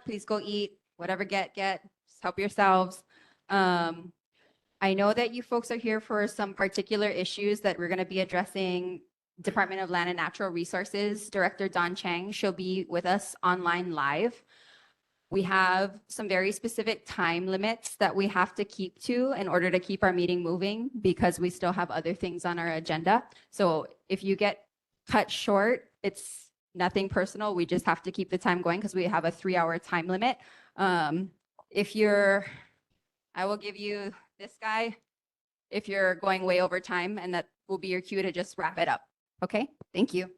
Please go eat, whatever get, just help yourselves. I know that you folks are here for some particular issues that we're gonna be addressing. Department of Land and Natural Resources Director Don Chang, she'll be with us online live. We have some very specific time limits that we have to keep to in order to keep our meeting moving because we still have other things on our agenda. So if you get cut short, it's nothing personal. We just have to keep the time going because we have a 3-hour time limit. I will give you this guy if you're going way over time, and that will be your cue to just wrap it up. Okay, thank you.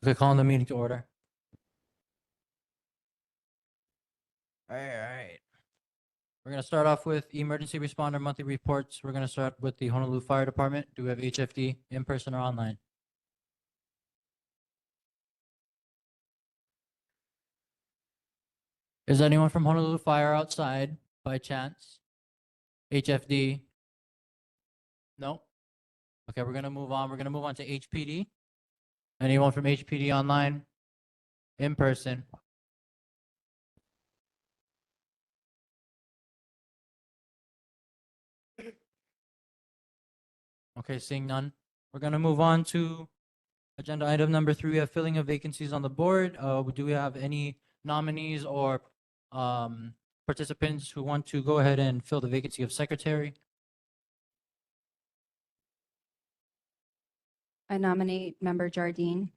Okay, calling the meeting to order. All right. We're going to start off with emergency responder monthly reports. We're going to start with the Honolulu Fire Department. Do we have HFD in person or online? Is anyone from Honolulu Fire outside by chance? HFD? No? Okay, we're going to move on. We're going to move on to HPD. Anyone from HPD online? In person? Okay, seeing none. We're going to move on to agenda item number 3. We have filling of vacancies on the board. Do we have any nominees or participants who want to go ahead and fill the vacancy of secretary? I nominate Member Jardine.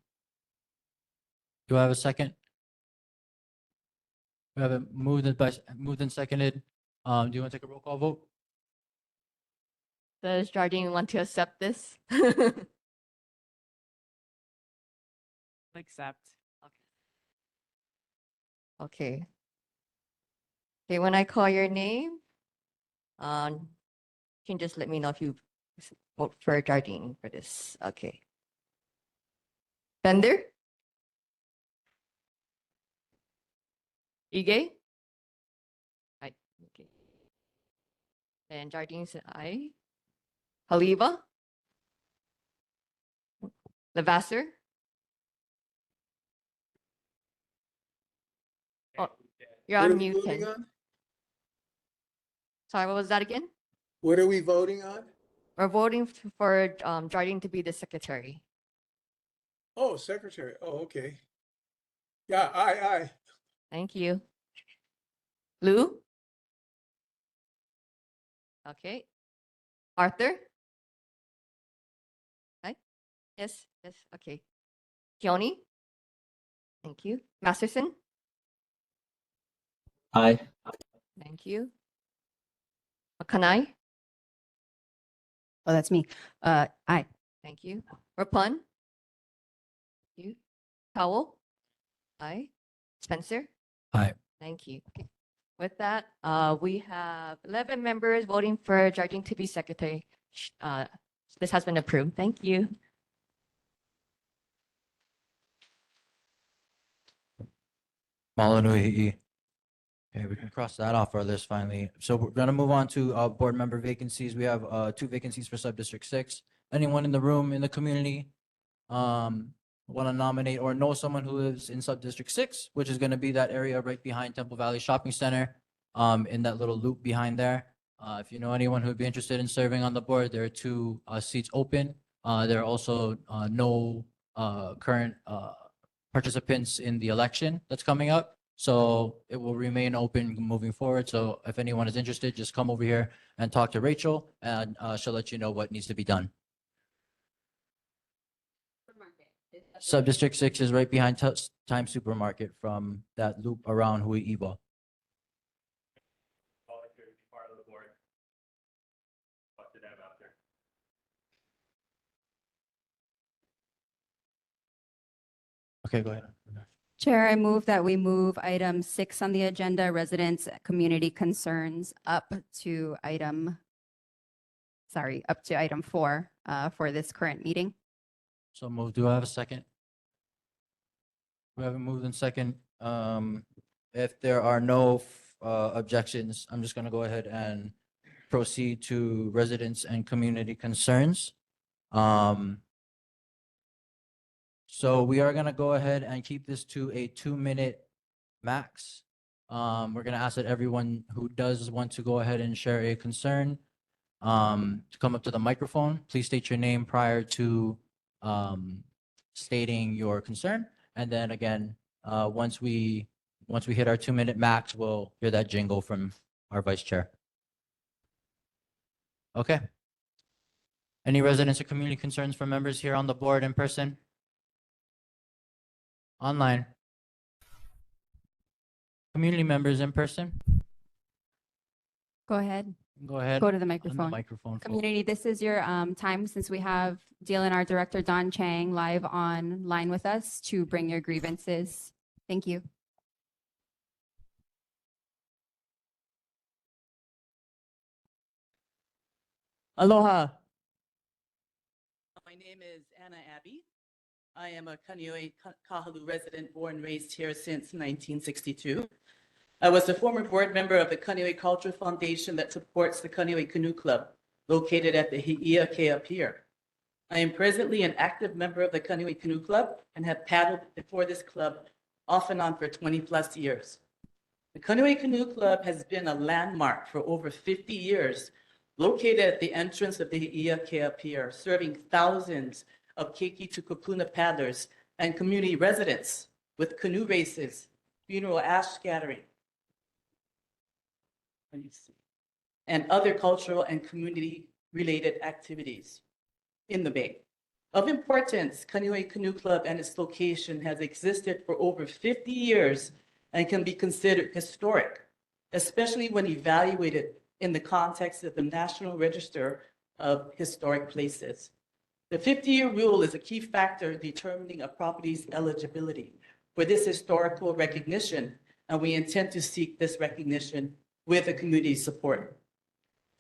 Do I have a second? We have it moved and seconded. Do you want to take a roll call vote? Does Jardine want to accept this? Accept. Okay. Okay, when I call your name, you can just let me know if you vote for Jardine for this. Okay. Bender? Ige? Aye. Okay. And Jardine said aye. Haliba? Levasseur? Oh, you're What on are we mute, voting Ken. on? Sorry, what was that again? What are we voting on? We're voting for Jardine to be the secretary. Oh, secretary. Oh, okay. Yeah, aye. Thank you. Lou? Okay. Arthur? Right? Yes, okay. Keone? Thank you. Masterson? Aye. Thank you. Kanai? Oh, that's me. Aye. Thank you. Rapun? Thank you. Powell? Aye. Spencer? Aye. Thank you. Okay. With that, we have 11 members voting for Jardine to be secretary. This has been approved. Thank you. Malanui'i. Okay, we can cross that off our list finally. So we're gonna move on to board member vacancies. We have 2 vacancies for Sub-District 6. Anyone in the room, in the community, want to nominate or know someone who lives in Sub-District 6, which is gonna be that area right behind Temple Valley Shopping Center, in that little loop behind there. If you know anyone who would be interested in serving on the board, there are 2 seats open. There are also no current participants in the election that's coming up. So it will remain open moving forward. So if anyone is interested, just come over here and talk to Rachel and she'll let you know what needs to be done. Sub-District 6 is right behind Time Supermarket from that loop around Hui'iwa. Okay, go ahead. Chair, I move that we move item 6 on the agenda, residents' community concerns, up to item up to item 4 for this current meeting. So move. Do I have a second? We have a move in second. If there are no objections, I'm just gonna go ahead and proceed to residents and community concerns. So we are gonna go ahead and keep this to a 2-minute max. We're gonna ask that everyone who does want to go ahead and share a concern, to come up to the microphone. Please state your name prior to stating your concern. And then again, once we hit our 2-minute max, we'll hear that jingle from our vice chair. Okay. Any residents or community concerns from members here on the board in person? Online? Community members in person? Go ahead. Go ahead. Go to the On the microphone. microphone. folks. Community, this is your time since we have DLNR Director Don Chang live online with us to bring your grievances. Thank you. Aloha. My name is Anna Abbey. I am a Kaneohe Kahalu'u resident, born and raised here since 1962. I was the former board member of the Kaneohe Cultural Foundation that supports the Kaneohe Canoe Club, located at the Hi'iakea Pier. I am presently an active member of the Kaneohe Canoe Club and have paddled before this club off and on for 20 plus years. The Kaneohe Canoe Club has been a landmark for over 50 years, located at the entrance of the Hi'iakea Pier, serving thousands of keiki to kupuna paddlers and community residents with canoe races, funeral ash scattering, and other cultural and community-related activities in the Bay. Of importance, Kaneohe Canoe Club and its location has existed for over 50 years and can be considered historic, especially when evaluated in the context of the National Register of Historic Places. The 50-year rule is a key factor in determining a property's eligibility for this historical recognition, and we intend to seek this recognition with the community's support.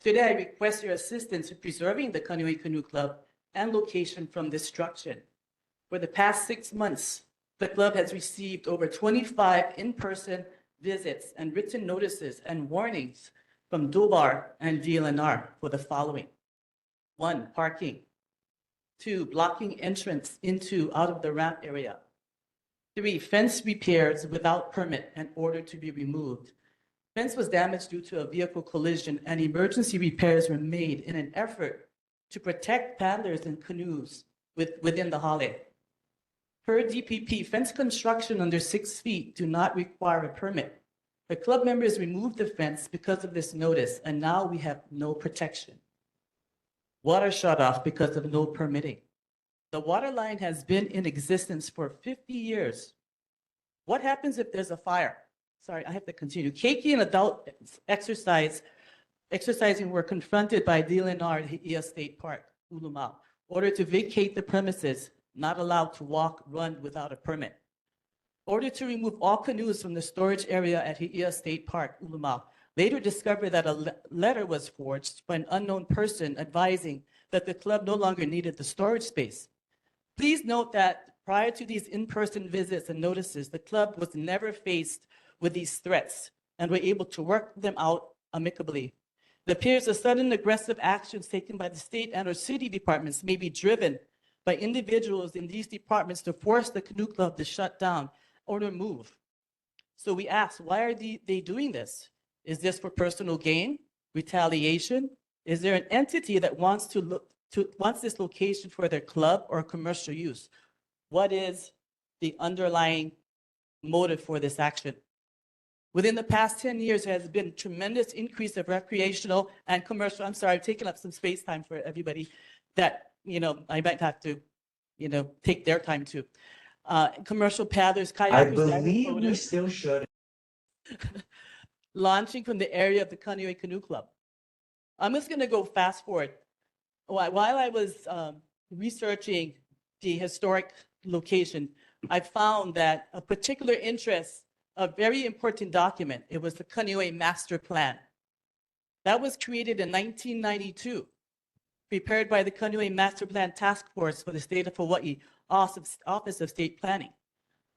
Today, I request your assistance in preserving the Kaneohe Canoe Club and location from destruction. For the past 6 months, the club has received over 25 in-person visits and written notices and warnings from DOBAR and DLNR for the following. 1, parking. 2, blocking entrance into out of the ramp area. 3, fence repairs without permit and order to be removed. Fence was damaged due to a vehicle collision and emergency repairs were made in an effort to protect paddlers and canoes within the hale. Per DPP, fence construction under 6 feet do not require a permit. The club members removed the fence because of this notice, and now we have no protection. Water shut off because of no permitting. The water line has been in existence for 50 years. What happens if there's a fire? Sorry, I have to continue. Keiki and adult exercising were confronted by DLNR at Hi'i'a State Park, Ulumau, ordered to vacate the premises, not allowed to walk, run without a permit. Ordered to remove all canoes from the storage area at Hi'i'a State Park, Ulumau. Later discovered that a letter was forged by an unknown person advising that the club no longer needed the storage space. Please note that prior to these in-person visits and notices, the club was never faced with these threats and were able to work them out amicably. It appears the sudden aggressive actions taken by the state and or city departments may be driven by individuals in these departments to force the canoe club to shut down or to move. So we ask, why are they doing this? Is this for personal gain, retaliation? Is there an entity that wants this location for their club or commercial use? What is the underlying motive for this action? Within the past 10 years, there has been a tremendous increase of recreational and commercial, I'm sorry, I've taken up some space time for everybody that, I might have to, take their time too. Commercial paddlers, kayakers, I diving believe we boaters, still should. launching from the area of the Kaneohe Canoe Club. I'm just going to go fast forward. While I was researching the historic location, I found that a particular interest, a very important document, it was the Kaneohe Master Plan. That was created in 1992. prepared by the Kaneohe Master Plan Task Force for the State of Hawaii, Office of State Planning.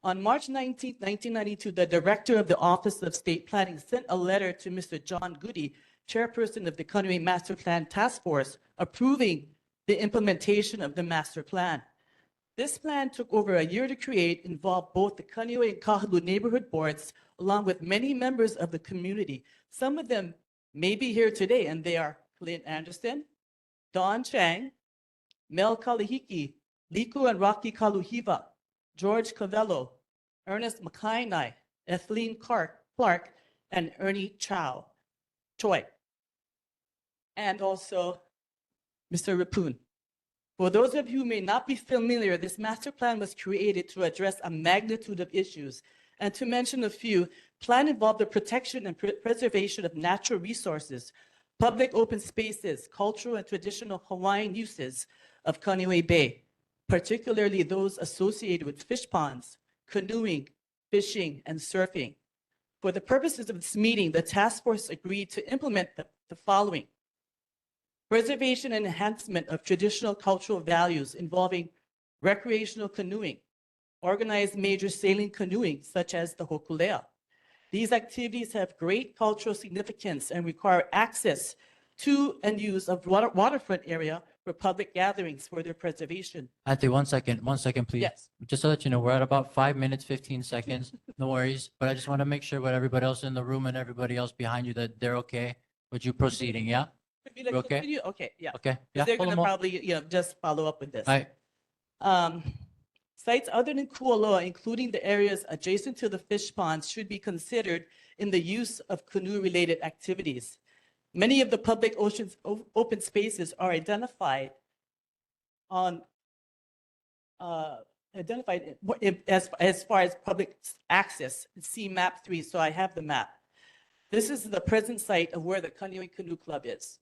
On March 19, 1992, the director of the Office of State Planning sent a letter to Mr. John Goody, chairperson of the Kaneohe Master Plan Task Force, approving the implementation of the master plan. This plan took over a year to create, involved both the Kaneohe and Kahalu'u neighborhood boards, along with many members of the community. Some of them may be here today, and they are Clint Anderson, Don Chang, Mel Kalihiki, Liku and Rocky Kaluhiva, George Cavello, Ernest McKinai, Ethleen Clark, and Ernie Choi, and also Mr. Rapun. For those of you who may not be familiar, this master plan was created to address a magnitude of issues. And to mention a few, plan involved the protection and preservation of natural resources, public open spaces, cultural and traditional Hawaiian uses of Kaneohe Bay, particularly those associated with fish ponds, canoeing, fishing, and surfing. For the purposes of this meeting, the task force agreed to implement the following: preservation and enhancement of traditional cultural values involving recreational canoeing, organized major sailing canoeing, such as the Hokulea. These activities have great cultural significance and require access to and use of waterfront area for public gatherings for their preservation. Auntie, 1 second, please. Yes. Just to let you know, we're at about 5 minutes, 15 seconds. No worries. But I just want to make sure with everybody else in the room and everybody else behind you that they're okay with you proceeding, yeah? Could be like, Okay. continue? Okay, yeah. Okay, yeah. They're pull gonna them up. probably, just follow up with this. All right, Sites other than Kualoa, including the areas adjacent to the fish ponds, should be considered in the use of canoe-related activities. Many of the public open spaces are identified as far as public access. See map 3, so I have the map. This is the present site of where the Kaneohe Canoe Club is.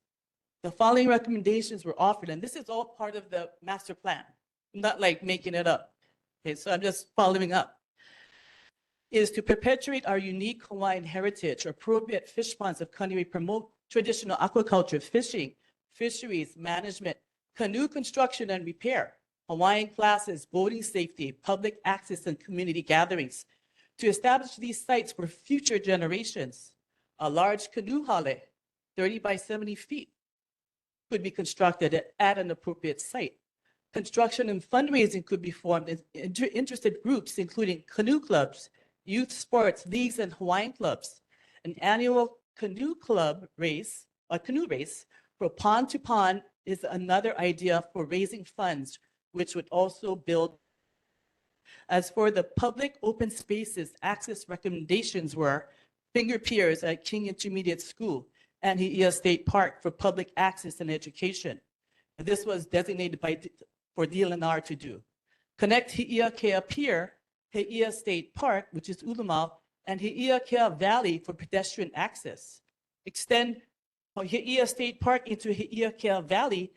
The following recommendations were offered, and this is all part of the master plan. I'm not like making it up. Okay, so I'm just following up. Is to perpetuate our unique Hawaiian heritage, appropriate fish ponds of Kaneohe, promote traditional aquaculture, fishing, fisheries management, canoe construction and repair, Hawaiian classes, boating safety, public access, and community gatherings. To establish these sites for future generations, a large canoe hale, 30 by 70 feet, could be constructed at an appropriate site. Construction and fundraising could be formed in interested groups, including canoe clubs, youth sports leagues, and Hawaiian clubs. An annual canoe race for pond to pond is another idea for raising funds, which would also build. As for the public open spaces, access recommendations were finger piers at King Intermediate School and Hi'ia State Park for public access and education. This was designated for DLNR to do. Connect Hi'iakea Pier, Hi'ia State Park, which is Ulumau, and Hi'iakea Valley for pedestrian access. Extend Hi'ia State Park into Hi'iakea Valley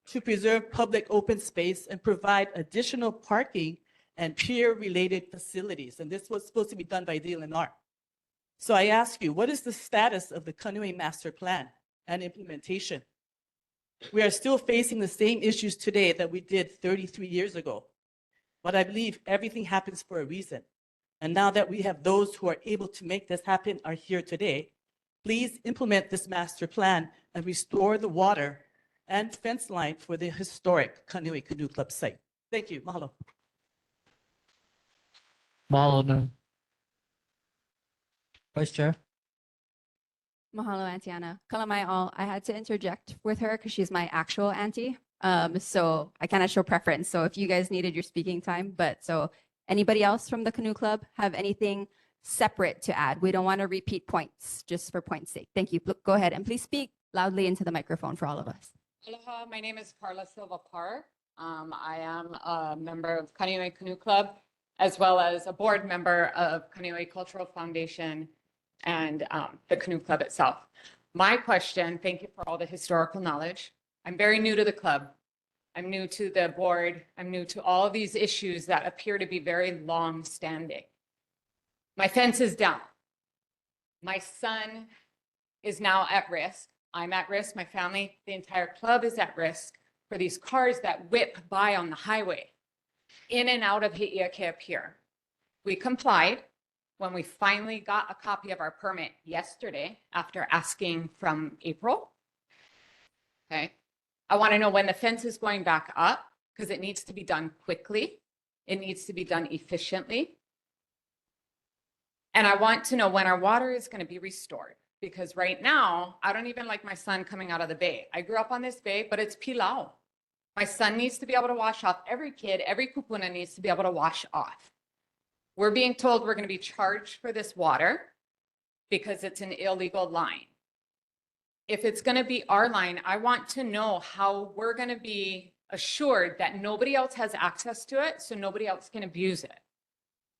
to preserve public open space and provide additional parking and pier-related facilities. And this was supposed to be done by DLNR. So I ask you, what is the status of the Kaneohe Master Plan and implementation? We are still facing the same issues today that we did 33 years ago. But I believe everything happens for a reason. And now that we have those who are able to make this happen are here today, please implement this master plan and restore the water and fence line for the historic Kaneohe Canoe Club site. Thank you. Mahalo. Mahalo. Vice Chair. Mahalo, Auntie Anna. Kalamai all. I had to interject with her because she's my actual auntie. So I cannot show preference. So if you guys needed your speaking time, but so anybody else from the Canoe Club have anything separate to add? We don't want to repeat points just for point's sake. Thank you. Go ahead and please speak loudly into the microphone for all of us. Aloha, my name is Carla Silva Parr. I am a member of Kaneohe Canoe Club, as well as a board member of Kaneohe Cultural Foundation and the Canoe Club itself. My question, thank you for all the historical knowledge. I'm very new to the club. I'm new to the board. I'm new to all of these issues that appear to be very long-standing. My fence is down. My son is now at risk I'm at risk, my family, the entire club is at risk for these cars that whip by on the highway in and out of Hi'iake Pier. We complied when we finally got a copy of our permit yesterday after asking from April. Okay. I want to know when the fence is going back up because it needs to be done quickly. It needs to be done efficiently. And I want to know when our water is going to be restored because right now, I don't even like my son coming out of the bay. I grew up on this bay, but it's pilau. My son needs to be able to wash off. Every kid, every kupuna needs to be able to wash off. We're being told we're going to be charged for this water because it's an illegal line. If it's going to be our line, I want to know how we're going to be assured that nobody else has access to it so nobody else can abuse it.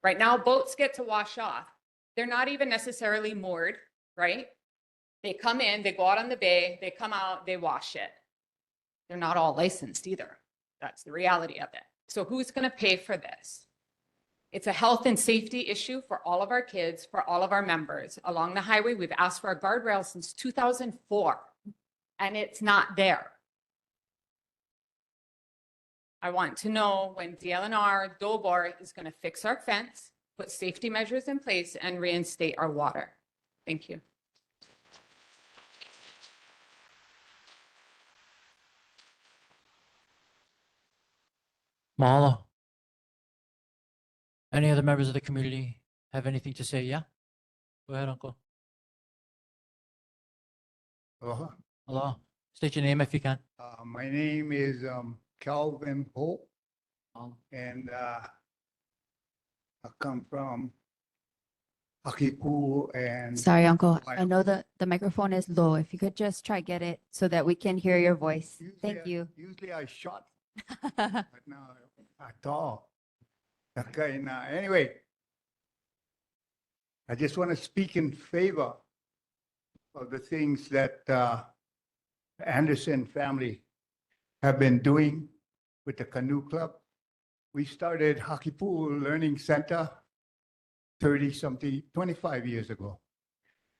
Right now, boats get to wash off. They're not even necessarily moored, right? They come in, they go out on the bay, they come out, they wash it. They're not all licensed either. That's the reality of it. So who's going to pay for this? It's a health and safety issue for all of our kids, for all of our members. Along the highway, we've asked for a guardrail since 2004, and it's not there. I want to know when DLNR, DOBOR is going to fix our fence, put safety measures in place, and reinstate our water. Thank you. Mahalo. Any other members of the community have anything to say? Yeah? Go ahead, Uncle. Aloha. Hello. State your name if you can. My name is Calvin Hope, and I come from Hakiku and Sorry, Uncle. I Why- know the microphone is low. If you could just try get it so that we can hear your voice. usually Thank you. Usually I shot, but now I talk. Okay, now, anyway, I just want to speak in favor of the things that the Anderson family have been doing with the canoe club. We started Hakipu Learning Center 25 years ago.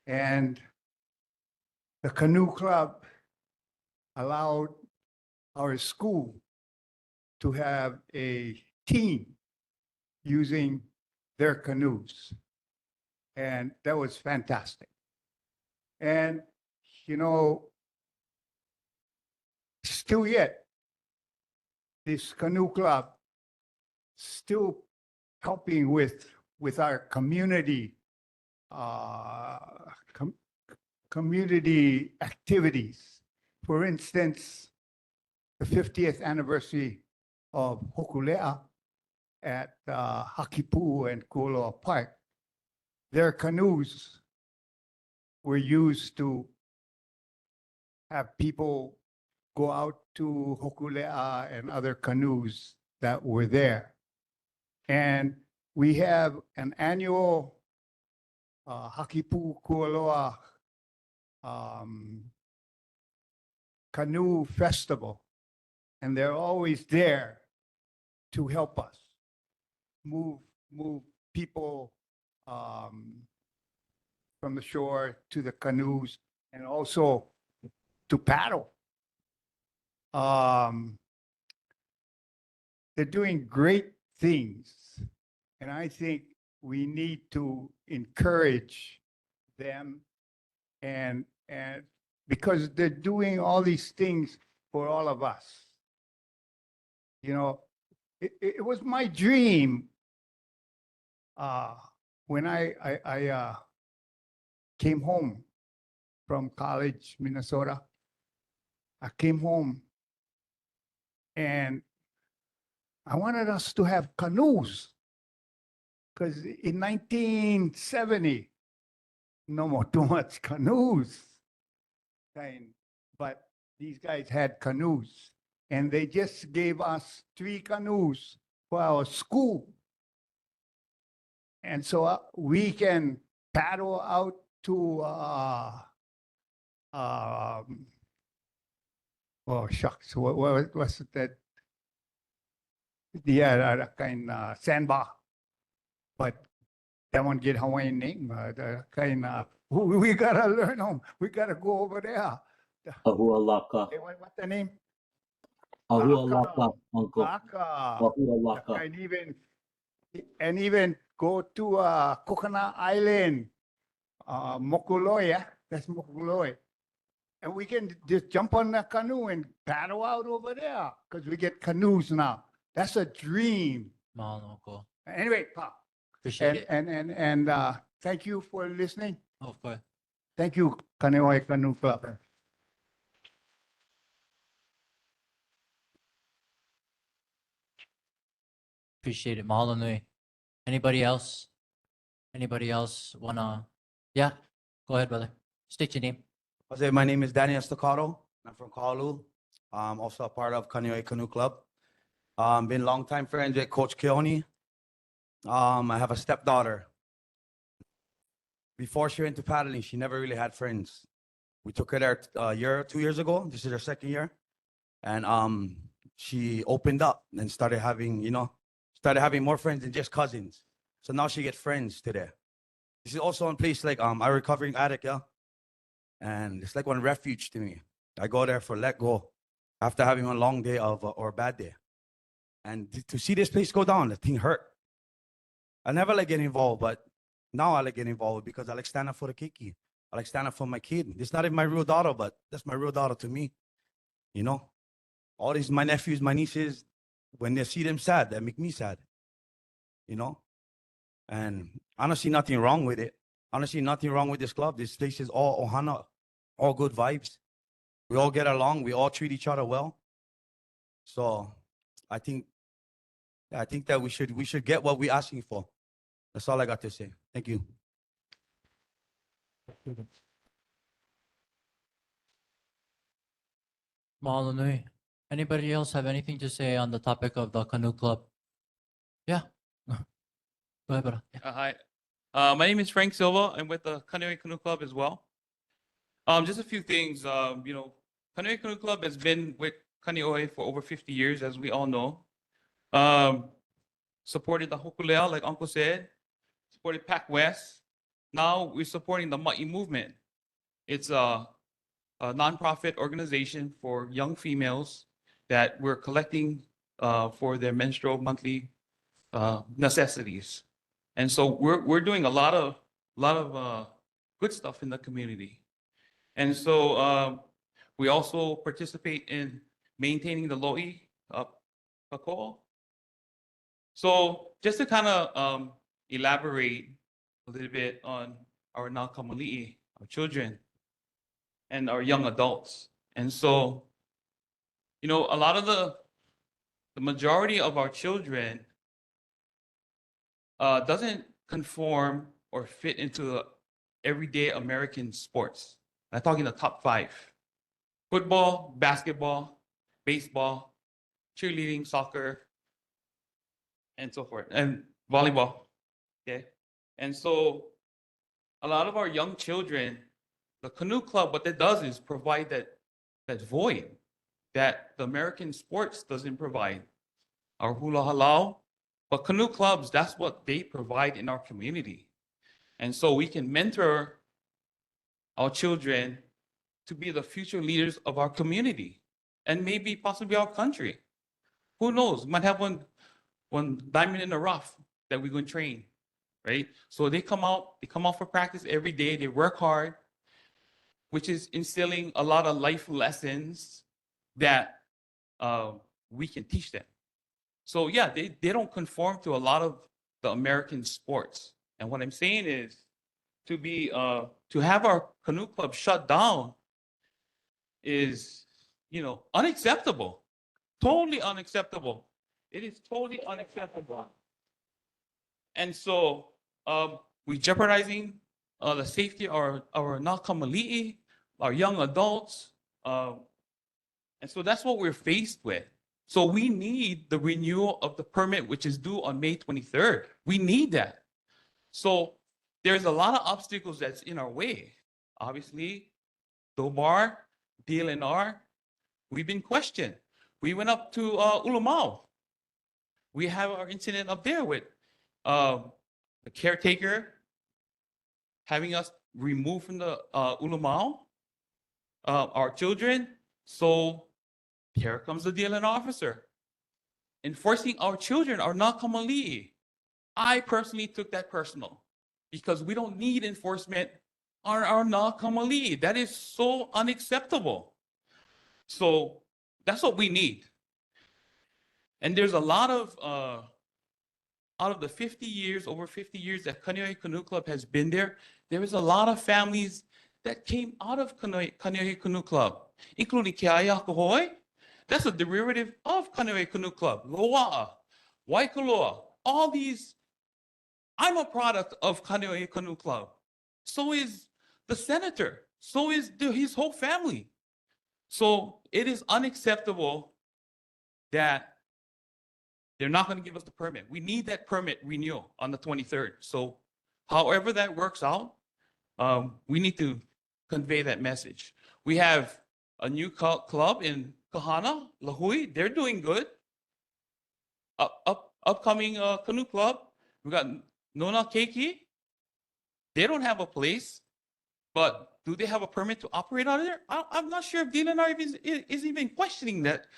And the canoe club allowed our school to have a team using their canoes. And that was fantastic. And, you know, still yet, this canoe club still helping with our community community activities. For instance, the 50th anniversary of Hokulea at Hakipu and Kualoa Park, their canoes were used to have people go out to Hokulea and other canoes that were there. And we have an annual Hakipu Kualoa canoe festival, and they're always there to help us move people from the shore to the canoes and also to paddle. They're doing great things, and I think we need to encourage them and because they're doing all these things for all of us. You know, it was my dream when I came home from college, Minnesota. I came home and I wanted us to have canoes because in 1970, no more too much canoes. But these guys had canoes and they just gave us 3 canoes for our school. And so we can paddle out to, oh shucks, what was it that? Yeah, that kind of sandbar. But that one get Hawaiian name, the kind of, we gotta learn them. We gotta go over there. Kahualaka. Hey, what's the name? Kahualaka, uncle. Laka. Kahualaka. And even go to Coconut Island, Mokuloy, yeah? That's Mokuloy. And we can just jump on the canoe and paddle out over there because we get canoes now. That's a dream. Mahalo ko. Anyway, Pop, Appreciate and, it. and thank you for listening. Of course. Thank you, Kaneohe Canoe Club. Appreciate it. Mahalo nui. Anybody else? Anybody else wanna? Yeah, go ahead, brother. State your name. Jose, my name is Daniel Staccato. I'm from Kahalu'u. I'm also a part of Kaneohe Canoe Club. Been longtime friends with Coach Keone. I have a stepdaughter. Before she went to paddling, she never really had friends. We took her there a year, 2 years ago. This is her second year. And she opened up and started having, more friends than just cousins. So now she gets friends today. This is also a place like I'm a recovering addict, yeah. And it's like one refuge to me. I go there for let go after having a long day or a bad day. And to see this place go down, the thing hurt. I never like getting involved, but now I like getting involved because I like stand up for the kiki. I like stand up for my kid. It's not even my real daughter, but that's my real daughter to me. You know, all these, my nephews, my nieces, when they see them sad, that make me sad. You know, and honestly, nothing wrong with it. Honestly, nothing wrong with this club. This place is all ohana, all good vibes. We all get along. We all treat each other well. So I think that we should get what we're asking for. That's all I got to say. Thank you. Mahalo nui. Anybody else have anything to say on the topic of the canoe club? Yeah. Go ahead, brother. Yeah. Hi. My name is Frank Silva. I'm with the Kaneohe Canoe Club as well. Just a few things. Kaneohe Canoe Club has been with Kaneohe for over 50 years, as we all know. Supported the Hokulea, like Uncle said. Supported Pac West. Now we're supporting the Ma'i movement. It's a nonprofit organization for young females that we're collecting for their menstrual monthly necessities. And so we're doing a lot of good stuff in the community. And so we also participate in maintaining the lo'i pakoa. So just to kind of elaborate a little bit on our nakamali'i, our children, and our young adults. And so, a lot of the majority of our children doesn't conform or fit into the everyday American sports. I'm talking the top 5: football, basketball, baseball, cheerleading, soccer, and so forth, and volleyball. Okay. And so a lot of our young children, the canoe club, what it does is provide that void that the American sports doesn't provide. Our hula halau, but canoe clubs, that's what they provide in our community. And so we can mentor our children to be the future leaders of our community and maybe possibly our country. Who knows? Might have one diamond in the rough that we're going to train, right? So they come out for practice every day. They work hard, which is instilling a lot of life lessons that we can teach them. So yeah, they don't conform to a lot of the American sports. And what I'm saying is to have our canoe club shut down is, unacceptable. Totally unacceptable. It is totally unacceptable. And so we're jeopardizing the safety of our nakamali'i, our young adults. And so that's what we're faced with. So we need the renewal of the permit, which is due on May 23rd. We need that. So there's a lot of obstacles that's in our way. Obviously, Dobar, DLNR, we've been questioned. We went up to Ulumau. We have our incident up there with the caretaker having us removed from the Ulumau. our children. So here comes the DLN officer enforcing our children are not kamali'i. I personally took that personal because we don't need enforcement on our nakamali. That is so unacceptable. So that's what we need. And there's a lot of out of the 50 years, over 50 years that Kaneohe Canoe Club has been there, there is a lot of families that came out of Kaneohe Canoe Club, including Ke'aiakahoe. That's a derivative of Kaneohe Canoe Club, Loa'a, Waikoloa, all these. I'm a product of Kaneohe Canoe Club. So is the senator. So is his whole family. So it is unacceptable that they're not going to give us the permit. We need that permit renewal on the 23rd. So however that works out, we need to convey that message. We have a new club in Kahalu'u. They're doing good. Upcoming canoe club. We got Nona Keiki. They don't have a place, but do they have a permit to operate out of there? I'm not sure if DLNR is even questioning that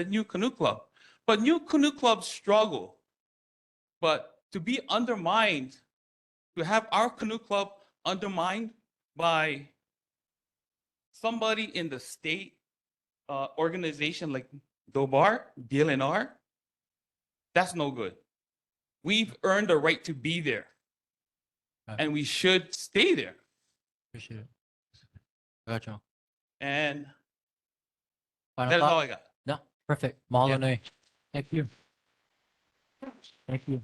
new canoe club. But new canoe clubs struggle. But to be undermined, to have our canoe club undermined by somebody in the state organization like DLNR, that's no good. We've earned the right to be there. And we should stay there. Appreciate it. Gotcha. And Final that is thought? all I got. No, perfect. Mahalo Yeah. nui. Thank you. Thank you.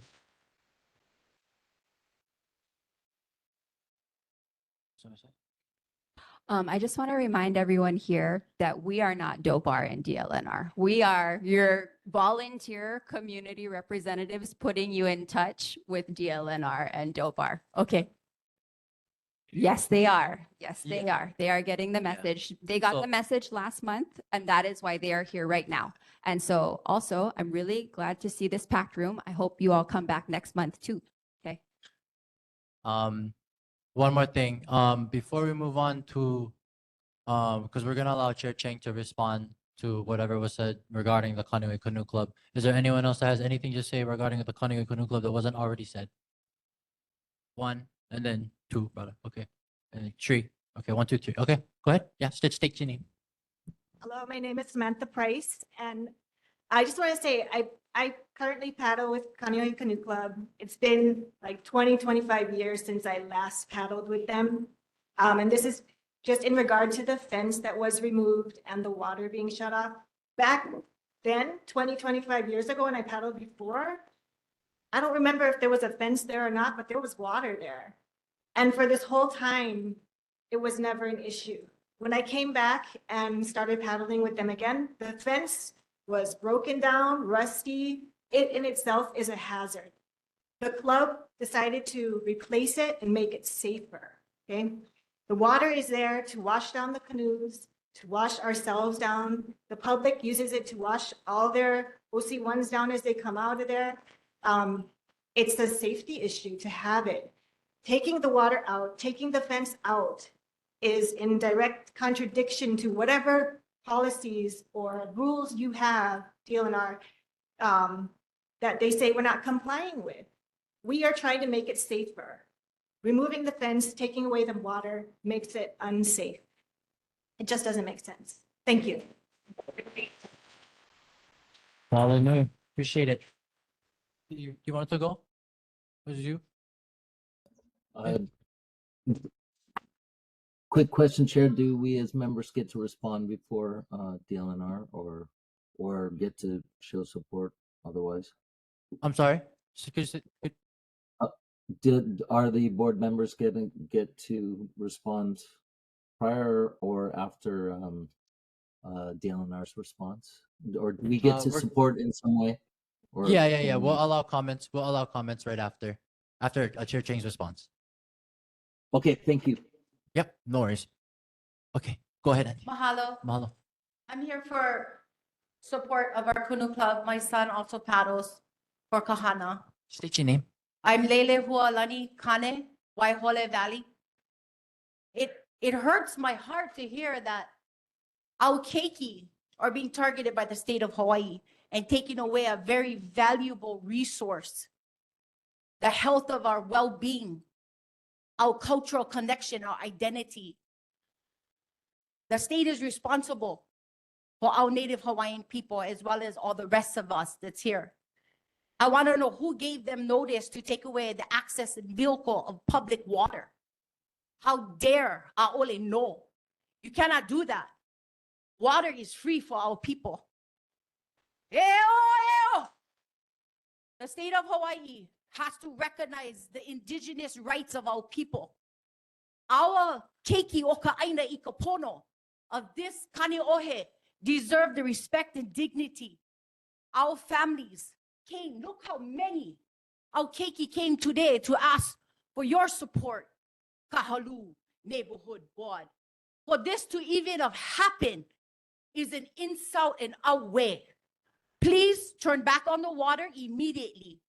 I just want to remind everyone here that we are not DOPAR and DLNR. We are your volunteer community representatives putting you in touch with DLNR and DOPAR. Okay. Yes, they are. Yes, they are. They are getting the message. They got So- the message last month, and that is why they are here right now. And so also, I'm really glad to see this packed room. I hope you all come back next month too. Okay. One more thing, before we move on to, because we're gonna allow Chair Cheng to respond to whatever was said regarding the Kaneohe Canoe Club. Is there anyone else that has anything to say regarding the Kaneohe Canoe Club that wasn't already said? One, and then two, brother. Okay. And then three. Okay, 1, 2, 3. Okay, go ahead. Yeah, state your name. Hello, my name is Samantha Price, and I just want to say, I currently paddle with Kaneohe Canoe Club. It's been like 20, 25 years since I last paddled with them. And this is just in regard to the fence that was removed and the water being shut off. Back then, 20, 25 years ago, when I paddled before, I don't remember if there was a fence there or not, but there was water there. And for this whole time, it was never an issue. When I came back and started paddling with them again, the fence was broken down, rusty. It in itself is a hazard. The club decided to replace it and make it safer, okay? The water is there to wash down the canoes, to wash ourselves down. The public uses it to wash all their OC1s down as they come out of there. It's a safety issue to have it. Taking the water out, taking the fence out is in direct contradiction to whatever policies or rules you have, DLNR, that they say we're not complying with. We are trying to make it safer. Removing the fence, taking away the water makes it unsafe. It just doesn't make sense. Thank you. Mahalo nui. Appreciate it. You wanted to go? Was it you? Quick question, Chair. Do we as members get to respond before DLNR or get to show support otherwise? I'm sorry. Are the board members get to respond prior or after DLNR's response? Or do we get to We're- support in some way? Or Yeah. can We'll we- allow comments. We'll allow comments right after Chair Cheng's response. Okay, thank you. Yep, no worries. Okay, go ahead, Andy. Mahalo. Mahalo. I'm here for support of our canoe club. My son also paddles for Kahana. State your name. I'm Lele Hualani Kane, Waihole Valley. It hurts my heart to hear that our keiki are being targeted by the state of Hawaii and taking away a very valuable resource, the health of our well-being, our cultural connection, our identity. The state is responsible for our native Hawaiian people as well as all the rest of us that's here. I want to know who gave them notice to take away the access and vehicle of public water. How dare Aole no? You cannot do that. Water is free for our people. The state of Hawaii has to recognize the indigenous rights of our people. Our keiki o ka aina I ka pono of this Kaneohe deserve the respect and dignity. Our families came, look how many our keiki came today to ask for your support, Kahalu'u neighborhood board. For this to even have happened is an insult in our way. Please turn back on the water immediately.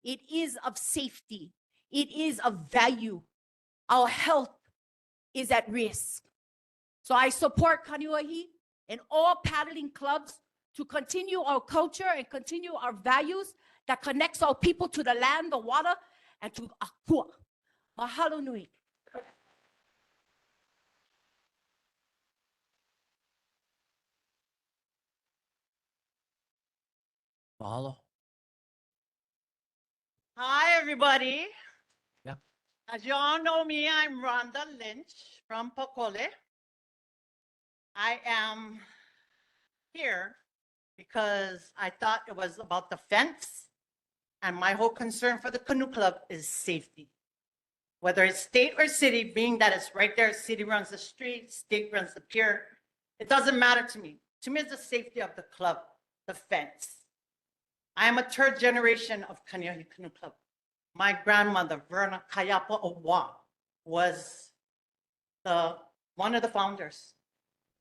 It is of safety. It is of value. Our health is at risk. So I support Kaneohe and all paddling clubs to continue our culture and continue our values that connects our people to the land, the water, and to Akua. Mahalo nui. Mahalo. Hi, everybody. Yeah. As you all know me, I'm Rhonda Lynch from Pakole. I am here because I thought it was about the fence, and my whole concern for the canoe club is safety. Whether it's state or city, being that it's right there, city runs the street, state runs the pier, it doesn't matter to me. To me, it's the safety of the club, the fence. I am a third generation of Kaneohe Canoe Club. My grandmother, Verna Kayapa Owa, was one of the founders.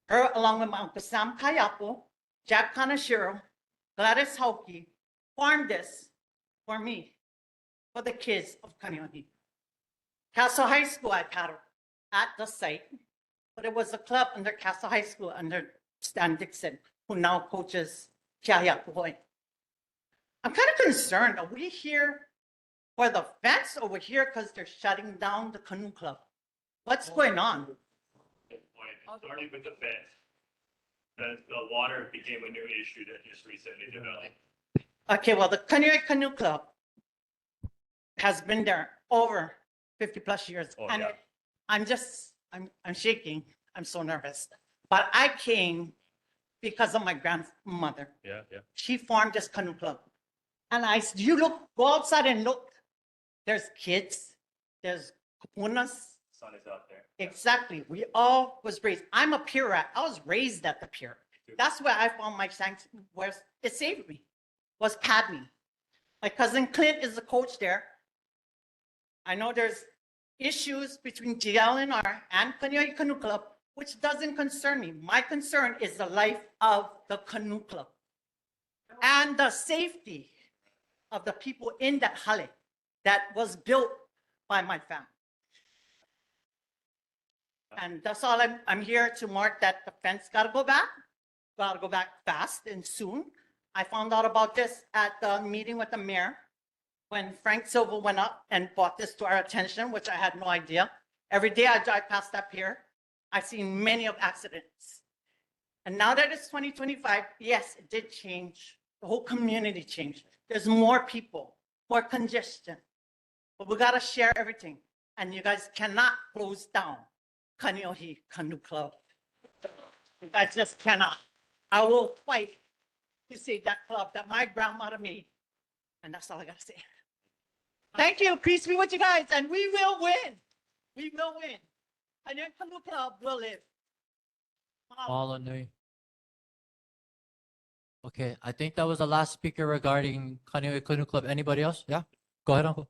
Her, along with my uncle Sam Kayapo, Jack Kanashiro, Gladys Hauki, formed this for me, for the kids of Kaneohe. Castle High School, I paddled at the site, but it was a club under Castle High School under Stan Dixon, who now coaches Kiahiakuhoi. I'm kind of concerned. Are we here for the fence or we're here because they're shutting down the canoe club? What's going on? Starting with the fence, the water became a new issue that just recently developed. Okay, well, the Kaneohe Canoe Club has been there over 50 plus years. Oh, And yeah. I'm shaking. I'm so nervous. But I came because of my grandmother. Yeah, yeah. She formed this canoe club. And go outside and look. There's kids, there's kupunas. Sun is out there. Exactly. We all was raised. I'm a pier rat. I was raised at the pier. That's where I found my sanctity, where it saved me, was paddling. My cousin Clint is the coach there. I know there's issues between GLNR and Kaneohe Canoe Club, which doesn't concern me. My concern is the life of the canoe club and the safety of the people in that hale that was built by my family. And that's all I'm here to mark that the fence gotta go back fast and soon. I found out about this at the meeting with the mayor when Frank Silva went up and brought this to our attention, which I had no idea. Every day I drive past that pier, I've seen many of accidents. And now that it's 2025, yes, it did change. The whole community changed. There's more people, more congestion. But we gotta share everything. And you guys cannot close down Kaneohe Canoe Club. You guys just cannot. I will fight to save that club that my grandmother made. And that's all I gotta say. Thank you. Peace be with you guys. And we will win. We will win. Kaneohe Canoe Club will live. Mahalo nui. Okay, I think that was the last speaker regarding Kaneohe Canoe Club. Anybody else? Yeah? Go ahead, Uncle.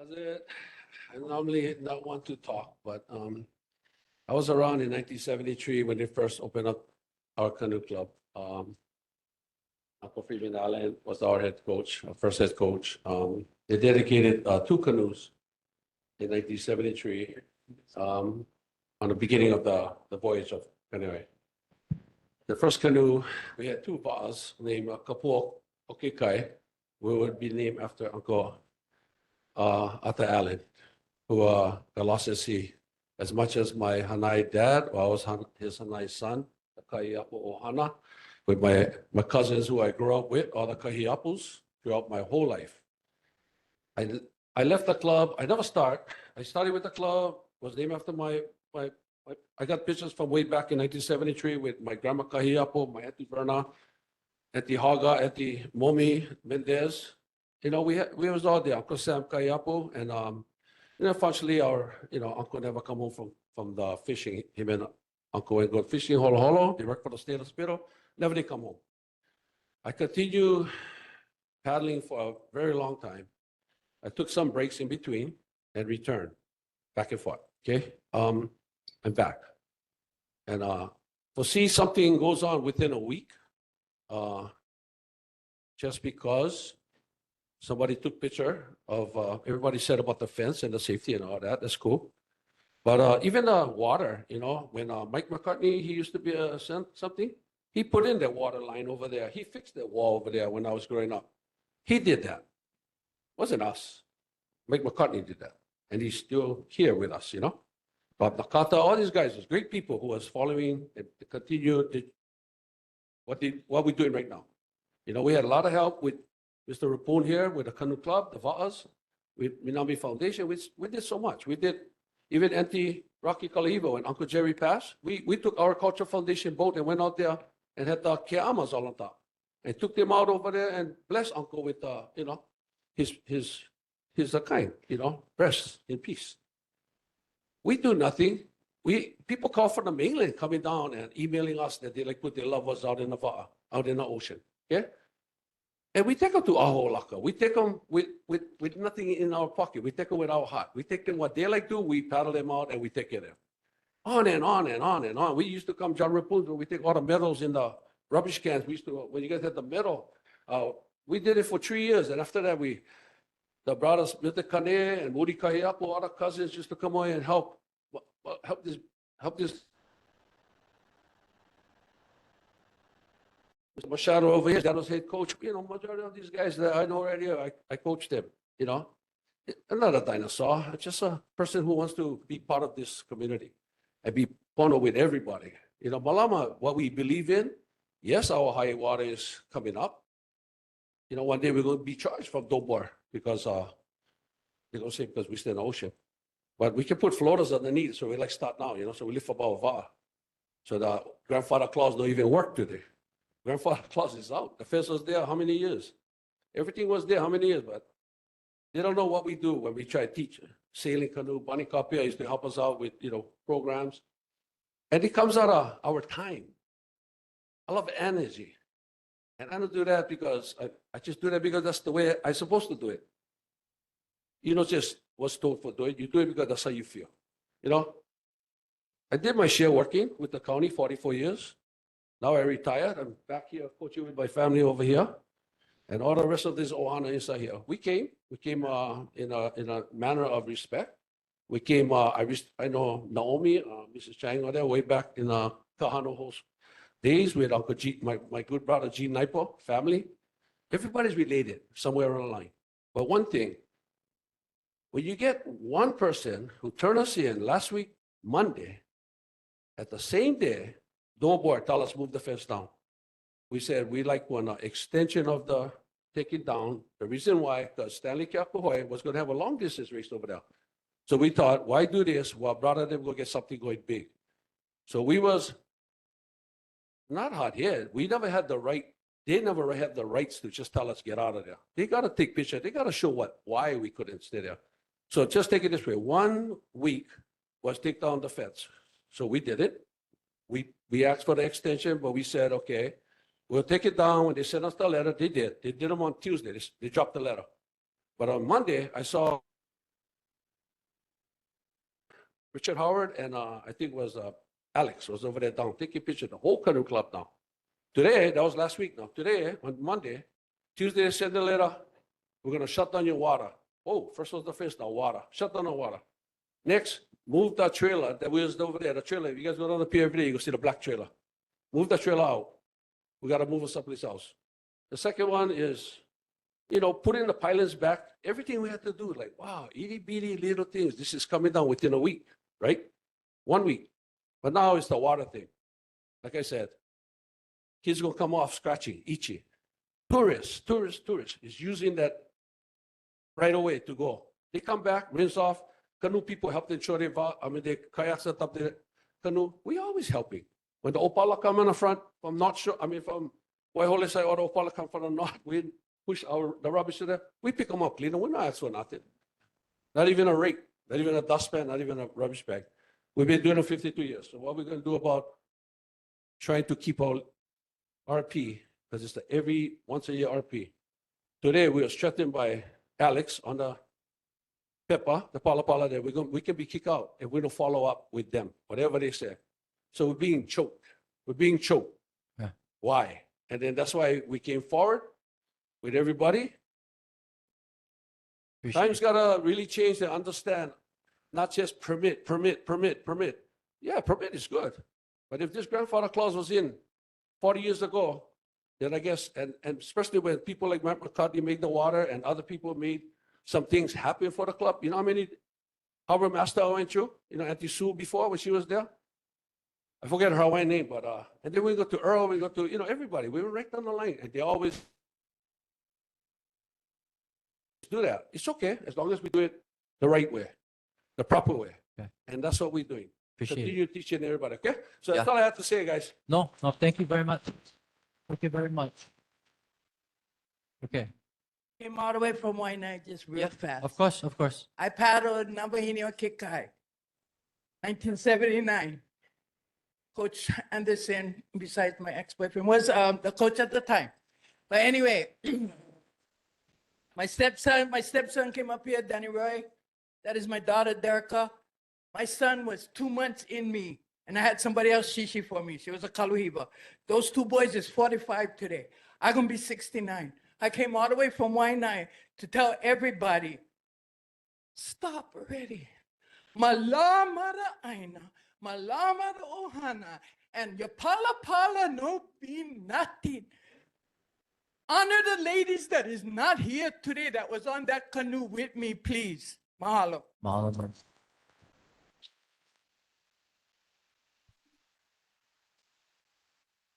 I normally not want to talk, but I was around in 1973 when they first opened up our canoe club. Uncle Freeman Allen was our head coach, our first head coach. They dedicated 2 canoes in 1973, on the beginning of the voyage of canoeing. The first canoe, we had two bars named Kapuo Okekai, who would be named after Uncle Arthur Allen, who got lost at sea. As much as my Hanai dad, I was his Hanai son, the Kahiapo Ohana, with my cousins who I grew up with, all the Kahiapos, throughout my whole life. I left the club. I never start. I started with the club, was named after I got pictures from way back in 1973 with my grandma Kahiapo, my Auntie Verna, Auntie Haga, Auntie Momi Mendez. You know, we was all there, Uncle Sam Kahiapo, and you know, fortunately our, you know, uncle never come home from the fishing. Him and uncle went go fishing Holo Holo. They worked for the state of Spiro. Never did come home. I continued paddling for a very long time. I took some breaks in between and returned back and forth. Okay, I'm back, and foresee something goes on within a week. Just because somebody took picture of everybody said about the fence and the safety and all that. That's cool. But even the water, you know, when Mike McCartney, he used to be something, he put in that water line over there. He fixed that wall over there when I was growing up. He did that. Wasn't us. Mike McCartney did that. And he's still here with us, you know. Bob Nakata, all these guys was great people who was following and continued what we're doing right now. You know, we had a lot of help with Mr. Rapone here, with the Canoe Club, the Va'as, with Minami Foundation. We did so much. We did, even Auntie Rocky Kalahiva, when Uncle Jerry passed, we took our Culture Foundation boat and went out there and had the keamas all on top. And took them out over there and blessed Uncle with, you know, his kind, you know, rest in peace. We do nothing. People call from the mainland coming down and emailing us that they like put their loved ones out in the Va'a, out in the ocean. Yeah. And we take them to Aholaka. We take them with nothing in our pocket. We take them with our heart. We take them what they like to do. We paddle them out and we take care of them. On and on and on and on. We used to come, John Rapunzel, we take all the medals in the rubbish cans. We used to, when you guys had the medal, we did it for 3 years. And after that, the brothers, Mr. Kane and Moody Kahiapo, all the cousins used to come on and help this. Mr. Machado over here, that was head coach. You know, majority of these guys that I know already, I coached them, you know. I'm not a dinosaur. I'm just a person who wants to be part of this community and be partner with everybody. You know, Malama, what we believe in, yes, our high water is coming up. You know, one day we're going to be charged from Dobor because they're going to say because we stay in the ocean. But we can put floaters underneath, so we like start now, you know, so we lift up our VAR. So the grandfather clause don't even work today. Grandfather clause is out. The fence was there how many years? Everything was there how many years, but they don't know what we do when we try to teach. Sailing canoe, Bonnie Kapia used to help us out with, you know, programs. And it comes out of our time. I love energy. And I don't do that because I just do that because that's the way I'm supposed to do it. You know, just what's told for doing. You do it because that's how you feel. You know, I did my share working with the county 44 years. Now I retired. I'm back here coaching with my family over here. And all the rest of this ohana inside here. We came in a manner of respect. We came, I know Naomi, Mrs. Chang, there way back in Kahalu'u days with Uncle G, my good brother Gene Naipo family. Everybody's related somewhere on the line. But one thing, when you get one person who turned us in last week, Monday, at the same day, Dobor tell us move the fence down. We said we like one extension of the take it down. The reason why, because Stanley Kapuhoi was going to have a long distance race over there. So we thought, why do this? Well, brother, then we'll get something going big. So we was not hot head. We never had the right. They never had the rights to just tell us get out of there. They got to take picture. They got to show why we couldn't stay there. So just take it this way. 1 week was take down the fence. So we did it. We asked for the extension, but we said, okay, we'll take it down. When they sent us the letter, they did. They did them on Tuesday. They dropped the letter. But on Monday, I saw Richard Howard and I think it was Alex was over there down taking pictures. The whole canoe club now. Today, that was last week now. Today, on Monday, Tuesday, they sent the letter. We're going to shut down your water. Oh, first was the fence, now water. Shut down the water. Next, move that trailer that was over there, the trailer. If you guys go down the pier every day, you can see the black trailer. Move that trailer out. We got to move it someplace else. The second one is, putting the pylons back. Everything we have to do, like, wow, itty bitty little things. This is coming down within a week, right? 1 week. But now it's the water thing. Like I said, kids gonna come off scratchy, itchy. Tourists is using that right away to go. They come back, rinse off. Canoe people help them show their, their kayak set up their canoe. We always helping. When the Opala come in the front, from from Waihole side or the Opala come from the north, we push the rubbish to there. We pick them up, clean them. We're not asking for nothing. Not even a rake, not even a dustpan, not even a rubbish bag. We've been doing it 52 years. So what we're going to do about trying to keep our RP, because it's the every once a year RP. Today we are strengthened by Alex on the Peppa, the Pala there. We can be kicked out if we don't follow up with them, whatever they say. So we're being choked. We're being choked. Yeah. Why? And then that's why we came forward with everybody. Times gotta really change and understand, not just permit. Yeah, permit is good. But if this grandfather clause was in 40 years ago, then I guess, and especially when people like Matt McCartney made the water and other people made some things happen for the club. You know how many harbor master I went through? Auntie Sue before when she was there? I forget her Hawaiian name, but, and then we go to Earl, we go to, everybody. We were right down the line. And they always do that. It's okay, as long as we do it the right way, the proper way. Okay. And that's what we're doing. Appreciate it. Continue teaching everybody, okay? So Yeah. that's all I have to say, guys. No, thank you very much. Thank you very much. Okay, Came all the way from Waianae just real fast. of course. I paddled Nabahini Kikai, 1979. Coach Anderson, besides my ex-boyfriend, was the coach at the time. But anyway, my stepson came up here, Danny Roy. That is my daughter, Derica. My son was 2 months in me, and I had somebody else shishi for me. She was a Kaluhiba. Those two boys is 45 today. I'm gonna be 69. I came all the way from Waianae to tell everybody, stop already. Malamara aina, malamara ohana, and your pala no be nothing. Honor the ladies that is not here today that was on that canoe with me, please. Mahalo. Mahalo, man.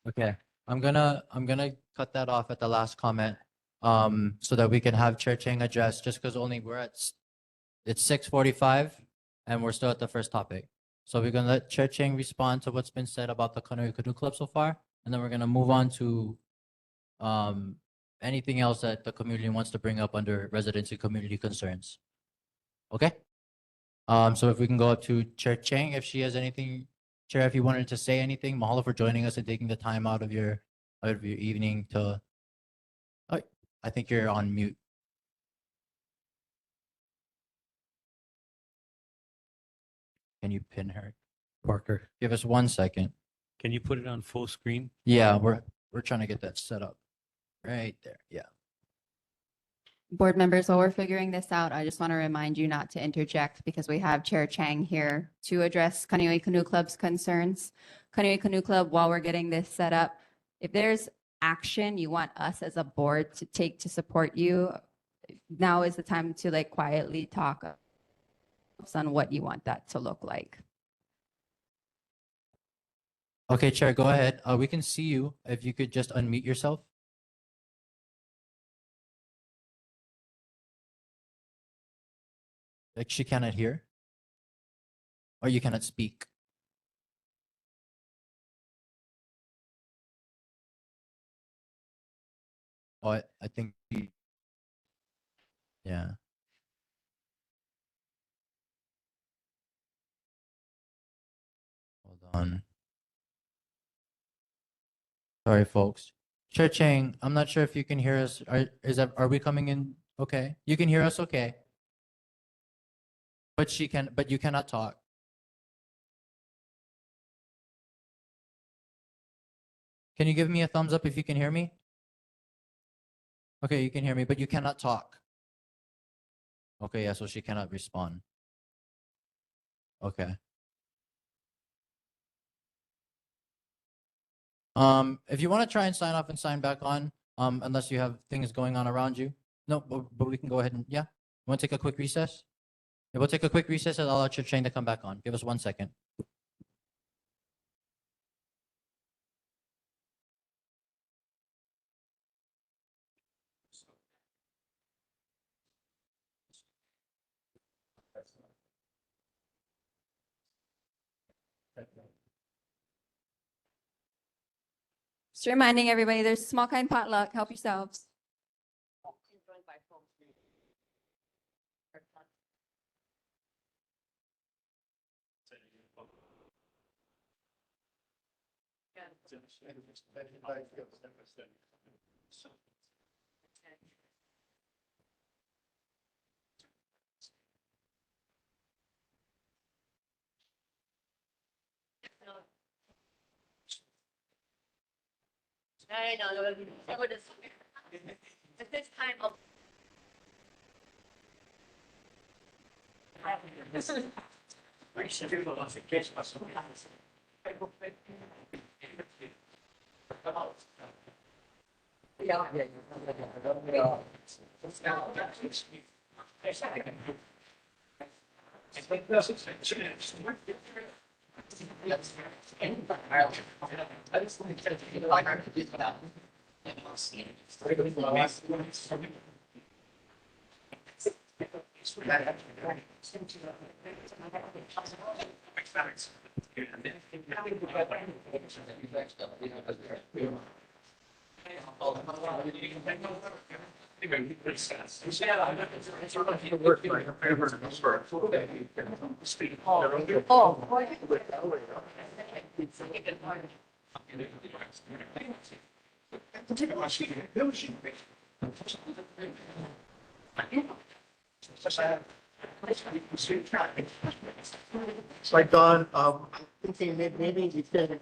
Okay, I'm gonna cut that off at the last comment, so that we can have Chair Chang address, just because it's 6:45 and we're still at the first topic. So we're gonna let Chair Chang respond to what's been said about the Kahalu'u Canoe Club so far, and then we're gonna move on to anything else that the community wants to bring up under residency community concerns. Okay? So if we can go up to Chair Chang, if she has anything. Chair, if you wanted to say anything, mahalo for joining us and taking the time out of your evening to. Oh, I think you're on mute. Can you pin her? Parker, Give us 1 second. can you put it on full screen? Yeah, we're trying to get that set up. Right there. Yeah. Board members, while we're figuring this out, I just want to remind you not to interject because we have Chair Chang here to address Kaneohe Canoe Club's concerns. Kaneohe Canoe Club, while we're getting this set up, if there's action you want us as a board to take to support you, now is the time to quietly talk on what you want that to look like. Okay, Chair, go ahead. We can see you. If you could just unmute yourself. Like she cannot hear, or you cannot speak. Oh, I think, yeah. Hold on. Sorry, folks. Chair Chang, I'm not sure if you can hear us. Are we coming in? Okay, you can hear us. Okay. But you cannot talk. Can you give me a thumbs up if you can hear me? Okay, you can hear me, but you cannot talk. Okay, yeah, so she cannot respond. Okay. If you want to try and sign off and sign back on, unless you have things going on around you. No, but we can go ahead and, yeah. Want to take a quick recess? Yeah, we'll take a quick recess and I'll allow Chair Chang to come back on. Give us 1 second. Just reminding everybody, there's small kind potluck. Help yourselves. I know. At this time of. Like Don, I'm thinking maybe we can,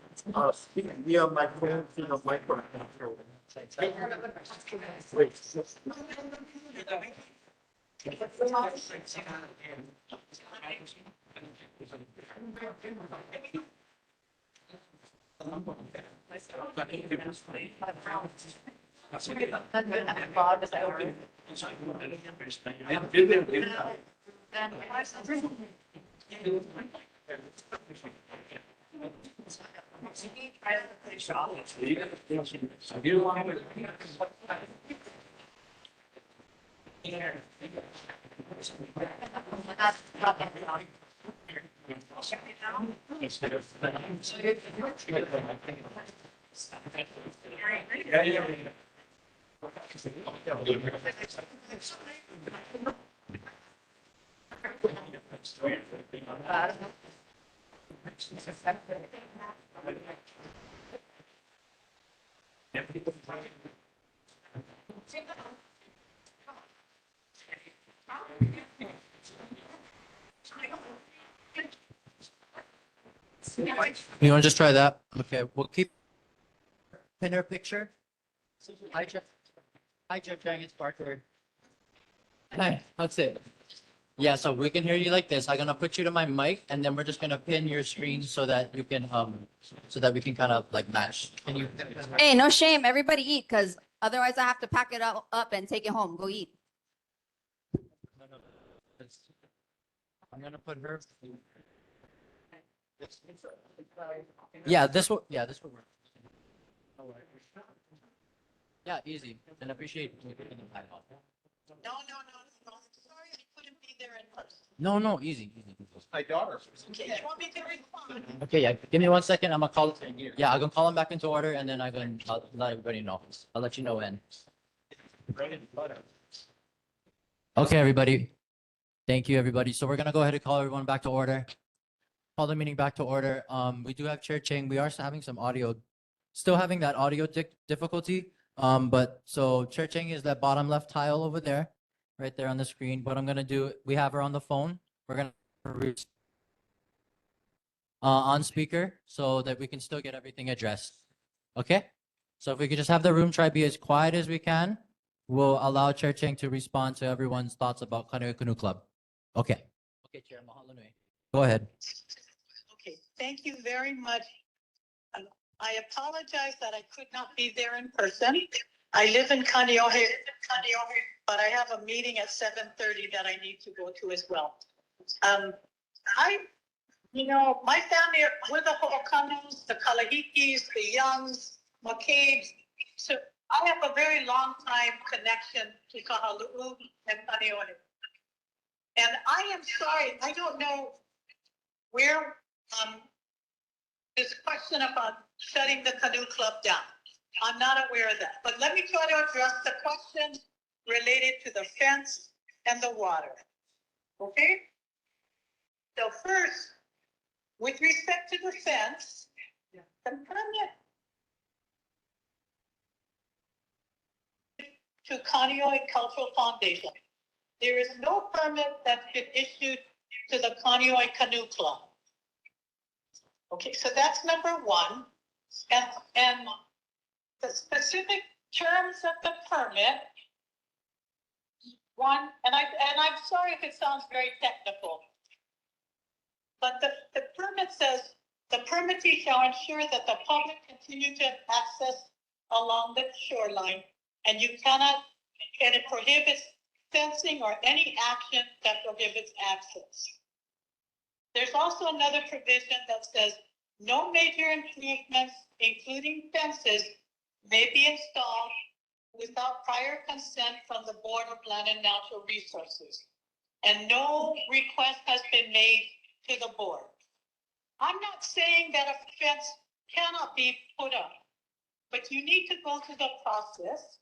speak via my phone, you know, microphone. Wait. You want to just try that? Okay, we'll keep in her picture. Hi, Jeff. Hi, Jeff Chang, it's Parker. Hi, that's it. Yeah, so we can hear you like this. I'm gonna put you to my mic and then we're just gonna pin your screen so that you can, so that we can kind of like match. Can you? Hey, no shame. Everybody eat, because otherwise I have to pack it up and take it home. Go eat. I'm gonna put her. Yeah, this will work. Yeah, easy. And appreciate. No, easy. My daughter. Okay, yeah, give me 1 second. I'm gonna call. Yeah, I'm gonna call him back into order and then I'll let everybody know. I'll let you know when. Okay, everybody. Thank you, everybody. So we're gonna go ahead and call everyone back to order. Call the meeting back to order. We do have Chair Chang. We are having some still having that audio difficulty. But so Chair Chang is that bottom left tile over there, right there on the screen. What I'm gonna do, we have her on the phone. We're gonna reach on speaker so that we can still get everything addressed. Okay? So if we could just have the room try be as quiet as we can, we'll allow Chair Chang to respond to everyone's thoughts about Kahalu'u Club. Okay. Okay, Chair, mahalo nui. Go ahead. Okay, thank you very much. I apologize that I could not be there in person. I live in Kaneohe, but I have a meeting at 7:30 that I need to go to as well. My family, we're the Ho'okanus, the Kalahikis, the Youngs, McCabe's. So I have a very long time connection to Kahalu'u and Kaneohe. And I am sorry, I don't know where this question about shutting the canoe club down. I'm not aware of that. But let me try to address the questions related to the fence and the water. Okay? So first, with respect to the fence, the permit to Kaneohe Cultural Foundation, there is no permit that's been issued to the Kaneohe Canoe Club. Okay, so that's number one. And the specific terms of the permit, one, and I'm sorry if it sounds very technical, but the permit says the permittee shall ensure that the public continue to have access along the shoreline, and it prohibits fencing or any action that prohibits access. There's also another provision that says no major improvements, including fences, may be installed without prior consent from the Board of Land and Natural Resources. And no request has been made to the board. I'm not saying that a fence cannot be put up, but you need to go through the process.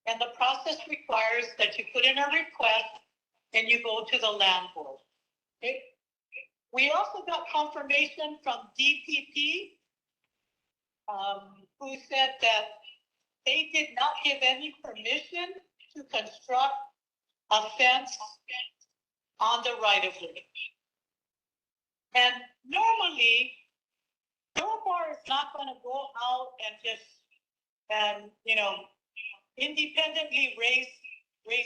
And the process requires that you put in a request and you go to the land board. Okay? We also got confirmation from DPP, who said that they did not give any permission to construct a fence on the right of way. And normally, Bar is not going to go out and just, independently raise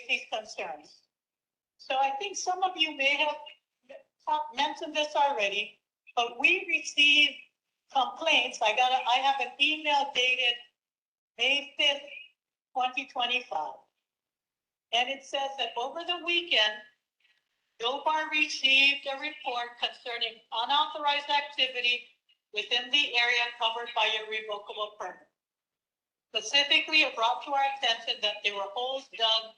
these concerns. So I think some of you may have mentioned this already, but we received complaints. I have an email dated May 5th, 2025. And it says that over the weekend, Bar received a report concerning unauthorized activity within the area covered by a revocable permit. Specifically, it brought to our attention that there were holes dug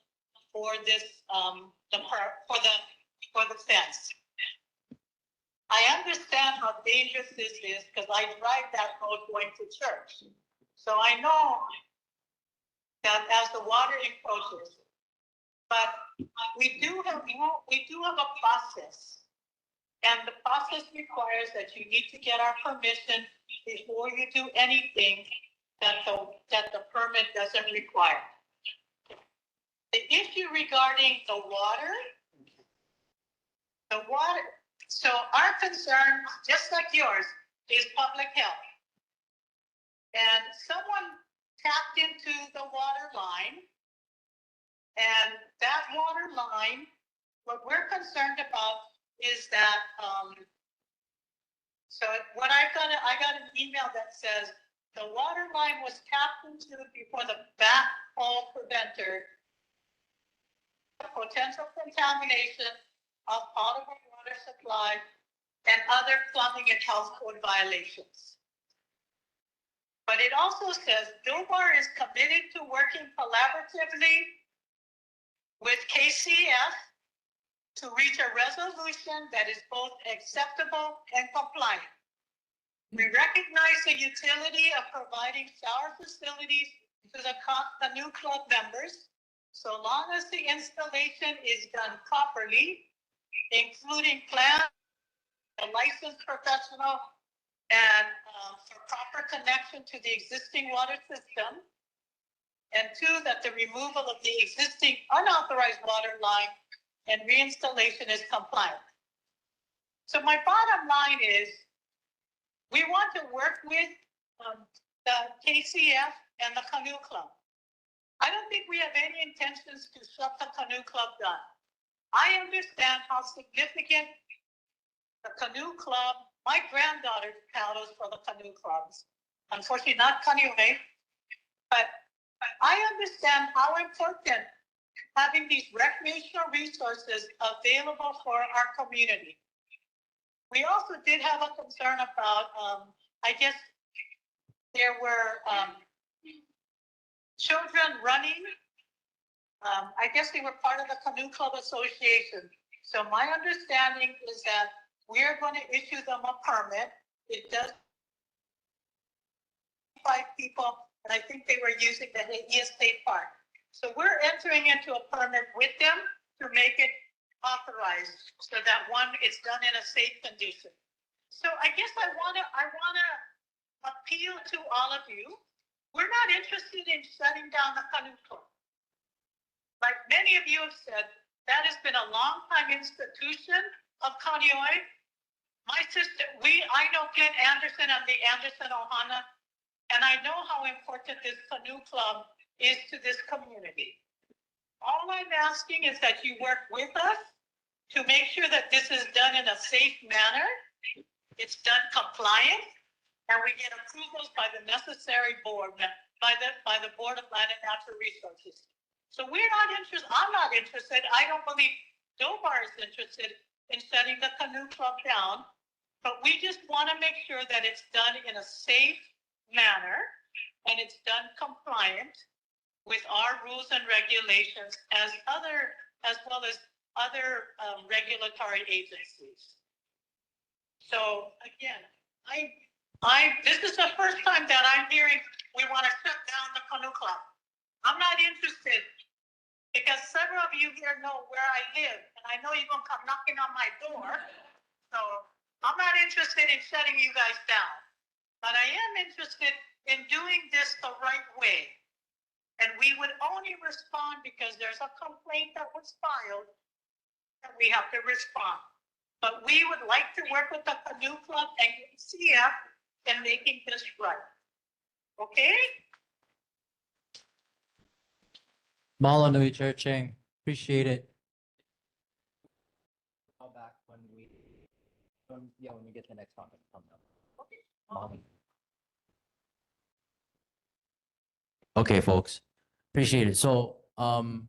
for this, for the fence. I understand how dangerous this is because I drive that road going to church. So I know that as the water encroaches, but we do have a process. And the process requires that you need to get our permission before you do anything that the permit doesn't require. The issue regarding the water, so our concern, just like yours, is public health. And someone tapped into the water line, and that water line, what we're concerned about is that, so what I got an email that says the water line was tapped into before the backfall preventer, potential contamination of potable water supply and other plumbing and health code violations. But it also says Bar is committed to working collaboratively with KCF to reach a resolution that is both acceptable and compliant. We recognize the utility of providing shower facilities to the canoe club members, so long as the installation is done properly, including plan, a licensed professional, and for proper connection to the existing water system. And two, that the removal of the existing unauthorized water line and reinstallation is compliant. So my bottom line is, we want to work with the KCF and the canoe club. I don't think we have any intentions to shut the canoe club down. I understand how significant the canoe club, my granddaughter paddles for the canoe clubs. Unfortunately, not Kaneohe, but I understand how important having these recreational resources available for our community. We also did have a concern about, I guess there were children running. I guess they were part of the Canoe Club Association. So my understanding is that we are going to issue them a permit. It does 5 people, and I think they were using the Haia State Park. So we're entering into a permit with them to make it authorized so that one is done in a safe condition. So I guess I wanna appeal to all of you. We're not interested in shutting down the Canoe Club. Like many of you have said, that has been a long time institution of Kaneohe. My sister, I know Clint Anderson and the Anderson Ohana, and I know how important this canoe club is to this community. All I'm asking is that you work with us to make sure that this is done in a safe manner, it's done compliant, and we get approvals by the necessary board, by the Board of Land and Natural Resources. So we're not interested, I'm not interested, I don't believe Dobar is interested in shutting the canoe club down, but we just want to make sure that it's done in a safe manner and it's done compliant with our rules and regulations as well as other regulatory agencies. So again, this is the first time that I'm hearing we want to shut down the canoe club. I'm not interested because several of you here know where I live and I know you're going to come knocking on my door. So I'm not interested in shutting you guys down, but I am interested in doing this the right way. And we would only respond because there's a complaint that was filed and we have to respond. But we would like to work with the canoe club and CF in making this right. Okay? Mahalo nui, Chair Chang. Appreciate it. I'll back when we get the next topic. Mahalo. Okay, folks. Appreciate it. So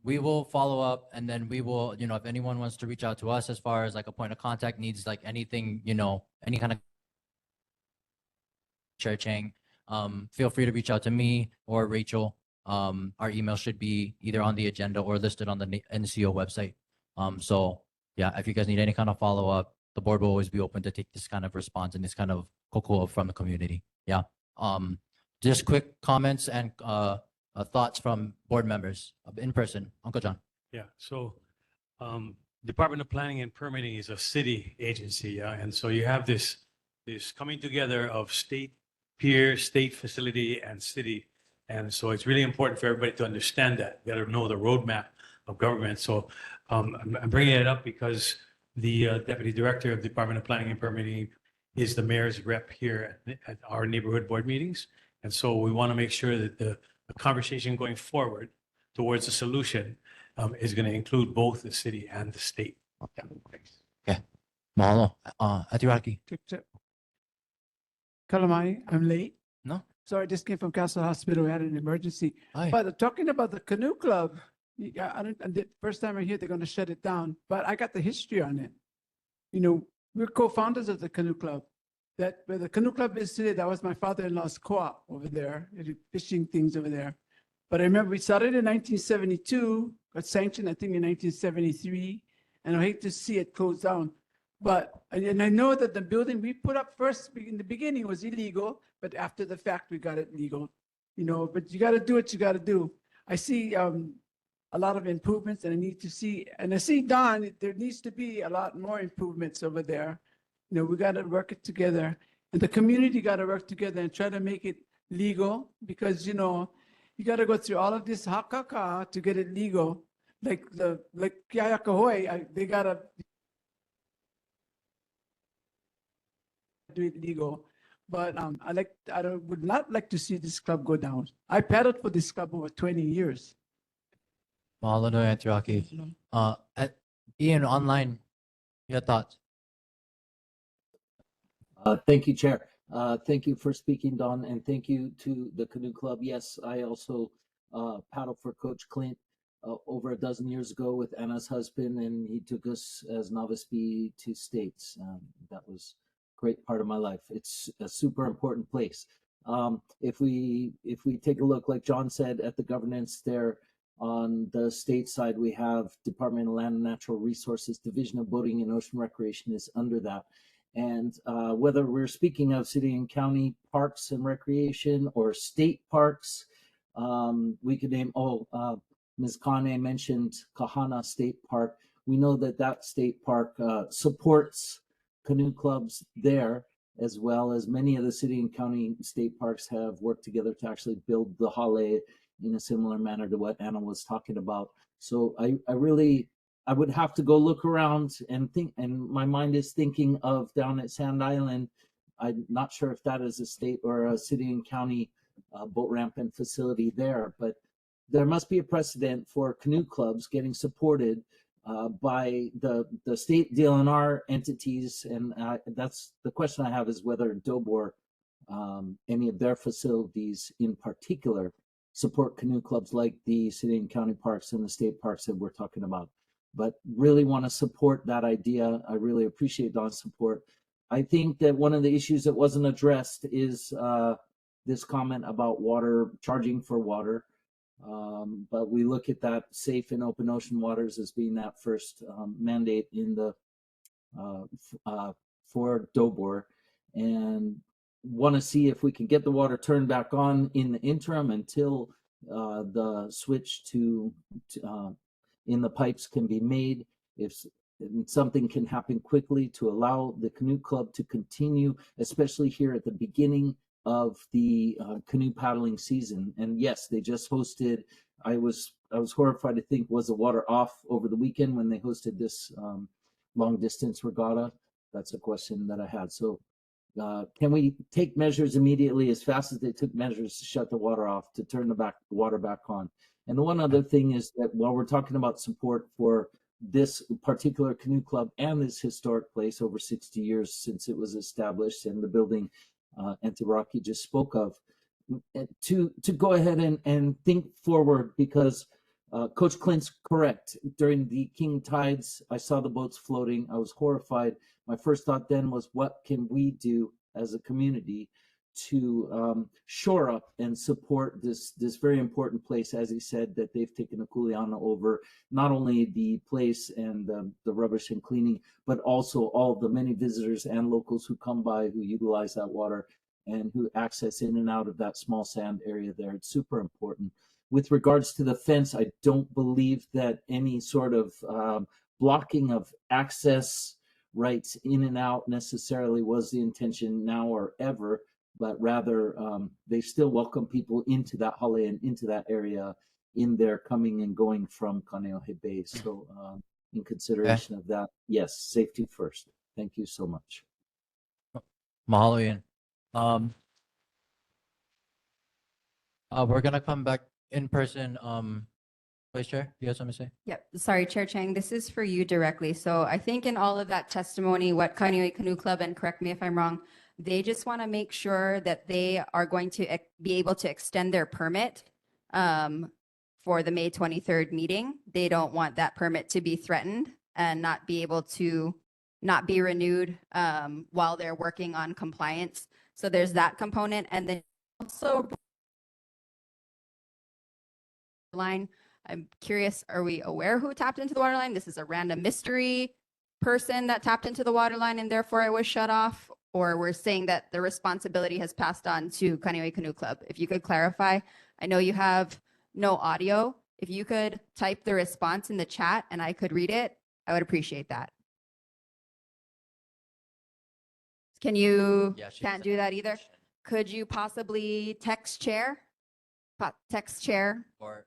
we will follow up and then we will, if anyone wants to reach out to us as far as like a point of contact needs, like anything, any kind of Chair Chang, feel free to reach out to me or Rachel. Our email should be either on the agenda or listed on the NCO website. So yeah, if you guys need any kind of follow up, the board will always be open to take this kind of response and this kind of kokua from the community. Yeah. Just quick comments and thoughts from board members in person. Uncle John. Yeah, so Department of Planning and Permitting is a city agency, yeah, and so you have this coming together of state peer, state facility, and city, and so it's really important for everybody to understand that. You got to know the roadmap of government. So I'm bringing it up because the Deputy Director of Department of Planning and Permitting is the mayor's rep here at our neighborhood board meetings, and so we want to make sure that the conversation going forward towards a solution is going to include both the city and the state. Yeah, thanks. Okay. Mahalo. Atiraki. Kalamai, I'm late. No. Sorry, I just came from Castle Hospital. We had an emergency. Hi. But talking about the canoe club, the first time I hear they're going to shut it down, but I got the history on it. We're co-founders of the canoe club. Where the canoe club is today, that was my father-in-law's co-op over there, they do fishing things over there. But I remember we started in 1972, got sanctioned, I think, in 1973, and I hate to see it close down. And I know that the building we put up first in the beginning was illegal, but after the fact, we got it legal. But you got to do what you got to do. I see a lot of improvements, and I see, Don, there needs to be a lot more improvements over there. We got to work it together, and the community got to work together and try to make it legal because, you got to go through all of this hakaka to get it legal. Like Kiayakahoi, they got to do it legal. But I would not like to see this club go down. I paddled for this club over 20 years. Mahalo nui, Atiraki. Ian, online, your thoughts? Thank you, Chair. Thank you for speaking, Don, and thank you to the Canoe Club. Yes, I also paddled for Coach Clint over a dozen years ago with Anna's husband, and he took us as novice B to states. That was a great part of my life. It's a super important place. If we take a look, like John said, at the governance there on the state side, we have Department of Land and Natural Resources, Division of Boating and Ocean Recreation is under that. And whether we're speaking of city and county parks and recreation or state parks, we could name, Ms. Kane mentioned Kahana State Park. We know that that state park supports canoe clubs there, as well as many of the city and county state parks have worked together to actually build the hale in a similar manner to what Anna was talking about. So I would have to go look around and think, and my mind is thinking of down at Sand Island. I'm not sure if that is a state or a city and county boat ramp and facility there, but there must be a precedent for canoe clubs getting supported by the state DLNR entities. And that's the question I have, is whether DOBOR, any of their facilities in particular, support canoe clubs like the city and county parks and the state parks that we're talking about. But really want to support that idea. I really appreciate Don's support. I think that one of the issues that wasn't addressed is this comment about water, charging for water. But we look at that safe and open ocean waters as being that first mandate in the for DOBOR, and want to see if we can get the water turned back on in the interim until the switch to in the pipes can be made. If something can happen quickly to allow the canoe club to continue, especially here at the beginning of the canoe paddling season. And yes, they just hosted, I was horrified to think, was the water off over the weekend when they hosted this long distance regatta? That's a question that I had. So can we take measures immediately, as fast as they took measures to shut the water off, to turn the water back on? And the one other thing is that while we're talking about support for this particular canoe club and this historic place, over 60 years since it was established, and the building Antirocky just spoke of, to go ahead and think forward, because Coach Clint's correct. During the king tides, I saw the boats floating. I was horrified. My first thought then was, what can we do as a community to shore up and support this very important place, as he said, that they've taken a Kuleana over, not only the place and the rubbish and cleaning, but also all the many visitors and locals who come by, who utilize that water and who access in and out of that small sand area there. It's super important. With regards to the fence, I don't believe that any sort of blocking of access rights in and out necessarily was the intention now or ever, but rather they still welcome people into that hale and into that area in their coming and going from Kaneohe Bay. So in consideration of that, yes, safety first. Thank you so much. Mahalo, Ian. We're gonna come back in person. Vice Chair, you have something to say? Yep. Sorry, Chair Chang, this is for you directly. So I think in all of that testimony, what Kaneohe Canoe Club, and correct me if I'm wrong, they just want to make sure that they are going to be able to extend their permit for the May 23rd meeting. They don't want that permit to be threatened and not be able to not be renewed while they're working on compliance. So there's that component. And then also line, I'm curious, are we aware who tapped into the water line? This is a random mystery person that tapped into the water line and therefore it was shut off? Or we're saying that the responsibility has passed on to Kaneohe Canoe Club? If you could clarify. I know you have no audio. If you could type the response in the chat and I could read it, I would appreciate that. Can you, can't do that either? Could you possibly text chair? Text chair Or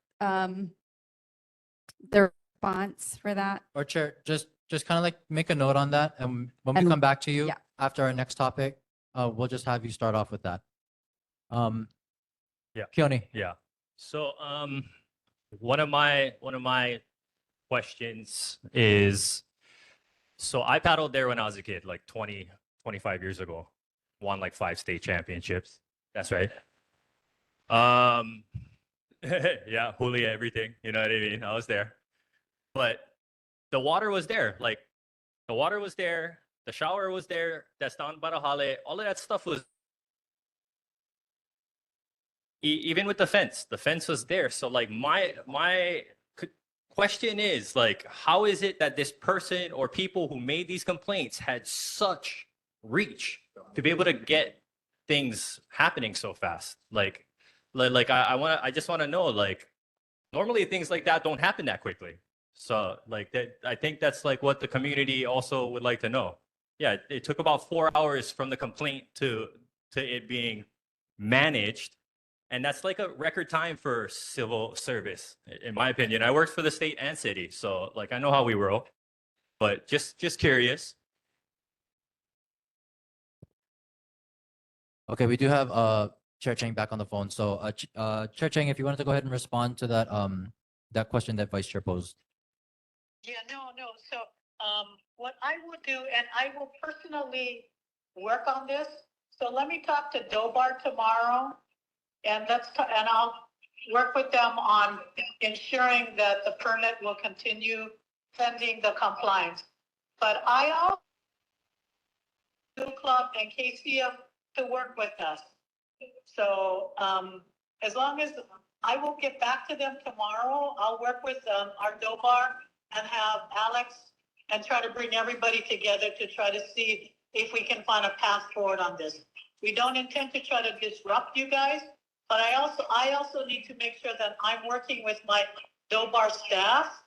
the response for that? Or Chair, just kind of like make a note on that, and when we come back to you after our next topic, we'll just have you start off with that. Yeah. Keone. Yeah. So one of my questions is, so I paddled there when I was a kid, like 25 years ago. won like 5 state championships. That's right. Yeah, Julia, everything. You know what I mean? I was there. But the water was there. Like the water was there. The shower was there. That's down Barahale. All of that stuff was even with the fence was there. So like my question is like, how is it that this person or people who made these complaints had such reach to be able to get things happening so fast? I just want to know, like, normally things like that don't happen that quickly. So like that, I think that's like what the community also would like to know. Yeah, it took about 4 hours from the complaint to it being managed. And that's like a record time for civil service, in my opinion. I worked for the state and city, so like I know how we roll. But just curious. Okay, we do have Chair Chang back on the phone. So Chair Chang, if you wanted to go ahead and respond to that that question that Vice Chair posed. Yeah, no. So, what I will do, and I will personally work on this. So let me talk to Dobar tomorrow, and and I'll work with them on ensuring that the permit will continue pending the compliance. But I also club and KCF to work with us. So, as long as I will get back to them tomorrow, I'll work with our Dobar and have Alex and try to bring everybody together to try to see if we can find a path forward on this. We don't intend to try to disrupt you guys, but I also need to make sure that I'm working with my Dobar staff,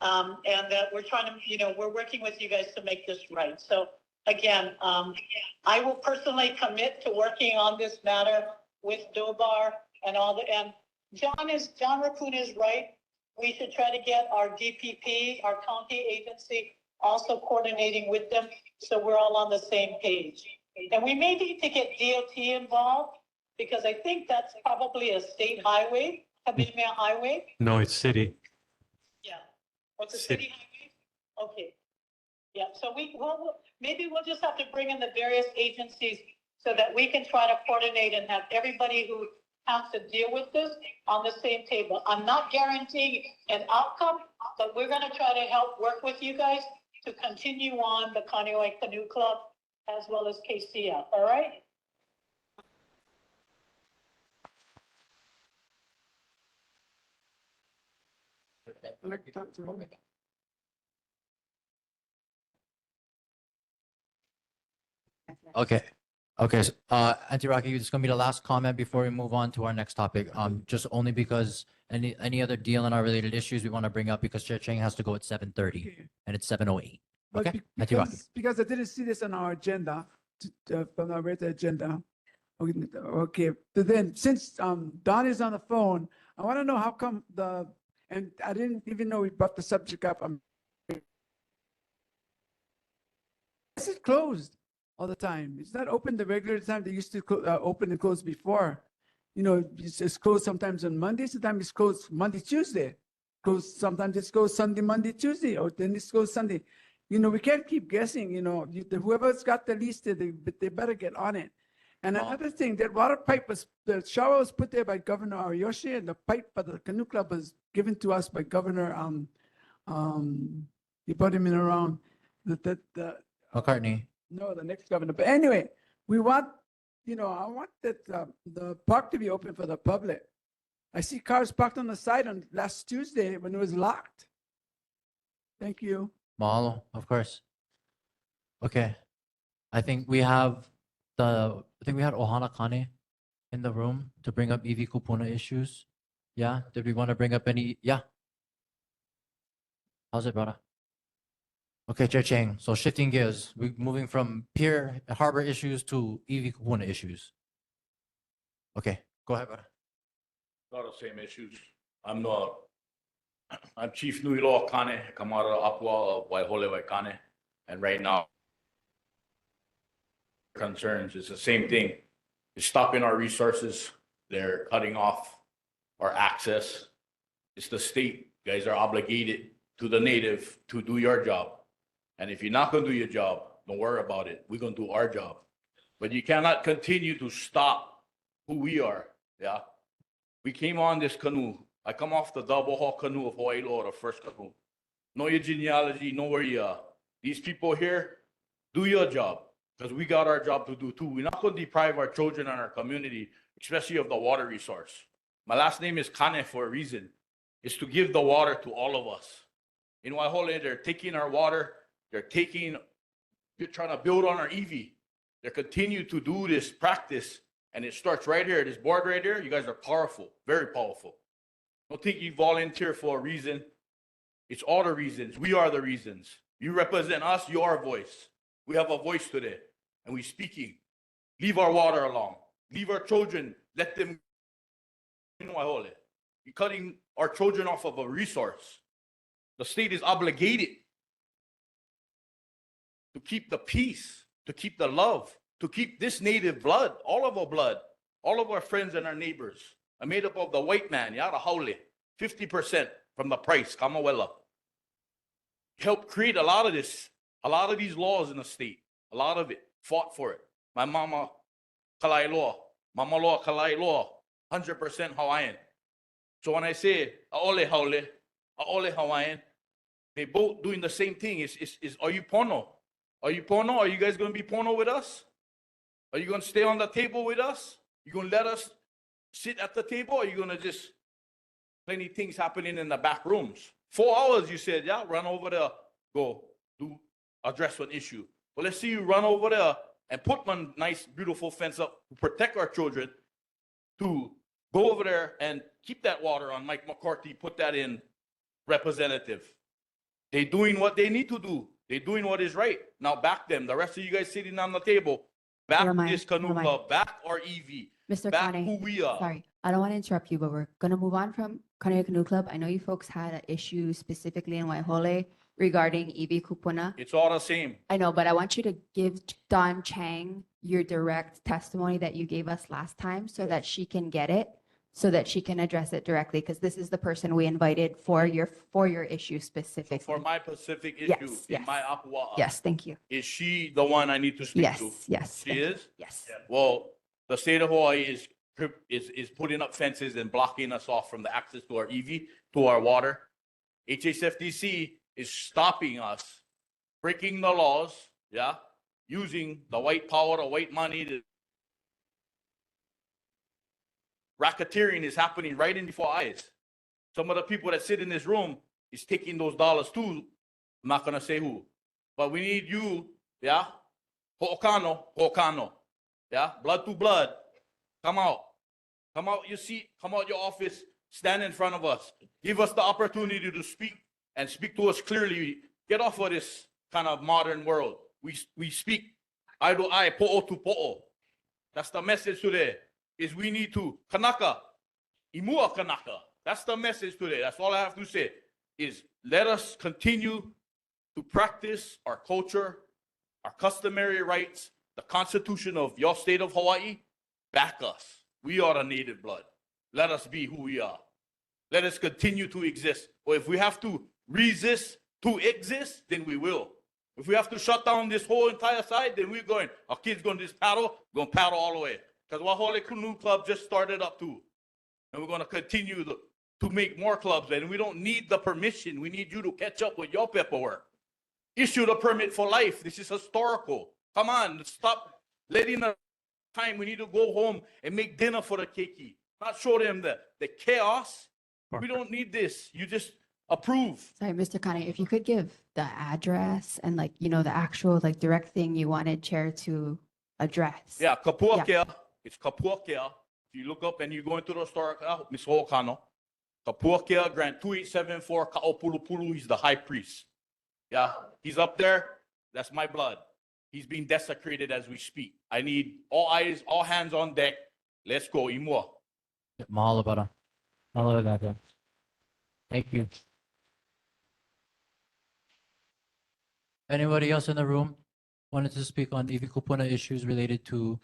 and that we're trying to, we're working with you guys to make this right. So again, I will personally commit to working on this matter with Dobar and John Raccoon is right. We should try to get our DPP, our county agency, also coordinating with them so we're all on the same page. And we may need to get DOT involved because I think that's probably a state highway, Kamehameha Highway. No, it's city. Yeah. What's a city highway? Okay. Yeah, so maybe we'll just have to bring in the various agencies so that we can try to coordinate and have everybody who has to deal with this on the same table. I'm not guaranteeing an outcome, but we're going to try to help work with you guys to continue on the Kaneohe Canoe Club as well as KCF, all right? Okay. Okay. Auntie Rocky, this is gonna be the last comment before we move on to our next topic. Just only because any other DLNR related issues we want to bring up because Chair Chang has to go at 7:30 and it's 7:08. But Okay. Auntie Rocky. because I didn't see this on our agenda, from our regular agenda. Okay, but then since Don is on the phone, I want to know how come and I didn't even know we brought the subject up. Is it closed all the time? It's not open the regular time they used to open and close before. It's closed sometimes on Monday, sometimes it's closed Monday, Tuesday. Sometimes it's closed Sunday, Monday, Tuesday, or then it's closed Sunday. We can't keep guessing, whoever's got the least, they better get on it. And another thing, that water pipe the shower was put there by Governor Ariyoshi, and the pipe for the canoe club was given to us by Governor, he brought him in around McCartney. no, the next governor. But anyway, I want that the park to be open for the public. I see cars parked on the side on last Tuesday when it was locked. Thank you. Mahalo, of course. Okay. I think we had Ohana Kane in the room to bring up EV Kupuna issues. Yeah. Did we want to bring up any? Yeah. How's it, brother? Okay, Chair Chang. So shifting gears, we're moving from pier harbor issues to EV Kupuna issues. Okay, go ahead, brother. A lot of same issues. I'm Chief Nui Loa Kane, Kamara Apua of Waihole Waikane. And right now, concerns is the same thing. It's stopping our resources. They're cutting off our access. It's the state. You guys are obligated to the native to do your job. And if you're not going to do your job, don't worry about it. We're going to do our job. but you cannot continue to stop who we are. Yeah. We came on this canoe. I come off the double hull canoe of Hawaii Loa, the first canoe. Know your genealogy, know where you are. These people here, do your job, because we got our job to do too. We're not going to deprive our children and our community, especially of the water resource. My last name is Kane for a reason. It's to give the water to all of us. In Waihole, they're taking our water. They're trying to build on our EV. They continue to do this practice, and it starts right here. This board right here, you guys are powerful, very powerful. Don't think you volunteer for a reason. It's all the reasons. We are the reasons. You represent us, you are a voice. We have a voice today, and we're speaking. Leave our water alone. Leave our children. Let them in Waihole. You're cutting our children off of a resource. The state is obligated to keep the peace, to keep the love, to keep this native blood, all of our friends and our neighbors are made up of the white man, the haole, 50% from the price, Kamawela. Helped create a lot of these laws in the state, a lot of it, fought for it. My mama, Kalai Loa, Mama Loa, Kalai Loa, 100% Hawaiian. So when I say Aole Haole, Aole Hawaiian, they both doing the same thing. Are you pono? Are you pono? Are you guys going to be pono with us? Are you going to stay on the table with us? You going to let us sit at the table? Or are you going to just plenty things happening in the back rooms? 4 hours, you said, yeah, run over there, go address one issue. Well, let's see you run over there and put one nice, beautiful fence up to protect our children, to go over there and keep that water on Mike McCarthy, put that in representative. They're doing what they need to do. They're doing what is right. Now back them. The rest of you guys sitting on the table, back this canoe club, back our EV, Mr. back Kane, who we are. sorry, I don't want to interrupt you, but we're going to move on from Kahalu'u Canoe Club. I know you folks had an issue specifically in Waihole regarding EV Kupuna. It's all the same. I know, but I want you to give Don Chang your direct testimony that you gave us last time so that she can get it, so that she can address it directly, because this is the person we invited for your issue specifically. For my Pacific issue, Yes, in yes. my Apua'a, Yes, thank you. is she the one I need to speak Yes, to? yes. She thank you. is? Yes. Well, the state of Hawaii is putting up fences and blocking us off from the access to our EV, to our water. HSFDC is stopping us, breaking the laws, yeah, using the white power, the white money. Racketeering is happening right in before our eyes. Some of the people that sit in this room is taking those dollars too. I'm not gonna say who, but we need you, yeah, Ho'okano, yeah, blood to blood. Come out your seat, come out your office, stand in front of us. Give us the opportunity to speak and speak to us clearly. Get off of this kind of modern world. We speak eye to eye, po'o to po'o. That's the message today, is we need to kanaka, imua kanaka. That's the message today. That's all I have to say, is let us continue to practice our culture, our customary rights, the Constitution of your state of Hawaii. Back us. We are the native blood. Let us be who we are. Let us continue to exist. Or if we have to resist to exist, then we will. If we have to shut down this whole entire side, then we're going. Our kids going to just paddle, going to paddle all the way. Because Waihole Canoe Club just started up too. And we're going to continue to make more clubs. And we don't need the permission. We need you to catch up with your paperwork. Issue the permit for life. This is historical. Come on, stop letting the time. We need to go home and make dinner for the keiki. Not show them the chaos. We don't need this. You just approve. Sorry, Mr. Kane, if you could give the address and the actual direct thing you wanted Chair to address. Yeah, Kapua Kea. It's Kapua Kea. If you look up and you go into the historic, Ms. Ho'okano, Kapua Kea, Grant 2874, Ka'opulupulu, he's the high priest. Yeah, he's up there. That's my blood. He's being desecrated as we speak. I need all eyes, all hands on deck. Let's go, Imua. Mahalo bara. Mahalo bara. Thank you. Anybody else in the room wanted to speak on Iwi Kupuna issues related to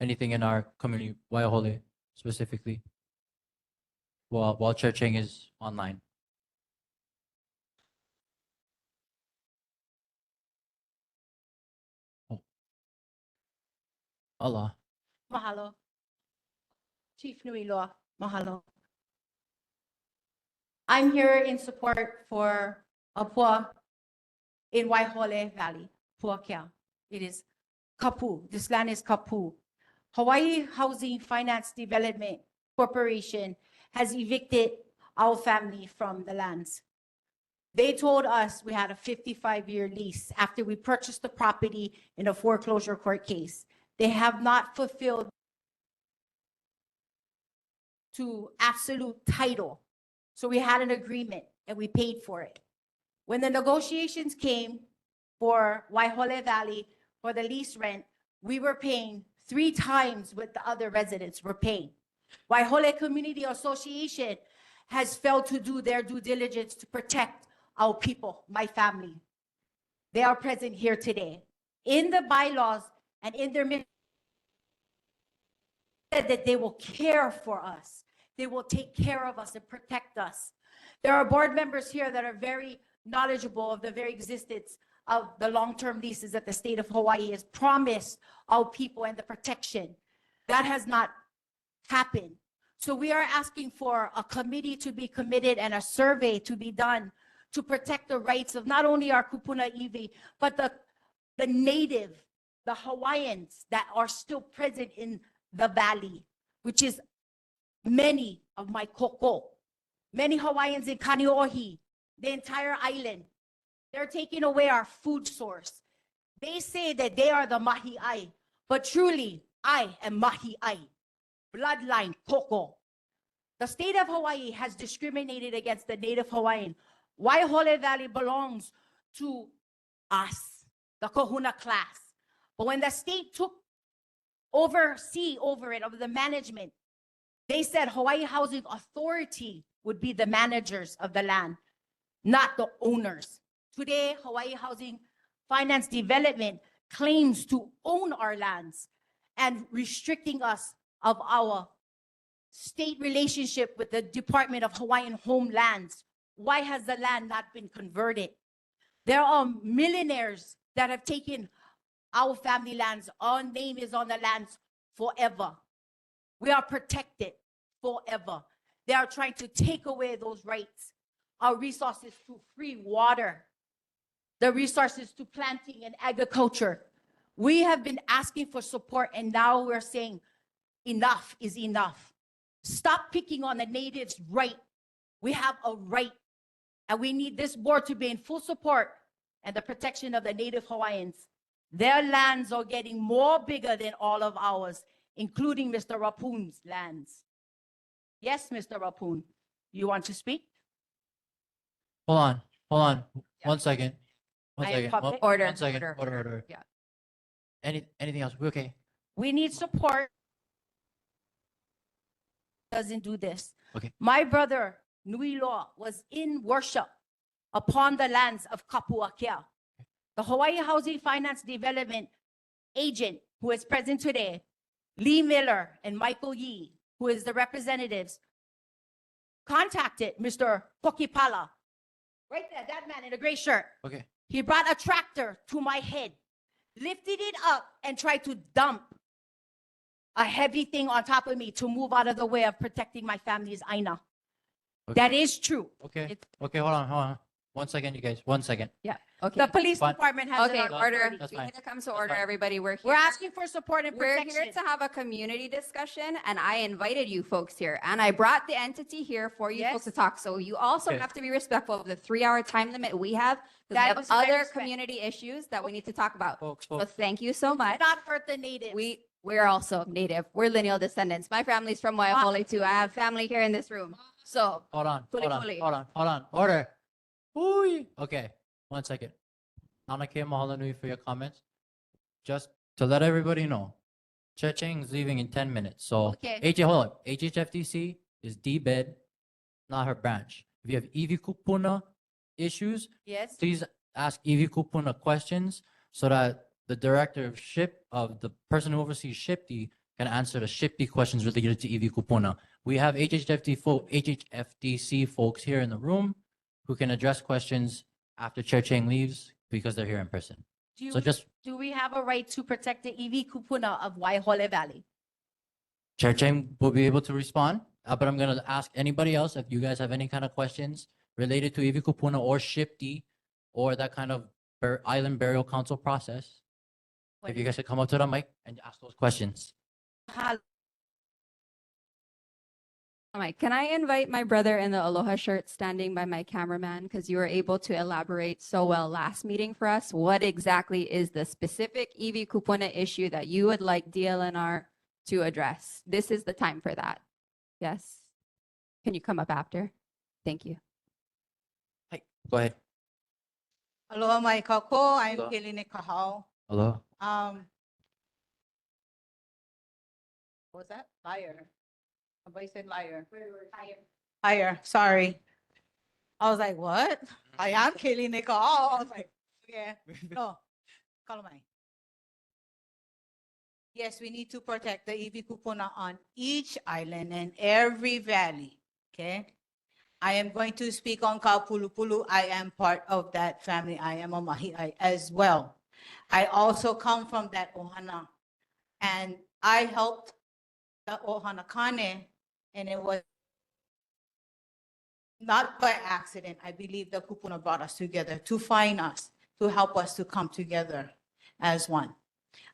anything in our community, Waihole specifically, while Chair Cheng is online? Allah. Mahalo. Chief Nuiloa, mahalo. I'm here in support for Apua in Waihole Valley, Puakea. It is Kapu. This land is Kapu. Hawaii Housing Finance Development Corporation has evicted our family from the lands. They told us we had a 55-year lease after we purchased the property in a foreclosure court case. They have not fulfilled to absolute title. So we had an agreement and we paid for it. When the negotiations came for Waihole Valley for the lease rent, we were paying 3 times what the other residents were paying. Waihole Community Association has failed to do their due diligence to protect our people, my family. They are present here today. In the bylaws and in their mission, that they will care for us. They will take care of us and protect us. There are board members here that are very knowledgeable of the very existence of the long-term leases that the state of Hawaii has promised our people and the protection. That has not happened. So we are asking for a committee to be committed and a survey to be done to protect the rights of not only our kupuna iwi, but the native, the Hawaiians that are still present in the valley, which is many of my koko, many Hawaiians in Kaneohe, the entire island. They're taking away our food source. They say that they are the mahi'ai, but truly, I am mahi'ai, bloodline koko. The state of Hawaii has discriminated against the native Hawaiian. Waihole Valley belongs to us, the kahuna class. But when the state took over it, of the management, they said Hawaii Housing Authority would be the managers of the land, not the owners. Today, Hawaii Housing Finance Development claims to own our lands and restricting us of our state relationship with the Department of Hawaiian Homelands. Why has the land not been converted? There are millionaires that have taken our family lands. Our name is on the lands forever. We are protected forever. They are trying to take away those rights, our resources to free water, the resources to planting and agriculture. We have been asking for support, and now we're saying enough is enough. Stop picking on the natives' right. We have a right, and we need this board to be in full support and the protection of the native Hawaiians. Their lands are getting more bigger than all of ours, including Mr. Rapoon's lands. Yes, Mr. Rapoon, you want to speak? Hold on. One second. I am public. Order. One second. Order. Order. Yeah. Anything else? We okay? We need support. Doesn't do this. Okay. My brother, Nui Loa, was in worship upon the lands of Kapuakea. The Hawaii Housing Finance Development agent who is present today, Lee Miller and Michael Yee, who is the representatives, contacted Mr. Pokipala. Right there, that man in a gray shirt. Okay. He brought a tractor to my head, lifted it up, and tried to dump a heavy thing on top of me to move out of the way of protecting my family's aina. Okay. That is true. Okay. Okay, hold on. 1 second, you guys. 1 second. Yeah. Okay. The police Fine. department has Okay, it on order. authority. That's We fine. need to come to That's order, fine. everybody. We're here. asking for support and We're protection. here to have a community discussion, and I invited you folks here, and I brought the entity here for you folks to Yes. talk. So you also Okay. have to be respectful of the 3-hour time limit we have, because we That have is very other respect- community issues that we need to talk about. Folks, So folks. thank you so much. Not hurt the natives. We're also native. We're lineal descendants. My family's from Waihole too. I have family here in this room. So Hold on. Fully. Order. Ooh. Okay. 1 second. Nanake mahalo nui for your comments. Just to let everybody know, Checheng's leaving in 10 minutes. So Okay. hold on. HHFDC is D-bed, not her branch. If you have Iwi Kupuna issues, Yes. please ask Iwi Kupuna questions so that the director of the person who oversees SHIPTI can answer the SHIPTI questions related to Iwi Kupuna. We have HHFDC folks here in the room who can address questions after Chair Cheng leaves because they're here in person. Do So we- just Do we have a right to protect the EV kupuna of Waihole Valley? Chair Chang will be able to respond, but I'm gonna ask anybody else if you guys have any kind of questions related to Ivi Kupuna or Shifty or that kind of island burial council process. If you guys could come up to the mic and ask those questions. Mike, can I invite my brother in the Aloha shirt standing by my cameraman? Because you were able to elaborate so well last meeting for us. What exactly is the specific EV Kupuna issue that you would like DLNR to address? This is the time for that. Yes. Can you come up after? Thank you. Go ahead. Aloha mai kako, I'm Aloha. Keline Kahau. Hello. What was that? Liar. Somebody said liar. Liar, sorry. I was like, what? I am Keline Kahau. I was like, yeah, no, kalamai. Yes, we need to protect the iwi kupuna on each island and every valley, okay? I am going to speak on Kahalu'u. I am part of that family. I am a Mahi'ai as well. I also come from that ohana. And I helped the ohana kane, and it was not by accident. I believe the kupuna brought us together to find us, to help us to come together as one.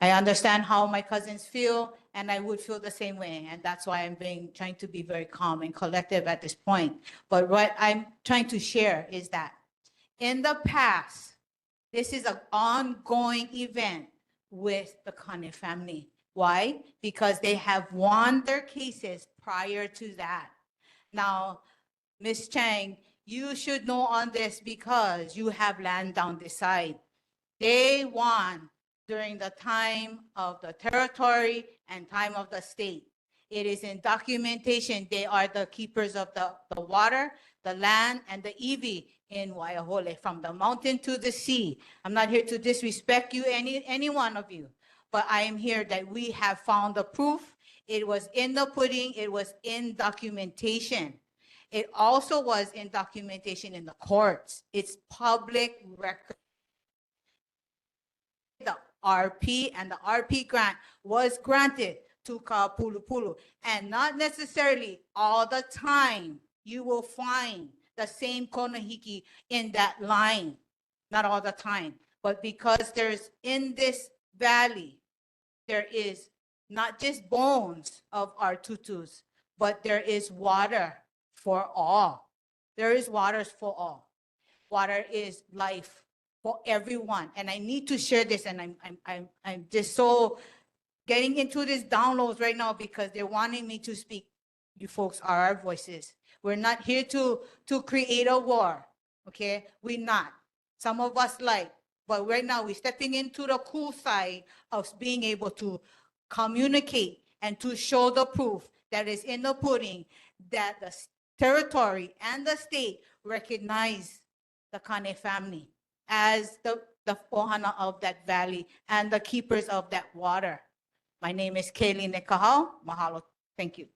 I understand how my cousins feel, and I would feel the same way. And that's why I'm trying to be very calm and collective at this point. But what I'm trying to share is that in the past, this is an ongoing event with the Kane family. Why? Because they have won their cases prior to that. Now, Ms. Chang, you should know on this because you have land down this side. They won during the time of the territory and time of the state. It is in documentation. They are the keepers of the water, the land, and the iwi in Waihole, from the mountain to the sea. I'm not here to disrespect you, any one of you, but I am here that we have found the proof. It was in the pudding. It was in documentation. It also was in documentation in the courts. It's public record. The RP and the RP grant was granted to Kahalu'u, and not necessarily all the time you will find the same konahiki in that line, not all the time, but because there's in this valley, there is not just bones of our tutus, but there is water for all. There is waters for all. Water is life for everyone. And I need to share this, and I'm just so getting into this downloads right now because they're wanting me to speak. You folks are our voices. We're not here to create a war, okay? We're not. Some of us like, but right now we're stepping into the cool side of being able to communicate and to show the proof that is in the pudding that the territory and the state recognize the Kane family as the ohana of that valley and the keepers of that water. My name is Kaylee Nekahau. Mahalo. Thank you.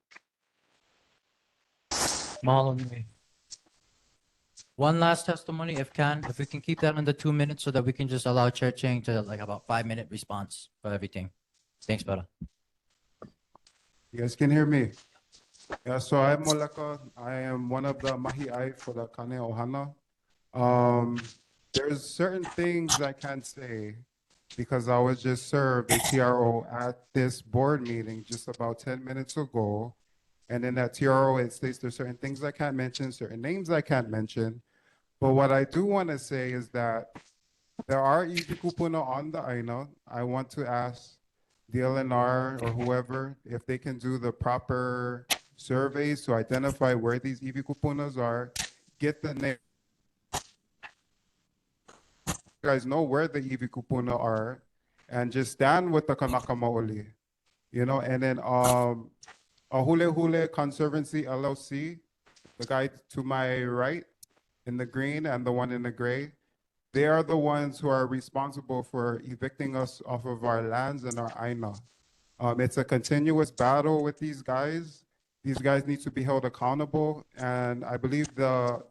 Mahalo nui. One last testimony, if we can keep that under 2 minutes so that we can just allow Chair Chang to like about 5-minute response for everything. Thanks, brother. You guys can hear me? Yeah, so I'm Moleka. I am one of the Mahi'ai for the Kane Ohana. There's certain things I can't say because I was just served a TRO at this board meeting just about 10 minutes ago. And in that TRO, it states there's certain things I can't mention, certain names I can't mention. But what I do want to say is that there are iwi kupuna on the Aina. I want to ask the LNR or whoever if they can do the proper surveys to identify where these iwi kupunas are, get the name. You guys know where the iwi kupuna are, and just stand with the Kanaka Maoli, you know. And then Ahule Hule Conservancy LLC, the guy to my right in the green and the one in the gray, they are the ones who are responsible for evicting us off of our lands and our Aina. It's a continuous battle with these guys. These guys need to be held accountable, and I believe the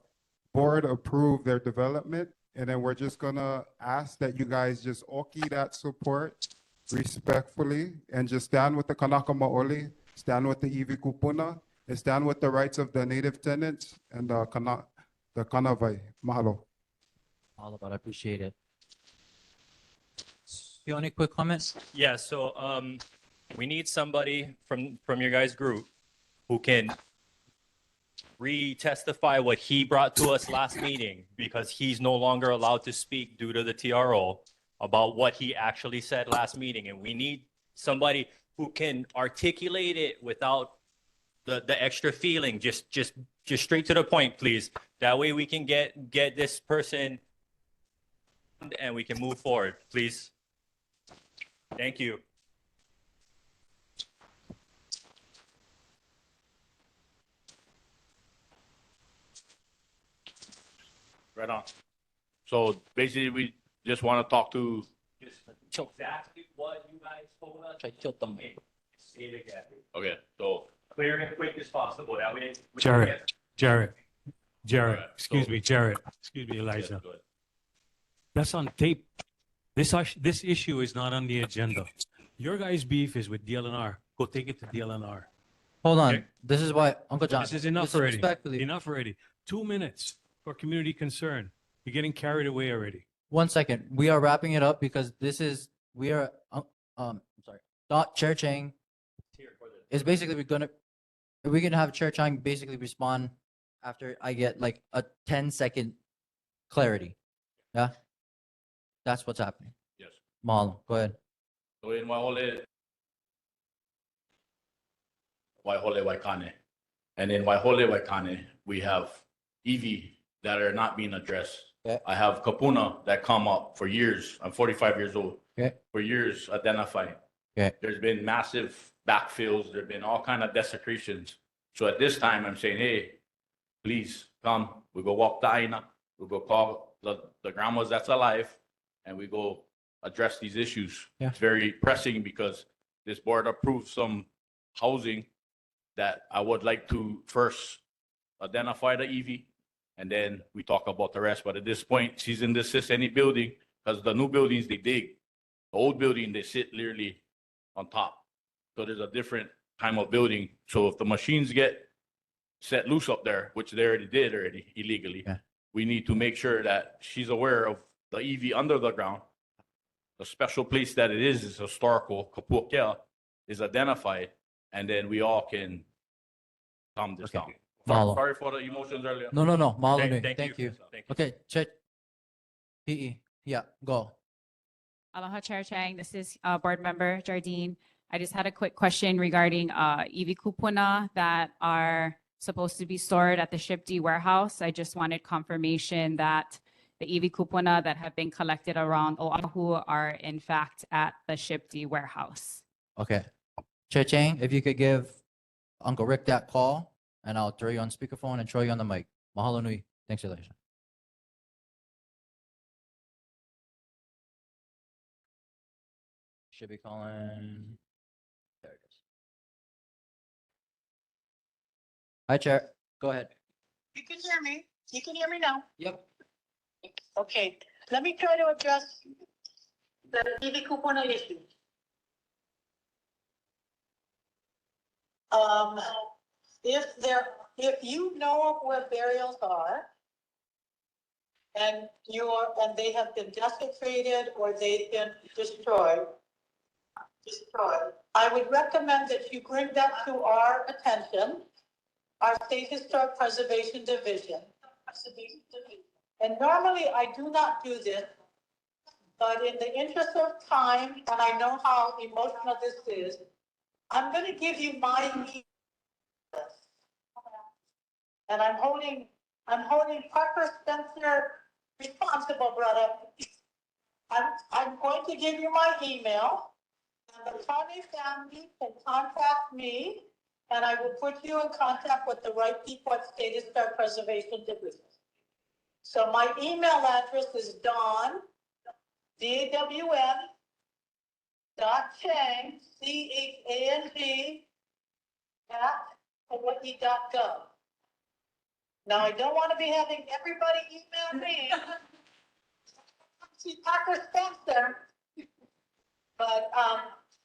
board approved their development And then we're just gonna ask that you guys just oki that support respectfully and just stand with the Kanaka Maoli, stand with the Iwi Kupuna, and stand with the rights of the native tenants and the Kanavai. Mahalo. All about, I appreciate it. You any quick comments? Yeah, so we need somebody from your guys' group who can re-testify what he brought to us last meeting, because he's no longer allowed to speak due to the TRO about what he actually said last meeting. And we need somebody who can articulate it without the extra feeling, just straight to the point, please. That way we can get this person and we can move forward, please. Thank you. Right on. So basically, we just want to talk to. Exactly what you guys told us. Say it again. Okay, so. Clear and quick as possible. That way. we can Jared, get- Jared, Alright, excuse so- me, Jared, excuse me, Yes, Elijah. go ahead. That's on tape. This issue is not on the agenda. Your guys' beef is with DLNR. Go take it to DLNR. Hold on. Okay. This is why, Uncle John. This is enough listen already. Respectfully, Enough already. 2 minutes for community concern. You're getting carried away already. 1 second. We are wrapping it up because I'm sorry. Chair Chang is basically we're gonna have Chair Chang basically respond after I get like a 10-second clarity. Yeah? That's what's happening. Yes. Mahalo, go ahead. So in Waihole Waikane. And in Waihole Waikane, we have EV that are not being addressed. Okay. I have Kapuna that come up for years. I'm 45 years old. Okay. For years identified. Okay. There's been massive backfills. There've been all kind of desecrations. So at this time, I'm saying, hey, please come. We go walk the Aina. We go call the grandmas that's alive, and we go address these issues. Yeah. It's very pressing because this board approved some housing that I would like to first identify the EV, and then we talk about the rest. But at this point, cease and desist any building, because the new buildings, they dig. The old building, they sit literally on top. So there's a different kind of building. So if the machines get set loose up there, which they already did illegally, Yeah. we need to make sure that she's aware of the EV under the ground. The special place that it is historical, Kapuakea, is identified, and then we all can calm this down. Mahalo. Sorry for the emotions earlier. No. Mahalo Thank- nui. thank Thank you. you. Thank you. Okay, Chair. PE. Yeah, go. Aloha Chair Chang, this is Board Member Jardine. I just had a quick question regarding EV kupuna that are supposed to be stored at the Ship D warehouse. I just wanted confirmation that the EV kupuna that have been collected around Oahu are in fact at the Ship D warehouse. Okay. Chair Chang, if you could give Uncle Rick that call, and I'll throw you on speakerphone and throw you on the mic. Mahalo nui. Thanks, Elijah. Should be calling. There it is. Hi, Chair. Go ahead. You can hear me. You can hear me now. Yep. Okay, let me try to address the EV kupuna issue. If you know of where burials are, and they have been desecrated or they've been destroyed, I would recommend that you bring that to our attention, our State Historic Preservation Division. And normally I do not do this, but in the interest of time, and I know how emotional this is, I'm going to give you my email. And I'm holding Parker Spencer responsible, brother. I'm going to give you my email, and the Connie family can contact me, and I will put you in contact with the right people at State Historic Preservation Division. So my email address is Dawn, DAWN, .Chang, CHANG, @hawaii.gov. Now, I don't want to be having everybody email me see Tucker Spencer. But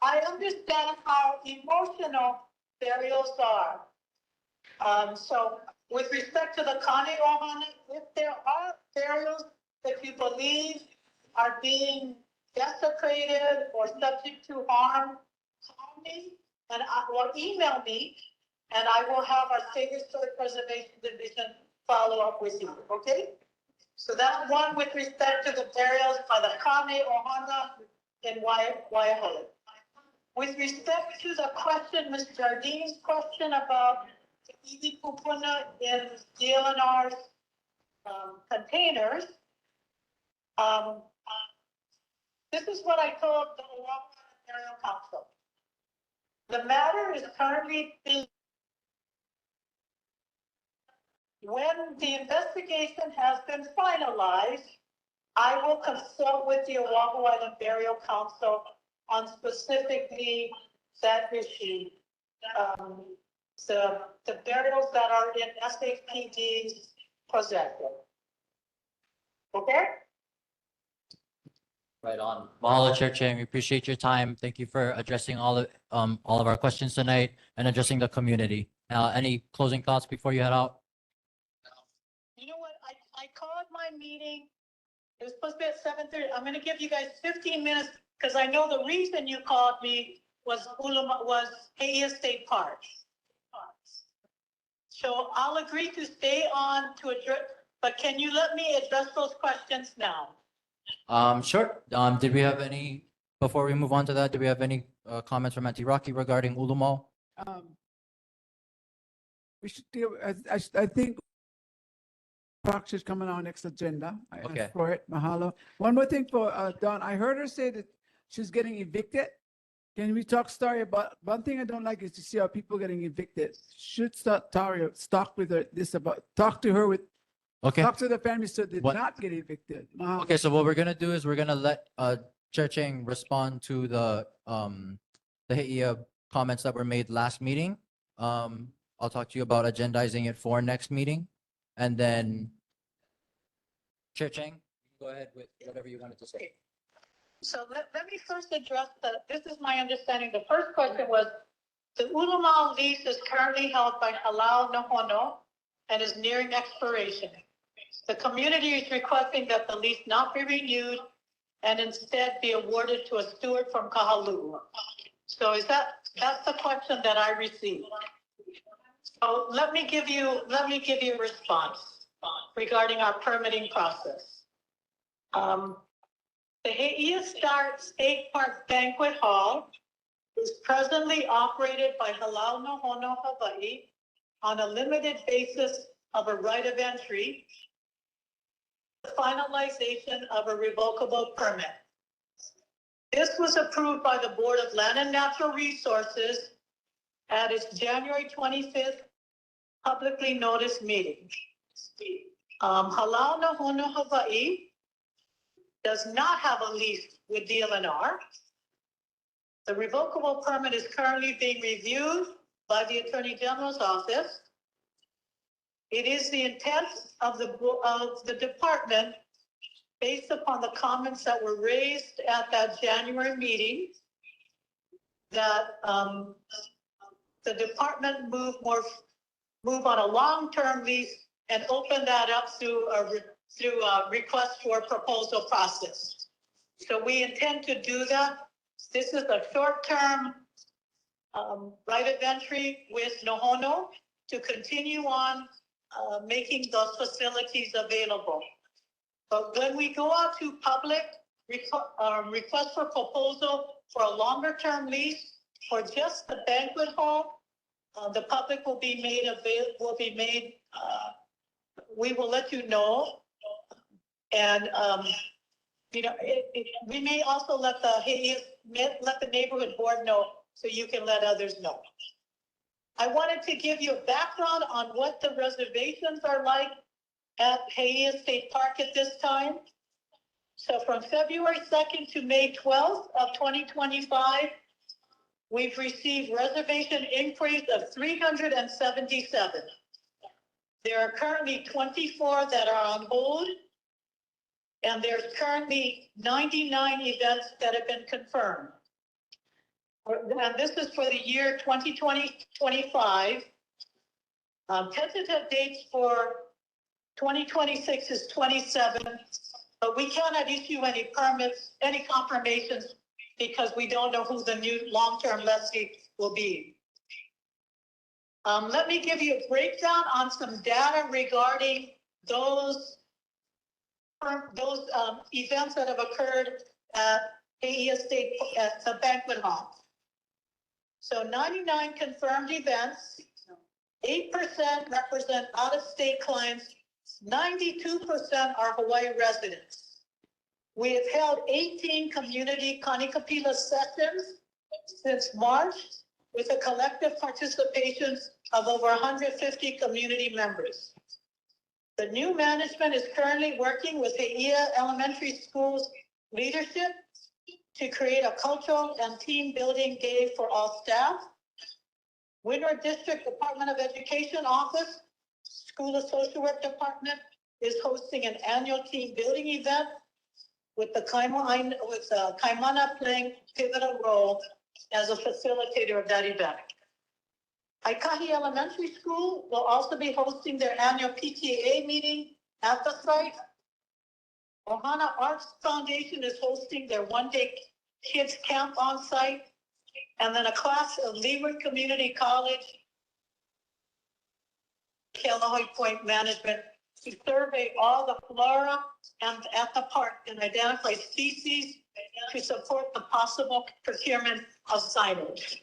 I understand how emotional burials are. So with respect to the Kane Ohana, if there are burials that you believe are being desecrated or subject to harm, call me or email me, and I will have our State Historic Preservation Division follow up with you, okay? So that's one with respect to the burials by the Kane Ohana in Waiahole. With respect to the question, Ms. Jardine's question about the iwi kupuna in DLNR's containers, this is what I told the Oahu Burial Council. The matter is currently being. When the investigation has been finalized, I will consult with the Oahu Island Burial Council on specifically that issue. The burials that are in SHPD's possession. Okay? Right on. Mahalo, Chair Chang. We appreciate your time. Thank you for addressing all of our questions tonight and addressing the community. Any closing thoughts before you head out? You know what? I called my meeting. It was supposed to be at 7:30. I'm going to give you guys 15 minutes because I know the reason you called me was Haia State Park. So I'll agree to stay on to address, but can you let me address those questions now? Sure. Did we have any, before we move on to that, do we have any comments from Auntie Rocky regarding Ulumo? We should deal, I think Parks is coming on our next agenda. I Okay. asked for it. Mahalo. One more thing for Dawn. I heard her say that she's getting evicted. Can we talk story about, one thing I don't like is to see how people getting evicted. Should start talk with her, talk to her with, Okay. talk to the family so they What- not get evicted. Mahalo. Okay, so what we're gonna do is we're gonna let Chair Chang respond to the Heia comments that were made last meeting. I'll talk to you about agendizing it for next meeting. And then Chair Chang, go ahead with whatever you wanted to say. So let me first address this is my understanding. The first question was, the Ulama lease is currently held by Halal Nohono and is nearing expiration. The community is requesting that the lease not be renewed and instead be awarded to a steward from Kahalu'u. So that's the question that I received. So let me give you a response regarding our permitting process. The Heia State Park Banquet Hall is presently operated by Halal Nohono Hawaii on a limited basis of a right of entry, the finalization of a revocable permit. This was approved by the Board of Land and Natural Resources at its January 25th publicly noticed meeting. Halal Nohono Hawaii does not have a lease with DLNR. The revocable permit is currently being reviewed by the Attorney General's office. It is the intent of the department, based upon the comments that were raised at that January meeting, that the department move on a long-term lease and open that up through a request for proposal process. So we intend to do that. This is a short-term right of entry with Nohono to continue on making those facilities available. But when we go out to public request for proposal for a longer-term lease for just the banquet hall, the public will be made we will let you know. And, we may also let the neighborhood board know so you can let others know. I wanted to give you a background on what the reservations are like at Heia State Park at this time. So from February 2nd to May 12th of 2025, we've received reservation inquiries of 377. There are currently 24 that are on hold And there's currently 99 events that have been confirmed. And this is for the year 2020-25. Tentative dates for 2026 is 27, but we cannot issue any permits, any confirmations, because we don't know who the new long-term lessee will be. Let me give you a breakdown on some data regarding those events that have occurred at AE Estate at the banquet hall. So 99 confirmed events, 8% represent out-of-state clients, 92% are Hawaii residents. We have held 18 community Kanikapila sessions since March with a collective participation of over 150 community members. The new management is currently working with He'ia Elementary School's leadership to create a cultural and team building day for all staff. Windward District Department of Education Office, School of Social Work Department is hosting an annual team building event with the Kaimana playing pivotal role as a facilitator of that event. Aikahi Elementary School will also be hosting their annual PTA meeting at the site. Ohana Arts Foundation is hosting their one-day kids camp on site. And then a class of Leeward Community College, Kahalu'u Point Management, to survey all the flora and at the park and identify species to support the possible procurement of signage.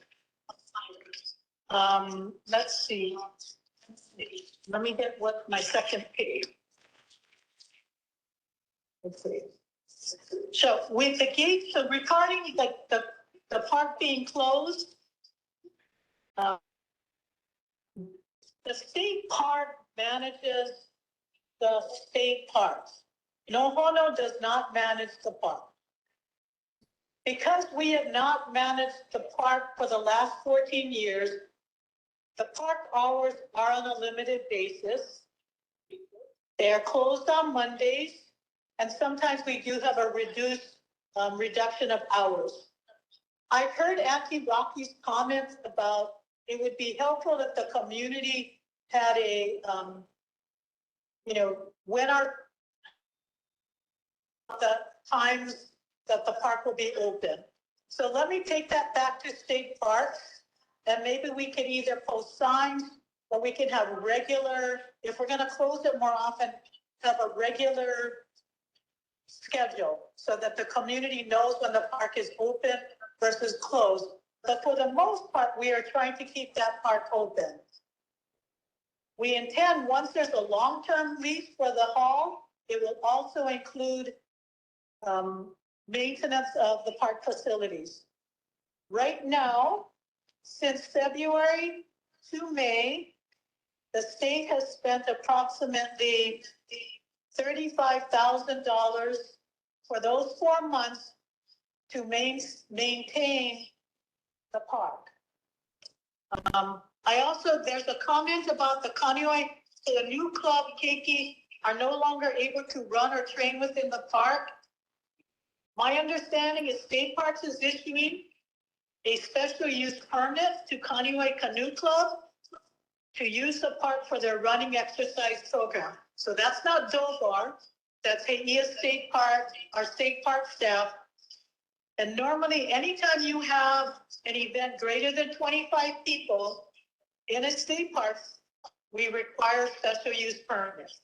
Let's see. Let me get what my second page. Let's see. So with the gates, so regarding the park being closed, the state park manages the state parks. Nohono does not manage the park. Because we have not managed the park for the last 14 years, the park hours are on a limited basis. They are closed on Mondays, and sometimes we do have a reduction of hours. I've heard Auntie Rocky's comments about it would be helpful if the community had a, when are the times that the park will be open. So let me take that back to state parks, and maybe we can either post signs or we can have regular, if we're gonna close it more often, have a regular schedule so that the community knows when the park is open versus closed. But for the most part, we are trying to keep that park open. We intend, once there's a long-term lease for the hall, it will also include maintenance of the park facilities. Right now, since February to May, the state has spent approximately $35,000 for those 4 months to maintain the park. There's a comment about the Kaneohe, the new club, Keiki, are no longer able to run or train within the park. My understanding is State Parks is issuing a special use permit to Kaneohe Canoe Club to use the park for their running exercise program. So that's not Dobar, that's He'ia State Park, our state park staff. And normally, anytime you have an event greater than 25 people in a state park, we require special use permits.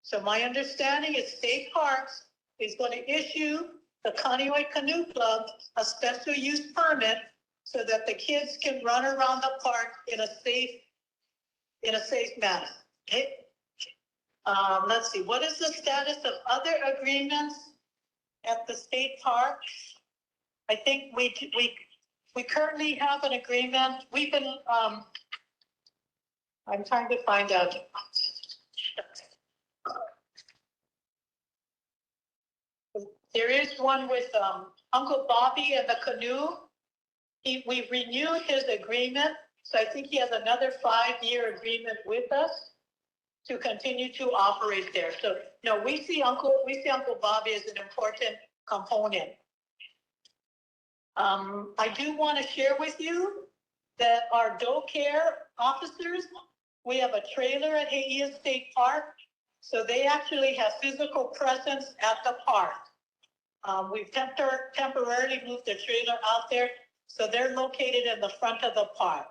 So my understanding is State Parks is going to issue the Kaneohe Canoe Club a special use permit so that the kids can run around the park in a safe manner. Okay. Let's see, what is the status of other agreements at the state parks? I think we currently have an agreement. We've been, I'm trying to find out. There is one with Uncle Bobby and the canoe. We renewed his agreement, so I think he has another 5-year agreement with us. to continue to operate there. So, no, we see Uncle Bobby as an important component. I do want to share with you that our Doe Care officers, we have a trailer at Haia State Park. So they actually have physical presence at the park. We've temporarily moved the trailer out there. So they're located in the front of the park.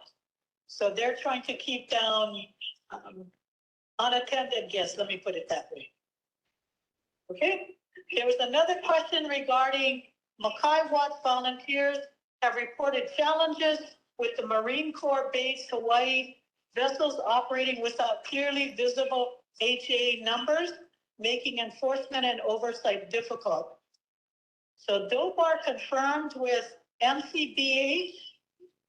So they're trying to keep down unattended guests, let me put it that way. Okay, there was another question regarding Mackay Watts volunteers have reported challenges with the Marine Corps Base Hawaii vessels operating without clearly visible HA numbers, making enforcement and oversight difficult. So DOBAR confirmed with MCBH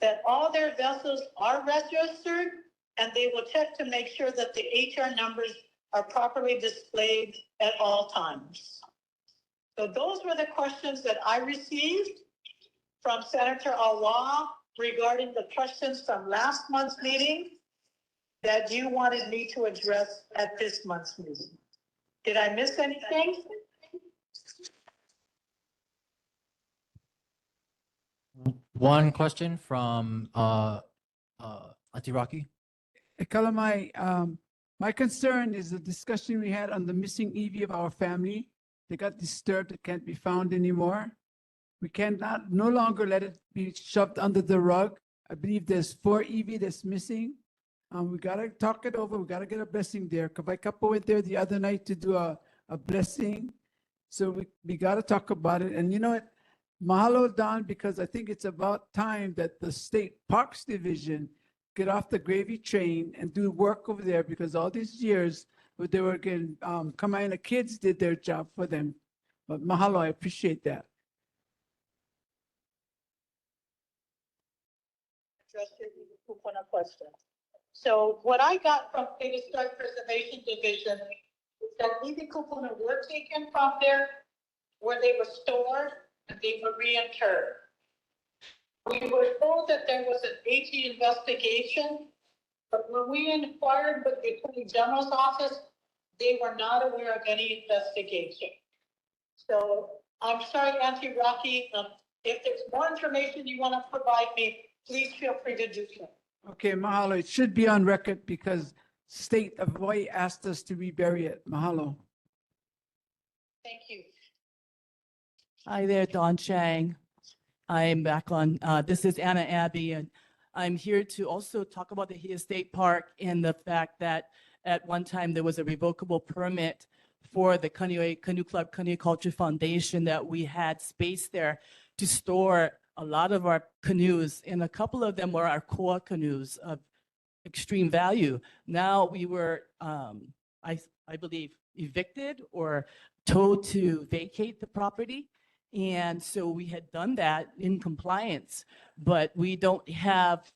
that all their vessels are registered and they will check to make sure that the HR numbers are properly displayed at all times. So those were the questions that I received from Senator Awa regarding the questions from last month's meeting that you wanted me to address at this month's meeting. Did I miss anything? One question from Ati Rocky. Kalamai, my concern is the discussion we had on the missing EV of our family. They got disturbed, it can't be found anymore. We cannot no longer let it be shoved under the rug. I believe there's 4 EV that's missing. We gotta talk it over. We gotta get a blessing there. My couple went there the other night to do a blessing. So we gotta talk about it. And you know what? Mahalo, Don, because I think it's about time that the State Parks Division get off the gravy train and do work over there, because all these years they were getting, Kamaina kids did their job for them. But mahalo, I appreciate that. Address your Kupuna question. So what I got from State Historic Preservation Division is that Ibi Kupuna were taken from there where they were stored and they were reinterred. We were told that there was an AG investigation, but when we inquired with the Attorney General's office, they were not aware of any investigation. So I'm sorry, Auntie Rocky, if there's more information you want to provide me, please feel free to do so. Okay, mahalo. It should be on record because State of Hawaii asked us to rebury it. Mahalo. Thank you. Hi there, Don Chang. I'm back on, this is Anna Abbey, and I'm here to also talk about the Haia State Park and the fact that at one time there was a revocable permit for the Kaneohe Canoe Club Kaneohe Culture Foundation, that we had space there to store a lot of our canoes, and a couple of them were our koa canoes of extreme value. Now we were, I believe, evicted or told to vacate the property. And so we had done that in compliance, but we don't have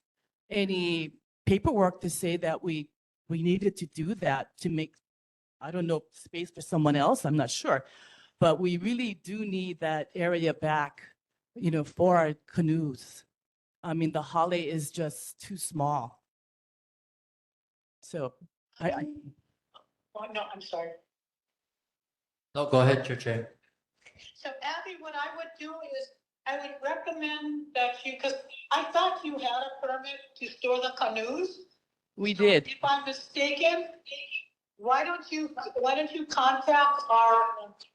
any paperwork to say that we needed to do that to make, I don't know, space for someone else. I'm not sure, but we really do need that area back, you know, for our canoes. I mean, the hale is just too small. So Oh, no, I'm sorry. No, go ahead, Chair. So Abby, what I would do is I would recommend that you, because I thought you had a permit to store the canoes. we did. If I'm mistaken, why don't you contact our,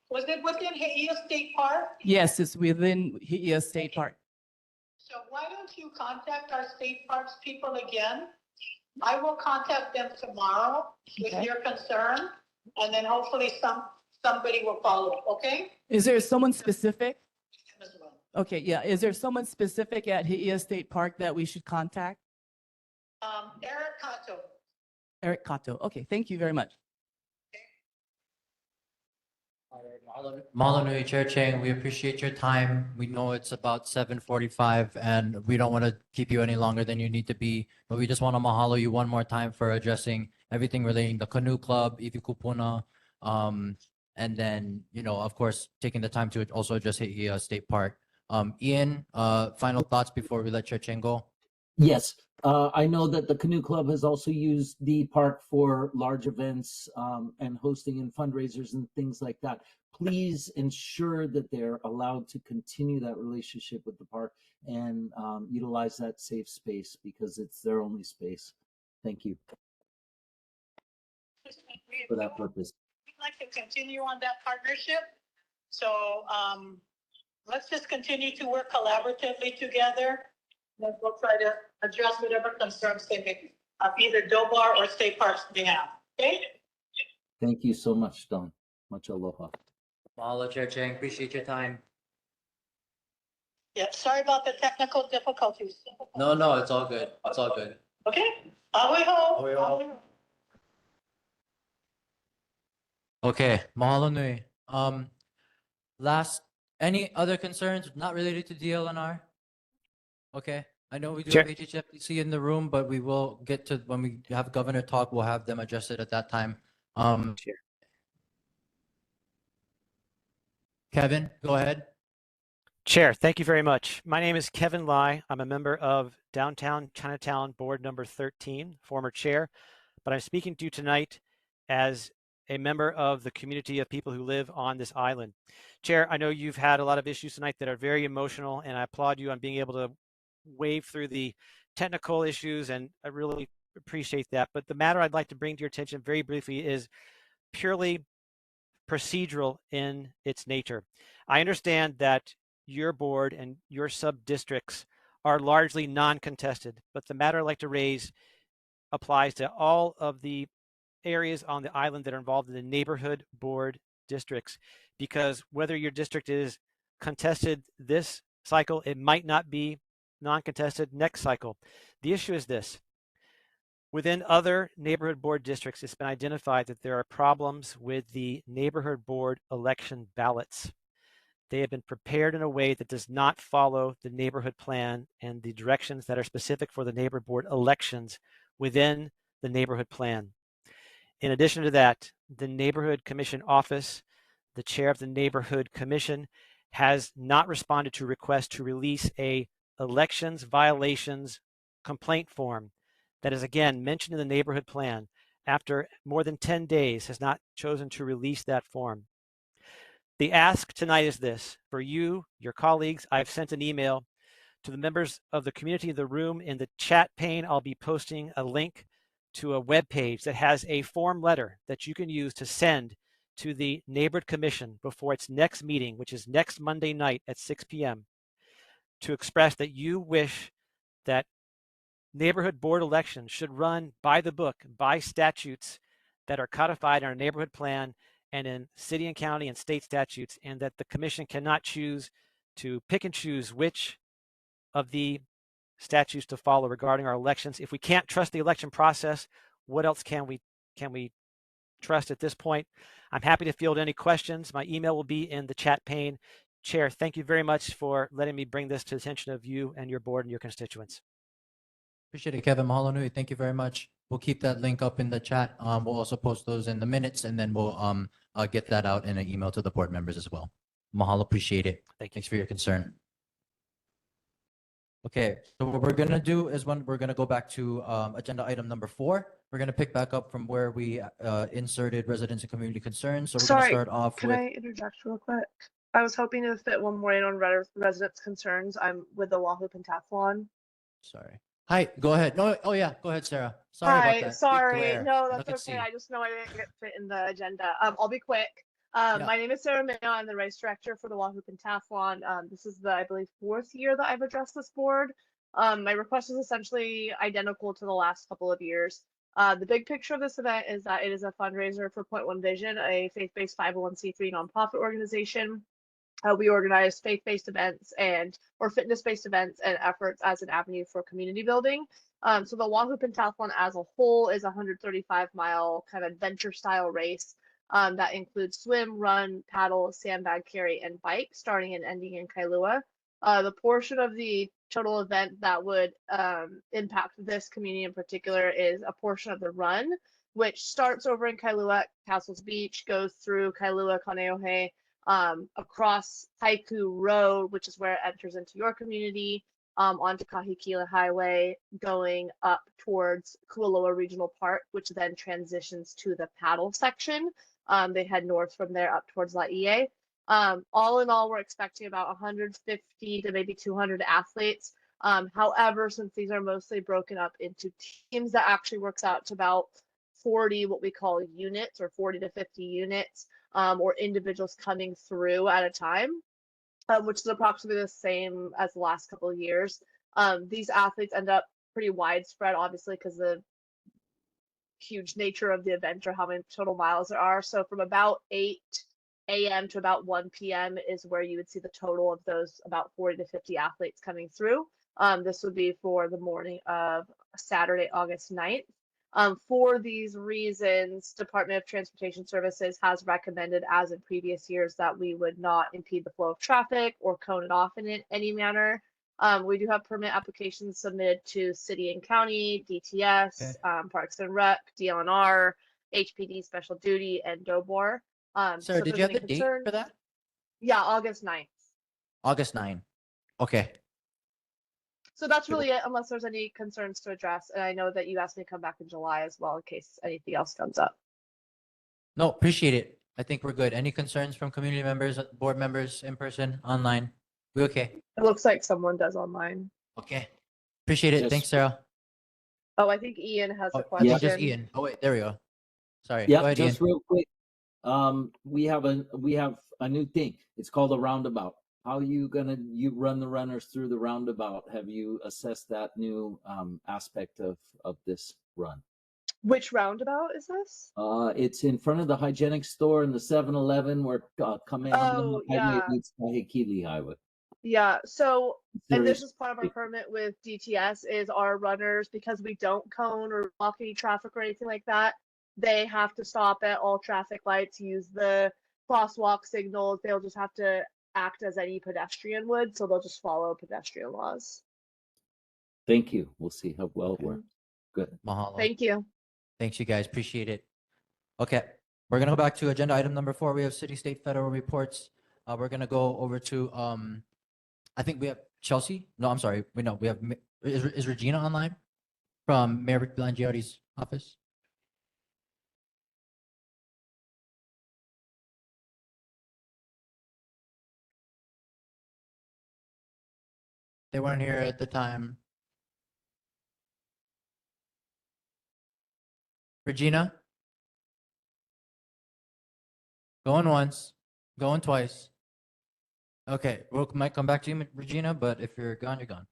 was it within Haia State Park? Yes, it's within Haia State Park. So why don't you contact our state parks people again? I will contact them tomorrow with Okay. your concern, and then hopefully somebody will follow, okay? Is there someone specific? As well. Okay, yeah. Is there someone specific at Haia State Park that we should contact? Eric Kato. Eric Kato. Okay, thank you very much. Mahalo nui, Chair Chang. We appreciate your time. We know it's about 7:45 and we don't want to keep you any longer than you need to be, but we just want to mahalo you one more time for addressing everything relating to Canoe Club, Iwi Kupuna, and then, you know, of course, taking the time to also address Haia State Park. Ian, final thoughts before we let Chair Chang go? Yes, I know that the Canoe Club has also used the park for large events and hosting and fundraisers and things like that. Please ensure that they're allowed to continue that relationship with the park and utilize that safe space because it's their only space. Thank you for that purpose. We'd like to continue on that partnership. So let's just continue to work collaboratively together. Then we'll try to address whatever concerns they may of either Dobar or State Parks may have. Okay? Thank you so much, Don. Much aloha. Mahalo, Chair Chang. Appreciate your time. Yeah, sorry about the technical difficulties. No, it's all good. It's all good. Okay? Ahoy ho. Ahoy ho. Okay, mahalo nui. Any other concerns not related to DLNR? Okay, I know we do have HHFDC in the room, but we will get to, when we have governor talk, we'll have them address it at that time. Kevin, go ahead. Chair, thank you very much. My name is Kevin Lai. I'm a member of Downtown Chinatown Board Number 13, former chair, but I'm speaking to you tonight as a member of the community of people who live on this island. Chair, I know you've had a lot of issues tonight that are very emotional, and I applaud you on being able to wade through the technical issues, and I really appreciate that. But the matter I'd like to bring to your attention very briefly is purely procedural in its nature. I understand that your board and your sub-districts are largely non-contested, but the matter I'd like to raise applies to all of the areas on the island that are involved in the neighborhood board districts, because whether your district is contested this cycle, it might not be non-contested next cycle. The issue is this. Within other neighborhood board districts, it's been identified that there are problems with the neighborhood board election ballots. They have been prepared in a way that does not follow the neighborhood plan and the directions that are specific for the neighborhood board elections within the neighborhood plan. In addition to that, the neighborhood commission office, the chair of the neighborhood commission, has not responded to requests to release a elections violations complaint form that is again mentioned in the neighborhood plan. After more than 10 days, has not chosen to release that form. The ask tonight is this: for you, your colleagues, I've sent an email to the members of the community in the room. In the chat pane, I'll be posting a link to a web page that has a form letter that you can use to send to the neighborhood commission before its next meeting, which is next Monday night at 6 p.m., to express that you wish that neighborhood board elections should run by the book, by statutes that are codified in our neighborhood plan and in city and county and state statutes, and that the commission cannot choose to pick and choose which of the statutes to follow regarding our elections. If we can't trust the election process, what else can we trust at this point? I'm happy to field any questions. My email will be in the chat pane. Chair, thank you very much for letting me bring this to the attention of you and your board and your constituents. Appreciate it, Kevin. Mahalo nui. Thank you very much. We'll keep that link up in the chat. We'll also post those in the minutes, and then we'll get that out in an email to the board members as well. Mahalo, appreciate it. Thanks for your concern. Okay, so what we're gonna do is we're gonna go back to agenda item number 4. We're gonna pick back up from where we inserted residents and community concerns. So we're gonna start off Can with. I interject real quick? I was hoping to fit one more in on residents' concerns. I'm with the Oahu Pentathlon. Sorry. Hi, go ahead. No, oh yeah, go ahead, Sarah. Sorry about that. Big Sorry. glare. No, Look that's and okay. see. I just know I didn't get fit in the agenda. I'll be quick. Yeah. My name is Sarah Mayo. I'm the race director for the Oahu Pentathlon. This is the, I believe, 4th year that I've addressed this board. My request is essentially identical to the last couple of years. The big picture of this event is that it is a fundraiser for Point One Vision, a faith-based 501c3 nonprofit organization. We organize faith-based events or fitness-based events and efforts as an avenue for community building. So the Oahu Pentathlon as a whole is a 135-mile kind of adventure-style race that includes swim, run, paddle, sandbag carry, and bike, starting and ending in Kailua. The portion of the total event that would impact this community in particular is a portion of the run, which starts over in Kailua at Castles Beach, goes through Kailua, Kaneohe, across Haiku Road, which is where it enters into your community, onto Kahikila Highway going up towards Kahalu'u Regional Park, which then transitions to the paddle section. They head north from there up towards Laie. All in all, we're expecting about 150 to maybe 200 athletes. However, since these are mostly broken up into teams, that actually works out to about 40 what we call units, or 40 to 50 units, or individuals coming through at a time, which is approximately the same as the last couple of years. These athletes end up pretty widespread, obviously, because the huge nature of the event or how many total miles there are. So from about 8 a.m. to about 1 p.m. is where you would see the total of those about 40 to 50 athletes coming through. This would be for the morning of Saturday, August 9th. For these reasons, Department of Transportation Services has recommended, as in previous years, that we would not impede the flow of traffic or cone it off in any manner. We do have permit applications submitted to City and County, DTS, Parks and Rec, DLNR, HPD Special Duty, and DOBOR. Sir, if did there's you have any the date for that? Yeah, August 9th. August 9. Okay. So that's really it, unless there's any concerns to address. And I know that you asked me to come back in July as well in case anything else comes up. No, appreciate it. I think we're good. Any concerns from community members, board members, in person, online? We okay? It looks like someone does online. Okay. Appreciate it. Yes. Thanks, Sarah. Oh, I think Ian has a Oh, question. yeah, just Ian. Oh, wait, there we go. Sorry. Go Yeah, ahead, just Ian. real quick. We have a new thing. It's called a roundabout. How you run the runners through the roundabout? Have you assessed that new aspect of this run? Which roundabout is this? It's in front of the hygienic store and the 7-Eleven where Kamehameha Highway yeah. meets Kahikili Highway. Yeah. So, and this Serious. is part of our permit with DTS is our runners, because we don't cone or block any traffic or anything like that. They have to stop at all traffic lights, use the crosswalk signals. They'll just have to act as any pedestrian would. So they'll just follow pedestrian laws. Thank you. We'll see how well it works. Good. Mahalo. Thank you. Thanks, you guys. Appreciate it. Okay. We're going to go back to agenda item number 4. We have city, state, federal reports. We're going to go over to, I think we have Chelsea. No, I'm sorry. We have, is Regina online from Mayor Rick Blangiotti's office? They weren't here at the time. Regina? Going once, going twice. Okay, we might come back to you, Regina, but if you're gone, you're gone.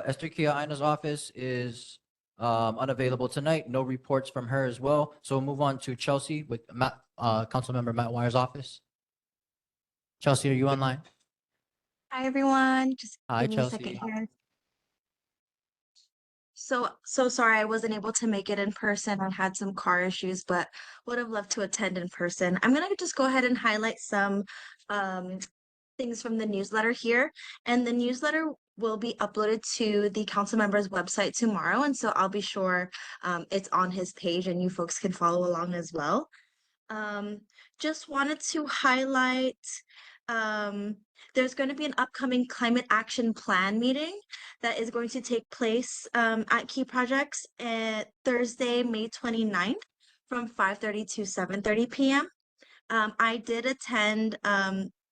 Esther Kiaina's office is unavailable tonight. No reports from her as well. So we'll move on to Chelsea with Councilmember Matt Wire's office. Chelsea, are you online? Hi, everyone. Just Hi, give me a Chelsea. second here. So sorry I wasn't able to make it in person. I had some car issues, but would have loved to attend in person. I'm gonna just go ahead and highlight some things from the newsletter here. And the newsletter will be uploaded to the council member's website tomorrow. And so I'll be sure it's on his page and you folks can follow along as well. Just wanted to highlight there's going to be an upcoming climate action plan meeting that is going to take place at Key Projects at Thursday, May 29th from 5:30 to 7:30 p.m. I did attend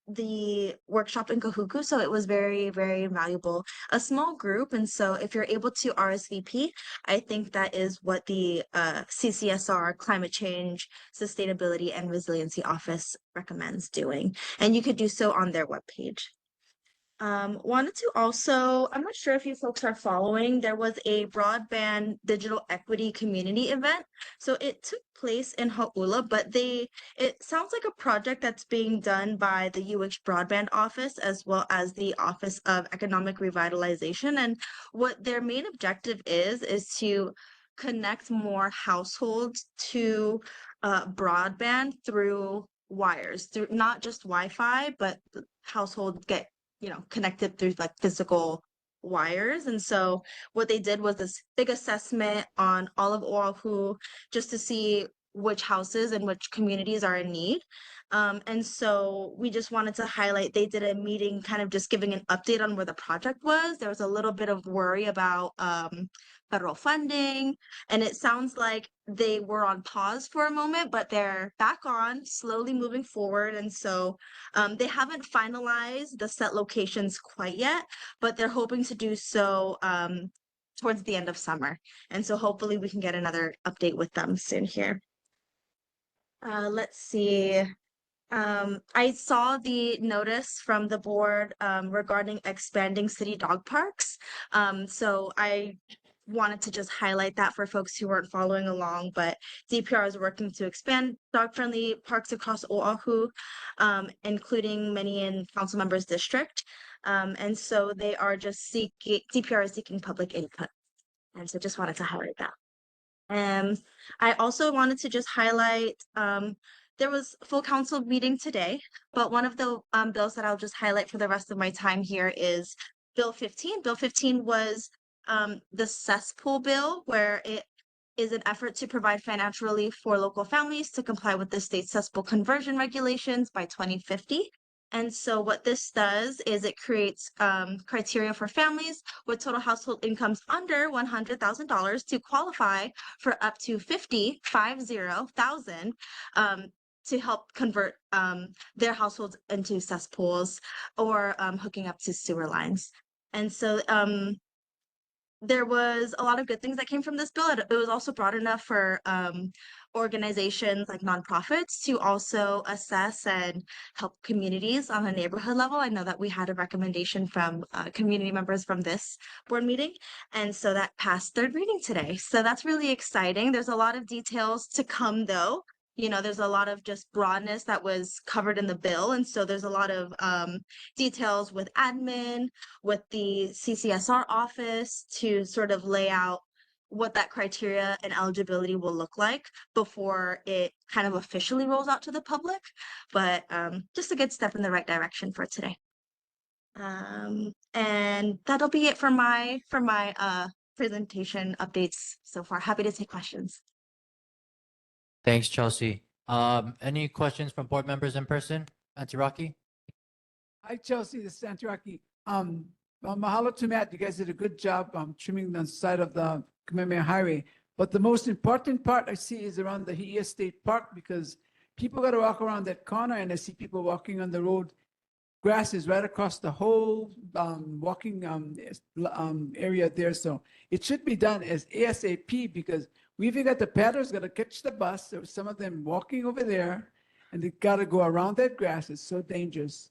the workshop in Kahuku, so it was very, very valuable. A small group, and so if you're able to RSVP, I think that is what the CCSR, Climate Change, Sustainability, and Resiliency Office recommends doing. And you could do so on their webpage. Wanted to also, I'm not sure if you folks are following, there was a broadband digital equity community event. So it took place in Hau'ula, but it sounds like a project that's being done by the UH Broadband Office as well as the Office of Economic Revitalization. And what their main objective is to connect more households to broadband through wires, through not just Wi-Fi, but households get connected through like physical wires. And so what they did was this big assessment on all of Oahu just to see which houses and which communities are in need. And so we just wanted to highlight, they did a meeting kind of just giving an update on where the project was. There was a little bit of worry about federal funding, and it sounds like they were on pause for a moment, but they're back on, slowly moving forward. And so they haven't finalized the set locations quite yet, but they're hoping to do so towards the end of summer. And so hopefully we can get another update with them soon here. Let's see. I saw the notice from the board regarding expanding city dog parks. So I wanted to just highlight that for folks who weren't following along, but DPR is working to expand dog-friendly parks across Oahu, including many in council members' district. And so they are just DPR is seeking public input. And so just wanted to highlight that. I also wanted to just highlight, there was a full council meeting today, but one of the bills that I'll just highlight for the rest of my time here is Bill 15. Bill 15 was the cesspool bill, where it is an effort to provide financial relief for local families to comply with the state cesspool conversion regulations by 2050. And so what this does is it creates criteria for families with total household incomes under $100,000 to qualify for up to 50,000 to help convert their households into cesspools or hooking up to sewer lines. And so there was a lot of good things that came from this bill. It was also broad enough for organizations like nonprofits to also assess and help communities on a neighborhood level. I know that we had a recommendation from community members from this board meeting, and so that passed third reading today. So that's really exciting. There's a lot of details to come though. You know, there's a lot of just broadness that was covered in the bill. And so there's a lot of details with admin, with the CCSR office to sort of lay out what that criteria and eligibility will look like before it kind of officially rolls out to the public. But just a good step in the right direction for today. And that'll be it for my presentation updates so far. Happy to take questions. Thanks, Chelsea. Any questions from board members in person? Auntie Rocky? Hi, Chelsea, this is Santuraki. Mahalo to Matt. You guys did a good job trimming the side of the Kamehameha Highway. But the most important part I see is around the Hi'ia State Park, because people got to walk around that corner and I see people walking on the road. Grass is right across the whole walking area there. So it should be done as ASAP, because we even got the paddlers got to catch the bus. There was some of them walking over there and they got to go around that grass. It's so dangerous.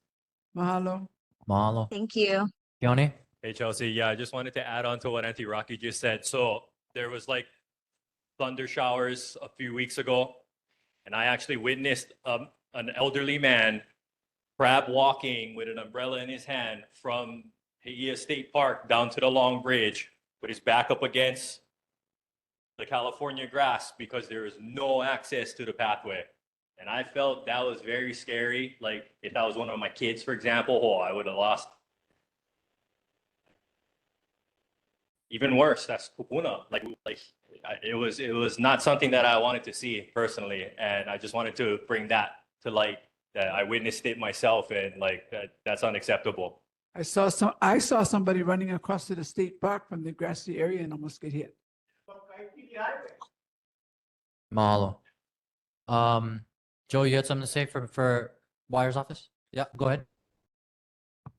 Mahalo. Mahalo. Thank you. Keone? Hey, Chelsea. Yeah, I just wanted to add on to what Auntie Rocky just said. So there was like thunder showers a few weeks ago, and I actually witnessed an elderly man crab walking with an umbrella in his hand from Hi'ia State Park down to the Long Bridge with his back up against the California grass because there is no access to the pathway. And I felt that was very scary. Like if that was one of my kids, for example, oh, I would have lost. Even worse, that's kupuna. It was not something that I wanted to see personally, and I just wanted to bring that to light. That I witnessed it myself, and that's unacceptable. I saw somebody running across to the state park from the grassy area and almost get hit. Mahalo. Joe, you had something to say for Wire's office? Yeah, go ahead.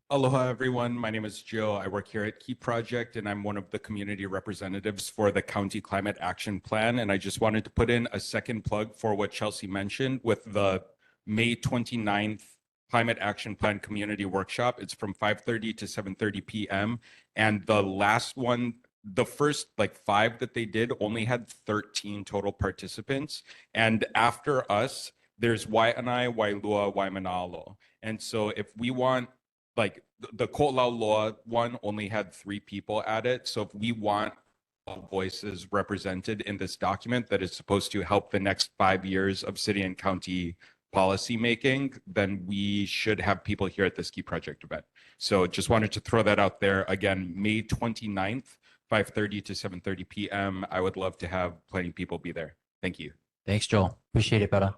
Aloha, everyone. My name is Joe. I work here at Key Project, and I'm one of the community representatives for the County Climate Action Plan. And I just wanted to put in a second plug for what Chelsea mentioned with the May 29th Climate Action Plan Community Workshop. It's from 5:30 to 7:30 p.m. And the last one, the first 5 that they did only had 13 total participants. And after us, there's Wai'anae, Wailua, Waimanalo. And so if we want, the Ko'olauloa one only had 3 people at it. So if we want all voices represented in this document that is supposed to help the next 5 years of city and county policy making, then we should have people here at this Key Project event. So just wanted to throw that out there. Again, May 29th, 5:30 to 7:30 p.m. I would love to have plenty of people be there. Thank you. Thanks, Joel. Appreciate it, brother.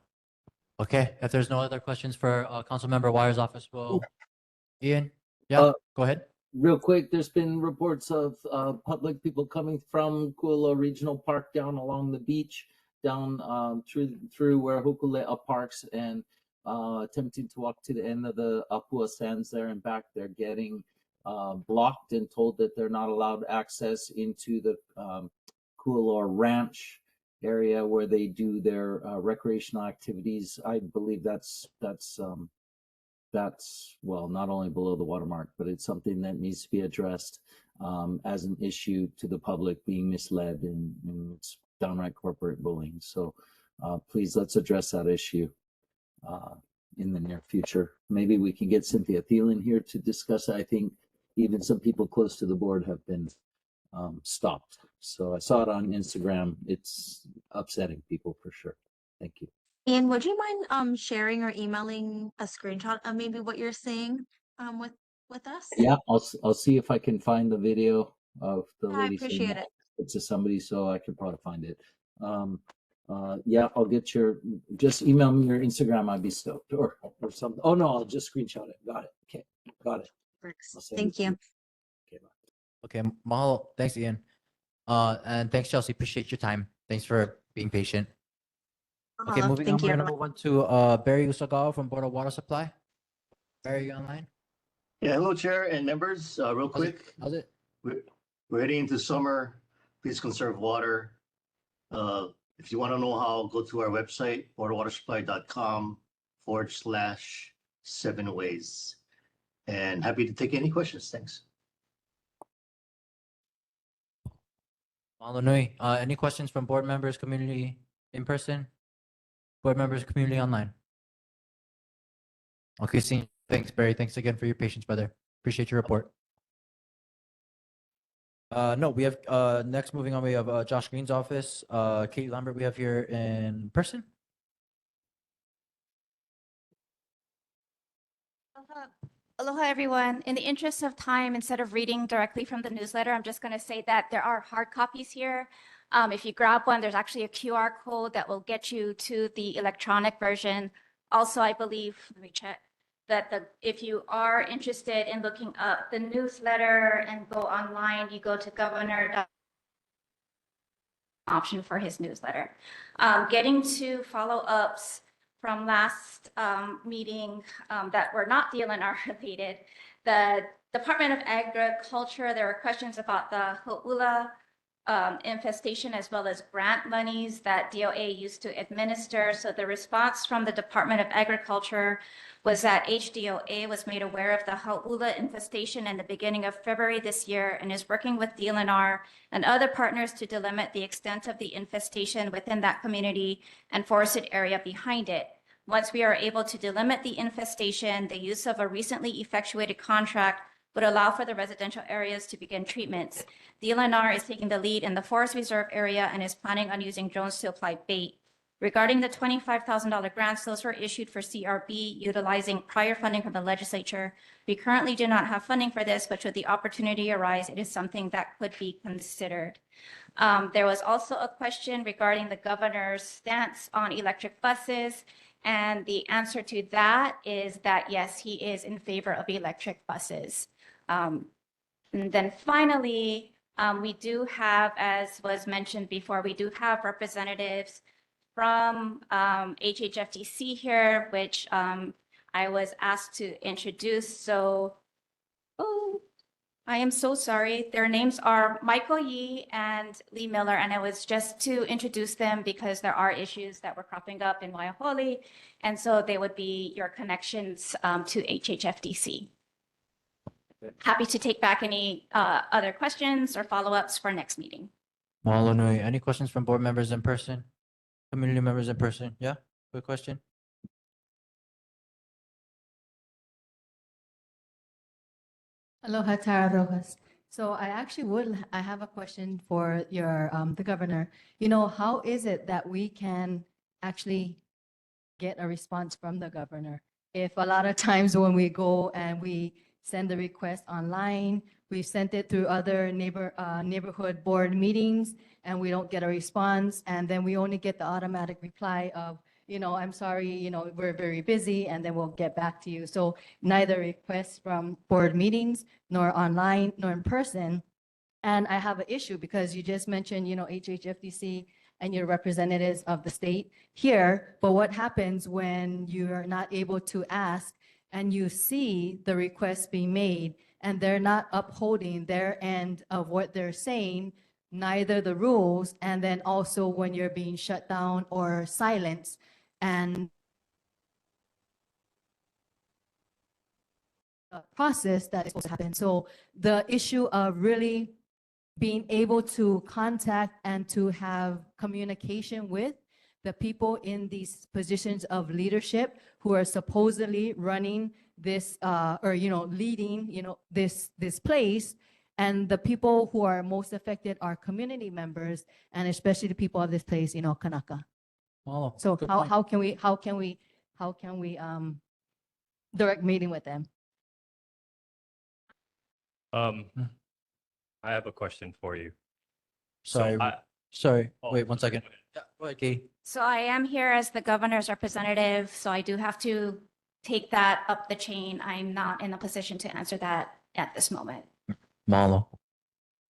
Okay, if there's no other questions for Councilmember Wyer's office, well, Ian, yeah, go ahead. Real quick, there's been reports of public people coming from Kahalu'u Regional Park down along the beach, down through where Hokulea parks, and attempting to walk to the end of the Apua Sands there and back. They're getting blocked and told that they're not allowed access into the Kahalu'u Ranch area where they do their recreational activities. I believe that's well, not only below the watermark, but it's something that needs to be addressed as an issue to the public being misled, and it's downright corporate bullying. So please, let's address that issue in the near future. Maybe we can get Cynthia Thielen here to discuss it. I think even some people close to the board have been stopped. So I saw it on Instagram. It's upsetting people for sure. Thank you. Ian, would you mind sharing or emailing a screenshot of maybe what you're seeing with us? Yeah, I'll see if I can find the video of the I lady saying appreciate it. it to somebody, so I can probably find it. Yeah, I'll get just email me your Instagram. I'd be stoked, or something. Oh no, I'll just screenshot it. Got it. Okay, got it. Works. I'll send Thank it to you. Okay, mahalo. Thanks, Ian. And thanks, Chelsea. Appreciate your time. Thanks for being patient. Okay, moving on, Thank we're you. gonna move on to Barry Usagawa from Board of Water Supply. Barry, you online? Yeah, hello, Chair and members. Real quick, How's it? we're heading into summer. Please conserve water. If you want to know how, go to our website, borderwatersupply.com/7ways. And happy to take any questions. Thanks. Mahalo nui. Any questions from board members, community in person? Board members, community online? Okay, see. Thanks, Barry. Thanks again for your patience, brother. Appreciate your report. No, we have next moving on, we have Josh Green's office. Katie Lambert, we have here in person. Aloha, everyone. In the interest of time, instead of reading directly from the newsletter, I'm just going to say that there are hard copies here. If you grab one, there's actually a QR code that will get you to the electronic version. Also, I believe, let me check, that if you are interested in looking up the newsletter and go online, you go to governor option for his newsletter. Getting to follow-ups from last meeting that were not DLNR related, the Department of Agriculture, there were questions about the Ho'ula infestation as well as grant monies that DOA used to administer. So the response from the Department of Agriculture was that HDOA was made aware of the Ho'ula infestation in the beginning of February this year and is working with DLNR and other partners to delimit the extent of the infestation within that community and forested area behind it. Once we are able to delimit the infestation, the use of a recently effectuated contract would allow for the residential areas to begin treatments. DLNR is taking the lead in the forest reserve area and is planning on using drones to apply bait. Regarding the $25,000 grants, those were issued for CRB utilizing prior funding from the legislature. We currently do not have funding for this, but should the opportunity arise, it is something that could be considered. There was also a question regarding the governor's stance on electric buses. And the answer to that is that, yes, he is in favor of electric buses. And then finally, we do have, as was mentioned before, we do have representatives from HHFDC here, which I was asked to introduce. So, I am so sorry. Their names are Michael Yee and Lee Miller, and it was just to introduce them because there are issues that were cropping up in Waiahole, and so they would be your connections to HHFDC. Happy to take back any other questions or follow-ups for next meeting. Mahalo nui. Any questions from board members in person? Community members in person? Yeah, quick question. Aloha, Tara Rojas. So I have a question for the governor. You know, how is it that we can actually get a response from the governor? If a lot of times when we go and we send the request online, We've sent it through other neighborhood board meetings, and we don't get a response. And then we only get the automatic reply of, I'm sorry, we're very busy, and then we'll get back to you. So neither requests from board meetings, nor online, nor in person. And I have an issue because you just mentioned, HHFDC and your representatives of the state here. But what happens when you're not able to ask and you see the request being made and they're not upholding their end of what they're saying, neither the rules, and then also when you're being shut down or silenced, and process that is supposed to happen. So the issue of really being able to contact and to have communication with the people in these positions of leadership who are supposedly running this, or, leading, this place. And the people who are most affected are community members, and especially the people of this place, Kanaka. Oh, So good how, point. how can we direct meeting with them? I have a question for you. Sorry, So sorry. Oh, Wait 1 sorry, second. go ahead. Yeah, go ahead, Katie. So I am here as the governor's representative, so I do have to take that up the chain. I'm not in a position to answer that at this moment. Mahalo.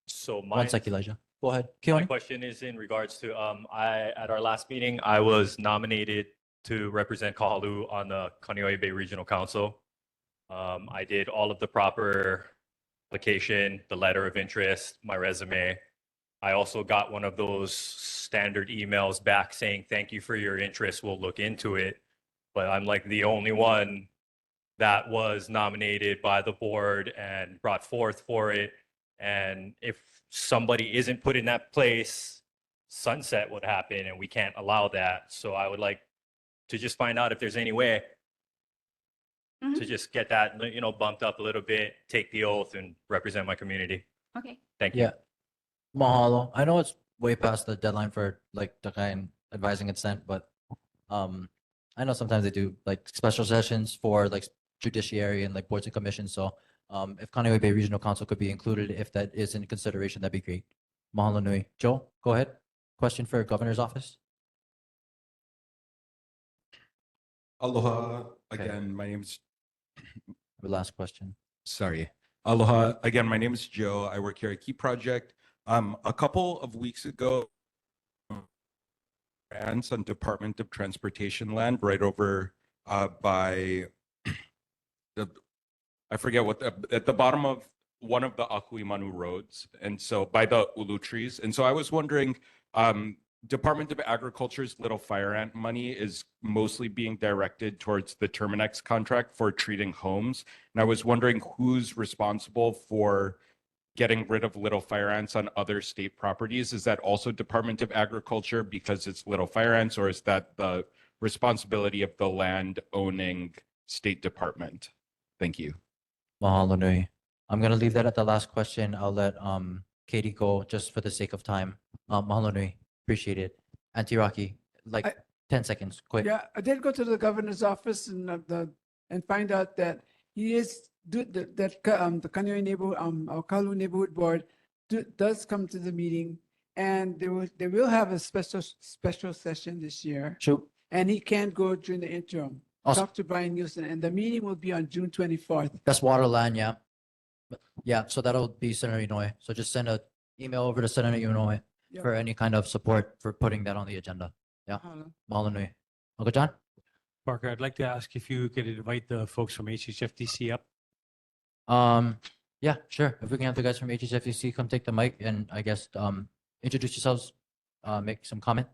So 1 sec, Elijah. Go ahead. my Keone? question is in regards to, at our last meeting, I was nominated to represent Kahalu'u on the Kaneohe Bay Regional Council. I did all of the proper application, the letter of interest, my resume. I also got one of those standard emails back saying, thank you for your interest, we'll look into it. But I'm like the only one that was nominated by the board and brought forth for it. And if somebody isn't put in that place, sunset would happen and we can't allow that. So I would like to just find out if there's any way to just get that, bumped up a little bit, take the oath and represent my community. Okay. Thank you. Yeah. Mahalo. I know it's way past the deadline for like the kind advising consent, but I know sometimes they do like special sessions for like judiciary and like boards and commissions. So if Kaneohe Bay Regional Council could be included, if that is in consideration, that'd be great. Mahalo nui. Joe, go ahead. Question for Governor's Office. Aloha. Okay. Again, my name's The last question. Sorry. Aloha. Again, my name is Joe. I work here at Key Project. A couple of weeks ago, grants on Department of Transportation land right over by the, I forget what, at the bottom of one of the Akuimanu roads. And so by the ulu trees. And so I was wondering, Department of Agriculture's Little Fire Ant money is mostly being directed towards the Terminex contract for treating homes. And I was wondering who's responsible for getting rid of little fire ants on other state properties. Is that also Department of Agriculture because it's little fire ants, or is that the responsibility of the land owning state department? Thank you. Mahalo nui. I'm gonna leave that at the last question. I'll let Katie go just for the sake of time. Mahalo nui. Appreciate it. Auntie Rocky, like 10 seconds, quick. Yeah, I did go to the governor's office and find out that he is the Kaneohe neighborhood, our Kahalu'u neighborhood board does come to the meeting, and they will have a special session this year. Sure. And he can't go during the interim. Awesome. Talk to Brian Nielsen, and the meeting will be on June 24th. That's Waterland, yeah. Yeah, so that'll be Senator Inoue. So just send an email over to Senator Inoue Yeah. for any kind of support for putting that on the agenda. Yeah. Mahalo nui. Uncle John? Parker, I'd like to ask if you could invite the folks from HHFTC up. Yeah, sure. If we can have the guys from HHFTC come take the mic and I guess introduce yourselves, make some comment.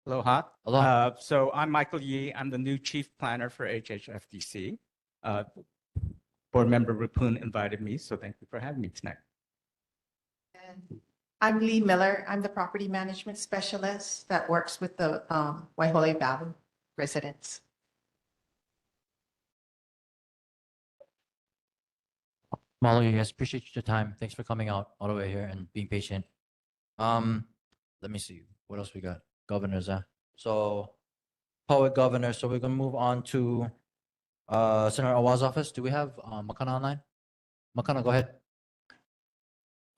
Aloha. Aloha. So I'm Michael Yee. I'm the new chief planner for HHFDC. Board member Rupun invited me, so thank you for having me tonight. I'm Lee Miller. I'm the property management specialist that works with the Waihole Valley residents. Mahalo, yes, appreciate your time. Thanks for coming out all the way here and being patient. Let me see. What else we got? Governors, So poet governor. So we're gonna move on to Senator Awa's office, do we have Makana online? Makana, go ahead.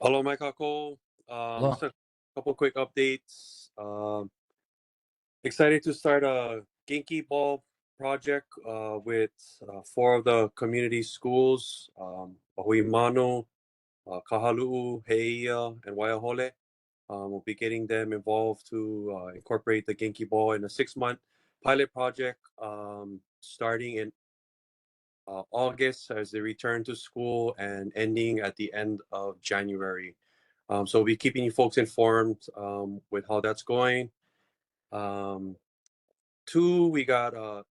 Hello, Mike Kako. Hello. Just a couple quick updates. Excited to start a Genki Ball project with 4 of the community schools, Ahuimanu, Kahalu'u, Heia, and Waiahole. We'll be getting them involved to incorporate the Genki Ball in a 6-month pilot project starting in August as they return to school and ending at the end of January. So we'll be keeping you folks informed with how that's going. 2, we got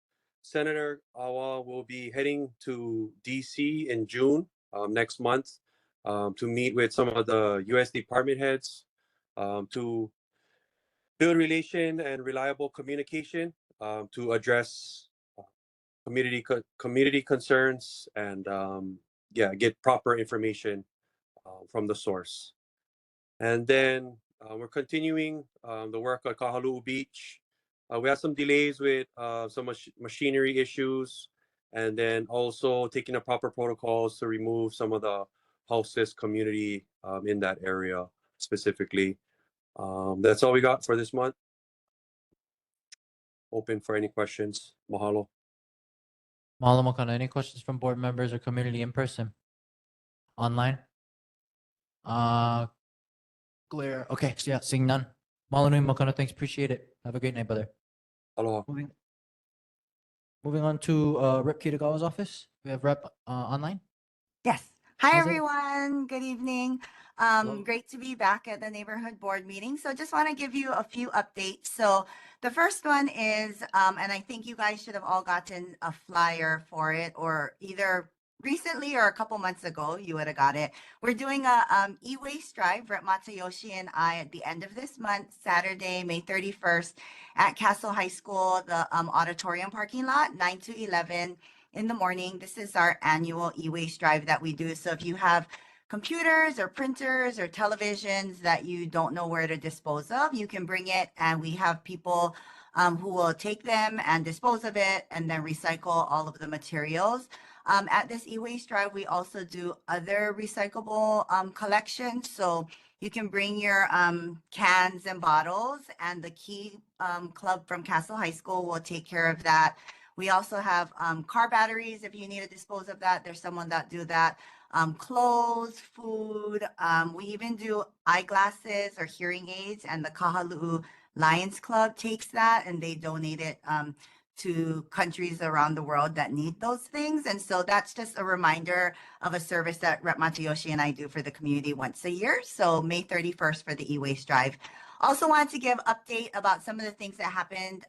Senator Awa will be heading to DC in June next month to meet with some of the U.S. department heads to build relation and reliable communication to address community concerns and get proper information from the source. And then we're continuing the work at Kahalu'u Beach. We had some delays with some machinery issues, and then also taking the proper protocols to remove some of the houseless community in that area specifically. That's all we got for this month. Open for any questions. Mahalo. Mahalo, Makana. Any questions from board members or community in person? Online? Clear. Okay, so yeah, seeing none. Mahalo nui, Makana. Thanks, appreciate it. Have a great night, brother. Aloha. Moving on to Rep. Kitagawa's office. We have Rep. Online. Yes. Hi, How's it? everyone. Good evening. Great to be back at the neighborhood board meeting. So just want to give you a few updates. So the first one is, and I think you guys should have all gotten a flyer for it, or either recently or a couple months ago, you would have got it. We're doing a e-waste drive, Rep. Matsuyoshi and I, at the end of this month, Saturday, May 31st, at Castle High School, the auditorium parking lot, 9 to 11 in the morning. This is our annual e-waste drive that we do. So if you have computers or printers or televisions that you don't know where to dispose of, you can bring it, and we have people who will take them and dispose of it and then recycle all of the materials. At this e-waste drive, we also do other recyclable collections. So you can bring your cans and bottles, and the Key Club from Castle High School will take care of that. We also have car batteries. If you need to dispose of that, there's someone that do that. Clothes, food. We even do eyeglasses or hearing aids, and the Kahalu'u Lions Club takes that and they donate it to countries around the world that need those things. And so that's just a reminder of a service that Rep. Matsuyoshi and I do for the community once a year. So May 31st for the e-waste drive. Also wanted to give update about some of the things that happened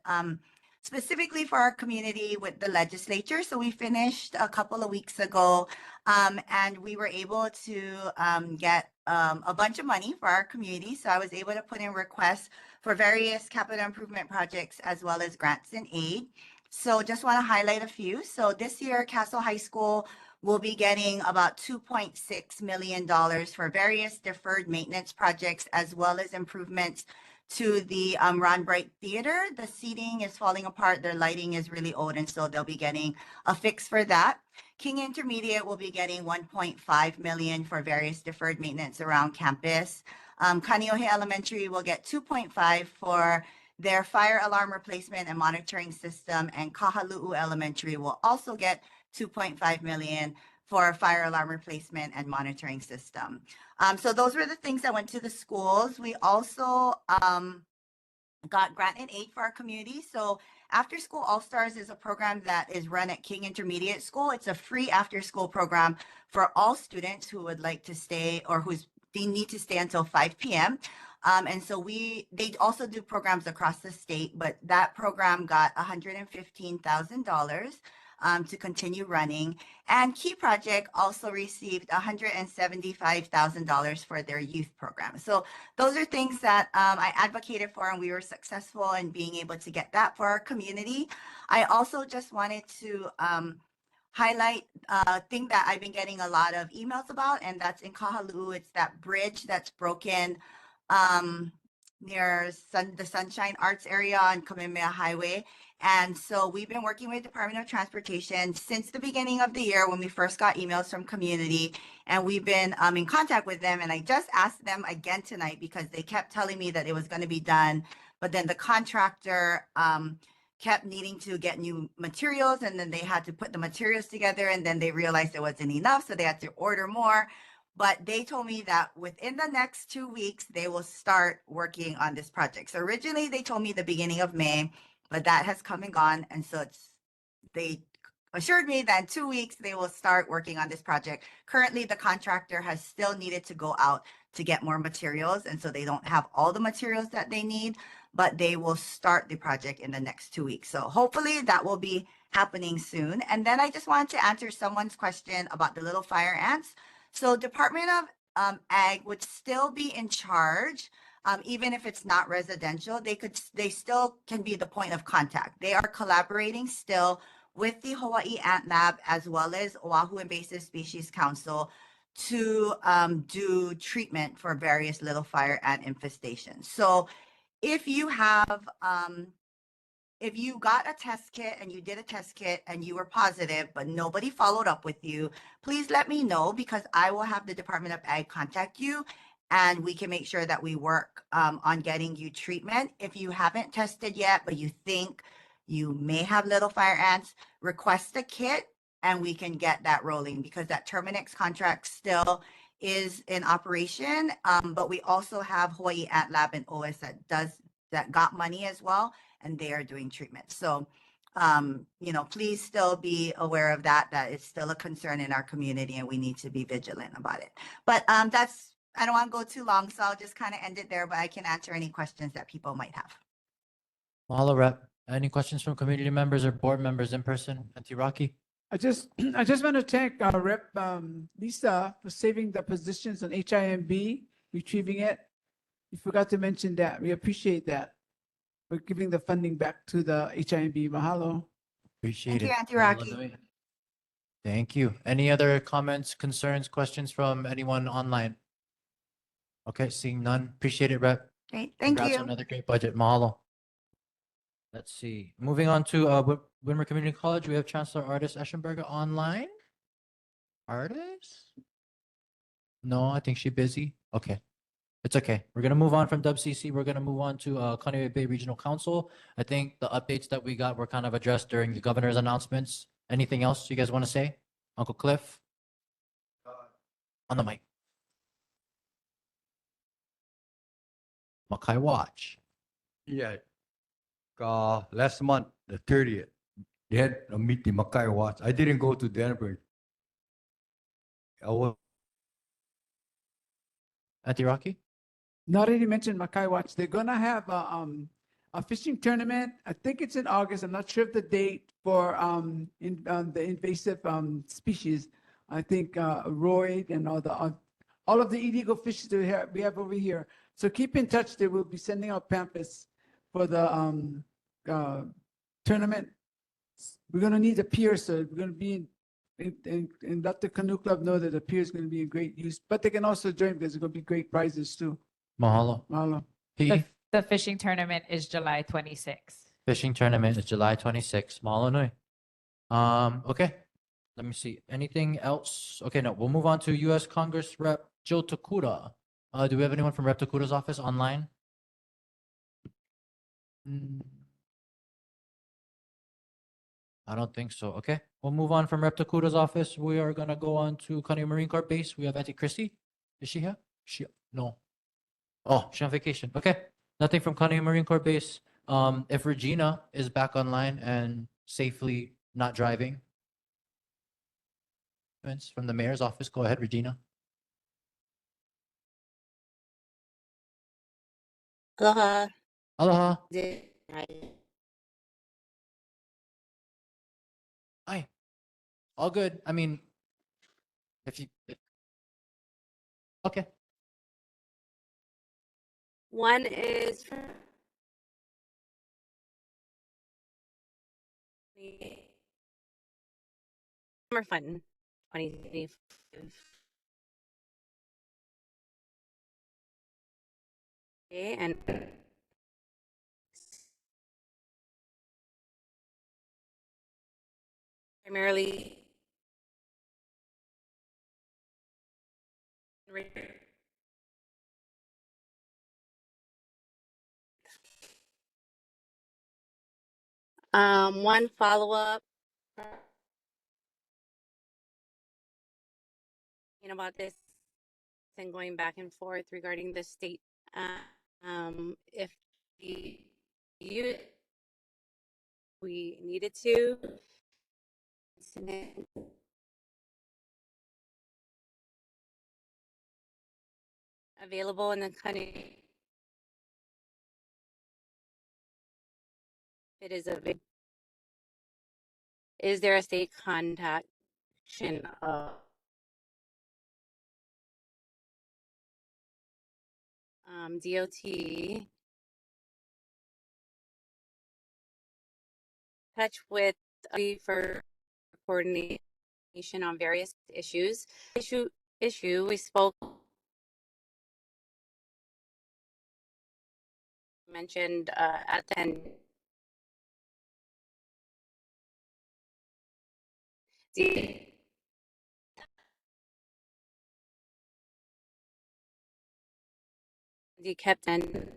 specifically for our community with the legislature. So we finished a couple of weeks ago, and we were able to get a bunch of money for our community. So I was able to put in requests for various capital improvement projects as well as grants and aid. So just want to highlight a few. So this year, Castle High School will be getting about $2.6 million for various deferred maintenance projects as well as improvements to the Ron Bright Theater. The seating is falling apart. Their lighting is really old, and so they'll be getting a fix for that. King Intermediate will be getting $1.5 million for various deferred maintenance around campus. Kaneohe Elementary will get $2.5 for their fire alarm replacement and monitoring system, and Kahalu'u Elementary will also get $2.5 million for fire alarm replacement and monitoring system. So those were the things that went to the schools. We also got grant and aid for our community. So After School All-Stars is a program that is run at King Intermediate School. It's a free after-school program for all students who would like to stay or they need to stay until 5 p.m. And so they also do programs across the state, but that program got $115,000 to continue running. And Key Project also received $175,000 for their youth program. So those are things that I advocated for, and we were successful in being able to get that for our community. I also just wanted to highlight a thing that I've been getting a lot of emails about, and that's in Kahalu'u. It's that bridge that's broken near the Sunshine Arts area on Kamehameha Highway. And so we've been working with Department of Transportation since the beginning of the year when we first got emails from community, and we've been in contact with them. And I just asked them again tonight because they kept telling me that it was going to be done, but then the contractor kept needing to get new materials, and then they had to put the materials together, and then they realized it wasn't enough, so they had to order more. But they told me that within the next 2 weeks, they will start working on this project. So originally they told me the beginning of May, but that has come and gone. And so they assured me that in 2 weeks, they will start working on this project. Currently, the contractor has still needed to go out to get more materials. And so they don't have all the materials that they need, but they will start the project in the next 2 weeks. So hopefully that will be happening soon. And then I just wanted to answer someone's question about the little fire ants. So Department of Ag would still be in charge, even if it's not residential. They still can be the point of contact. They are collaborating still with the Hawaii Ant Lab as well as Oahu Invasive Species Council to do treatment for various little fire ant infestations. So if you have if you got a test kit and you did a test kit and you were positive, but nobody followed up with you, please let me know because I will have the Department of Ag contact you and we can make sure that we work on getting you treatment. If you haven't tested yet, but you think you may have little fire ants, request a kit and we can get that rolling because that Terminix contract still is in operation. But we also have Hawaii Ant Lab and OS that got money as well, and they are doing treatment. So, please still be aware of that it's still a concern in our community and we need to be vigilant about it. But I don't want to go too long, so I'll just kind of end it there, but I can answer any questions that people might have. Mahalo, Rep. Any questions from community members or board members in person? Auntie Rocky? I just want to thank our Rep Lisa for saving the positions on HIMB, retrieving it. You forgot to mention that. We appreciate that. For giving the funding back to the HIMB. Mahalo. Appreciate Thank you, it. Auntie Mahalo Rocky. nui. Thank you. Any other comments, concerns, questions from anyone online? Okay, seeing none. Appreciate it, Rep. Great, thank Congrats you. on another great budget. Mahalo. Let's see. Moving on to Winmer Community College, we have Chancellor Artis Eschenberger online. Artis? No, I think she's busy. Okay. It's okay. We're going to move on from WCC. We're going to move on to Kaneohe Bay Regional Council. I think the updates that we got were kind of addressed during the governor's announcements. Anything else you guys want to say? Uncle Cliff? On the mic. Makai Watch. Yeah. Last month, the 30th, they had a meeting, Makai Watch. I didn't go to Denver. I was Auntie Rocky? Not already mentioned Makai Watch. They're gonna have a fishing tournament. I think it's in August. I'm not sure of the date for the invasive species. I think roid and all of the illegal fishes that we have over here. So keep in touch. They will be sending out pamphlets for the tournament. We're gonna need a pier, so we're gonna be and let the canoe club know that the pier is going to be in great use. But they can also join because there's going to be great prizes too. Mahalo. Mahalo. The fishing tournament is July 26th. Fishing tournament is July 26th. Mahalo nui. Okay. Let me see. Anything else? Okay, no. We'll move on to U.S. Congress Rep. Joe Takuda. Do we have anyone from Rep. Takuda's office online? I don't think so. Okay. We'll move on from Rep. Takuda's office. We are going to go on to Kaneohe Marine Corps Base. We have Auntie Christy. Is she here? No. Oh, she's on vacation. Okay. Nothing from Kaneohe Marine Corps Base. If Regina is back online and safely not driving. From the mayor's office. Go ahead, Regina. Aloha. Aloha. Hi. All good. I mean, okay. One is Summer Fun 2025. Okay, and primarily one follow-up about this and going back and forth regarding the state. If you we needed to available in the country. It is a big. Is there a state contact DOT touch with for coordination on various issues. Issue we spoke mentioned at the end. The kept and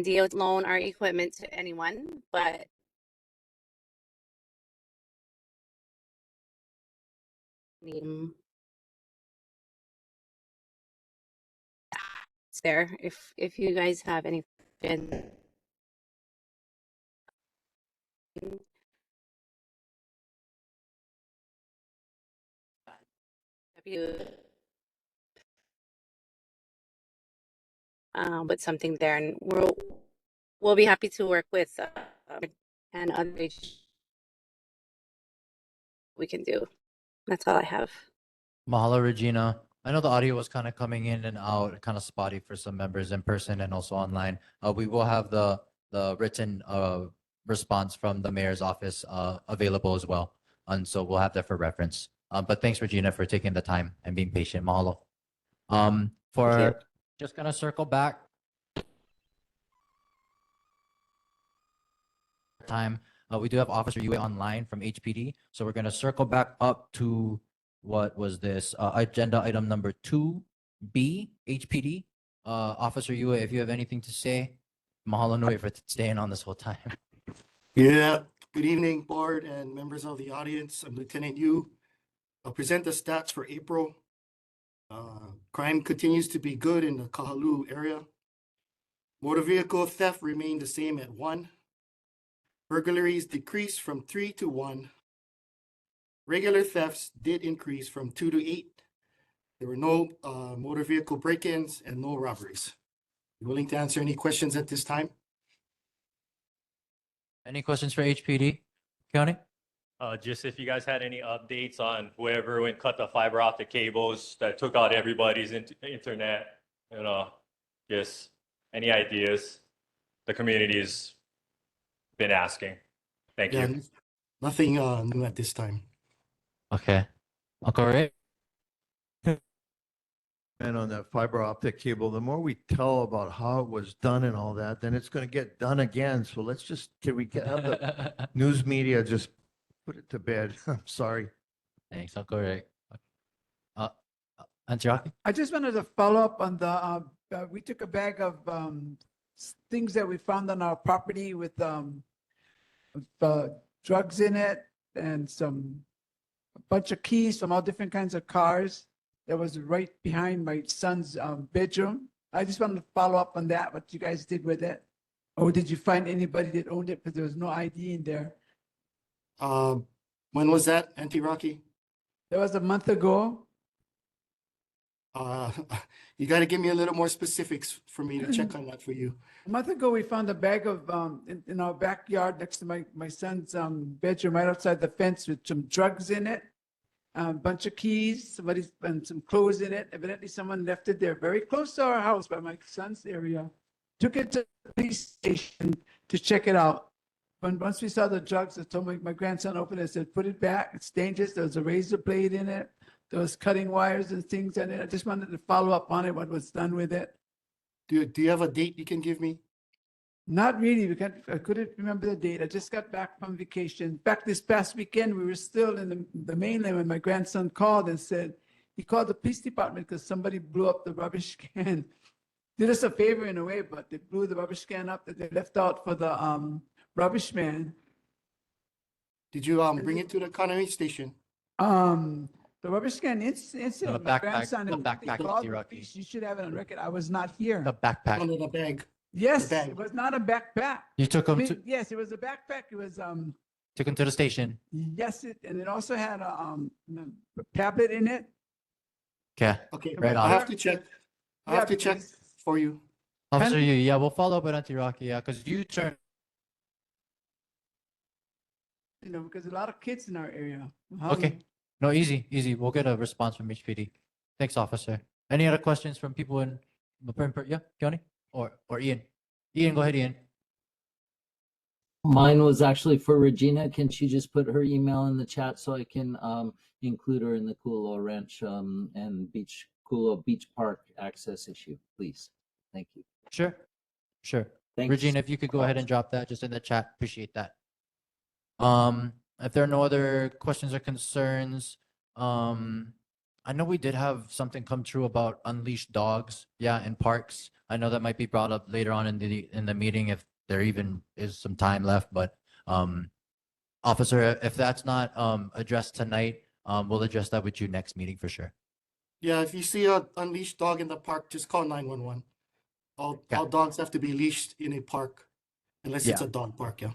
DOT loan our equipment to anyone, but it's there if you guys have any questions. With something there, and we'll be happy to work with and other we can do. That's all I have. Mahalo, Regina. I know the audio was kind of coming in and out, kind of spotty for some members in person and also online. We will have the written response from the mayor's office available as well. And so we'll have that for reference. But thanks, Regina, for taking the time and being patient. Mahalo. For just gonna circle back. Time. We do have Officer UA online from HPD. So we're gonna circle back up to what was this? Agenda item number 2B, HPD. Officer UA, if you have anything to say, mahalo nui for staying on this whole time. Yeah, good evening, board and members of the audience. I'm Lieutenant Yu. I'll present the stats for April. Crime continues to be good in the Kahalu'u area. Motor vehicle theft remained the same at 1. Burglaries decreased from 3 to 1. Regular thefts did increase from 2 to 8. There were no motor vehicle break-ins and no robberies. You willing to answer any questions at this time? Any questions for HPD? County? Just if you guys had any updates on whoever went cut the fiber optic cables that took out everybody's internet, just any ideas the community's been asking. Thank you. Nothing new at this time. Okay. Uncle Ray? And on that fiber optic cable, the more we tell about how it was done and all that, then it's going to get done again. So let's just, can we have the news media just put it to bed? I'm sorry. Thanks, Uncle Ray. Antiraki? I just wanted to follow up on the, we took a bag of things that we found on our property with drugs in it and a bunch of keys from all different kinds of cars that was right behind my son's bedroom. I just wanted to follow up on that, what you guys did with it. Or did you find anybody that owned it because there was no ID in there? When was that, Auntie Rocky? That was a month ago. You got to give me a little more specifics for me to check on that for you. A month ago, we found a bag of, in our backyard next to my son's bedroom, right outside the fence with some drugs in it, a bunch of keys, and some clothes in it. Evidently, someone left it there very close to our house by my son's area. Took it to the police station to check it out. When once we saw the drugs, I told my grandson, open it, I said, put it back. It's dangerous. There was a razor blade in it. There was cutting wires and things in it. I just wanted to follow up on it, what was done with it. Do you have a date you can give me? Not really, because I couldn't remember the date. I just got back from vacation. Back this past weekend, we were still in the mainland when my grandson called and said, he called the police department because somebody blew up the rubbish can. Did us a favor in a way, but they blew the rubbish can up that they left out for the rubbish man. Did you bring it to the Connery station? The rubbish can incident, my backpack- grandson, the and backpack they is called the Iraqi. police. You should have it on record. I was not here. The backpack. Under the bag. Yes, bag. it was not a backpack. You took I him mean, to yes, it was a backpack. It was took him to the station. yes, and it also had a tablet in it. Okay. Okay, Right I on. have to check. I Yeah, have to check because- for you. Officer, yeah, we'll follow up with Anti-Rocky, yeah, because you turned. Because a lot of kids in our area. Okay. No, easy. We'll get a response from HPD. Thanks, officer. Any other questions from people in, yeah, Keone? Or Ian? Ian, go ahead, Ian. Mine was actually for Regina. Can she just put her email in the chat so I can include her in the Kulo Ranch and Kulo Beach Park access issue, please? Thank you. Sure. Thanks. Regina, if you could go ahead and drop that just in the chat, appreciate that. If there are no other questions or concerns, I know we did have something come true about unleashed dogs, yeah, in parks. I know that might be brought up later on in the meeting if there even is some time left, but officer, if that's not addressed tonight, we'll address that with you next meeting for sure. Yeah, if you see a unleashed dog in the park, just call 911. All dogs have to be leashed in a park, unless it's Yeah. a dog park, yeah.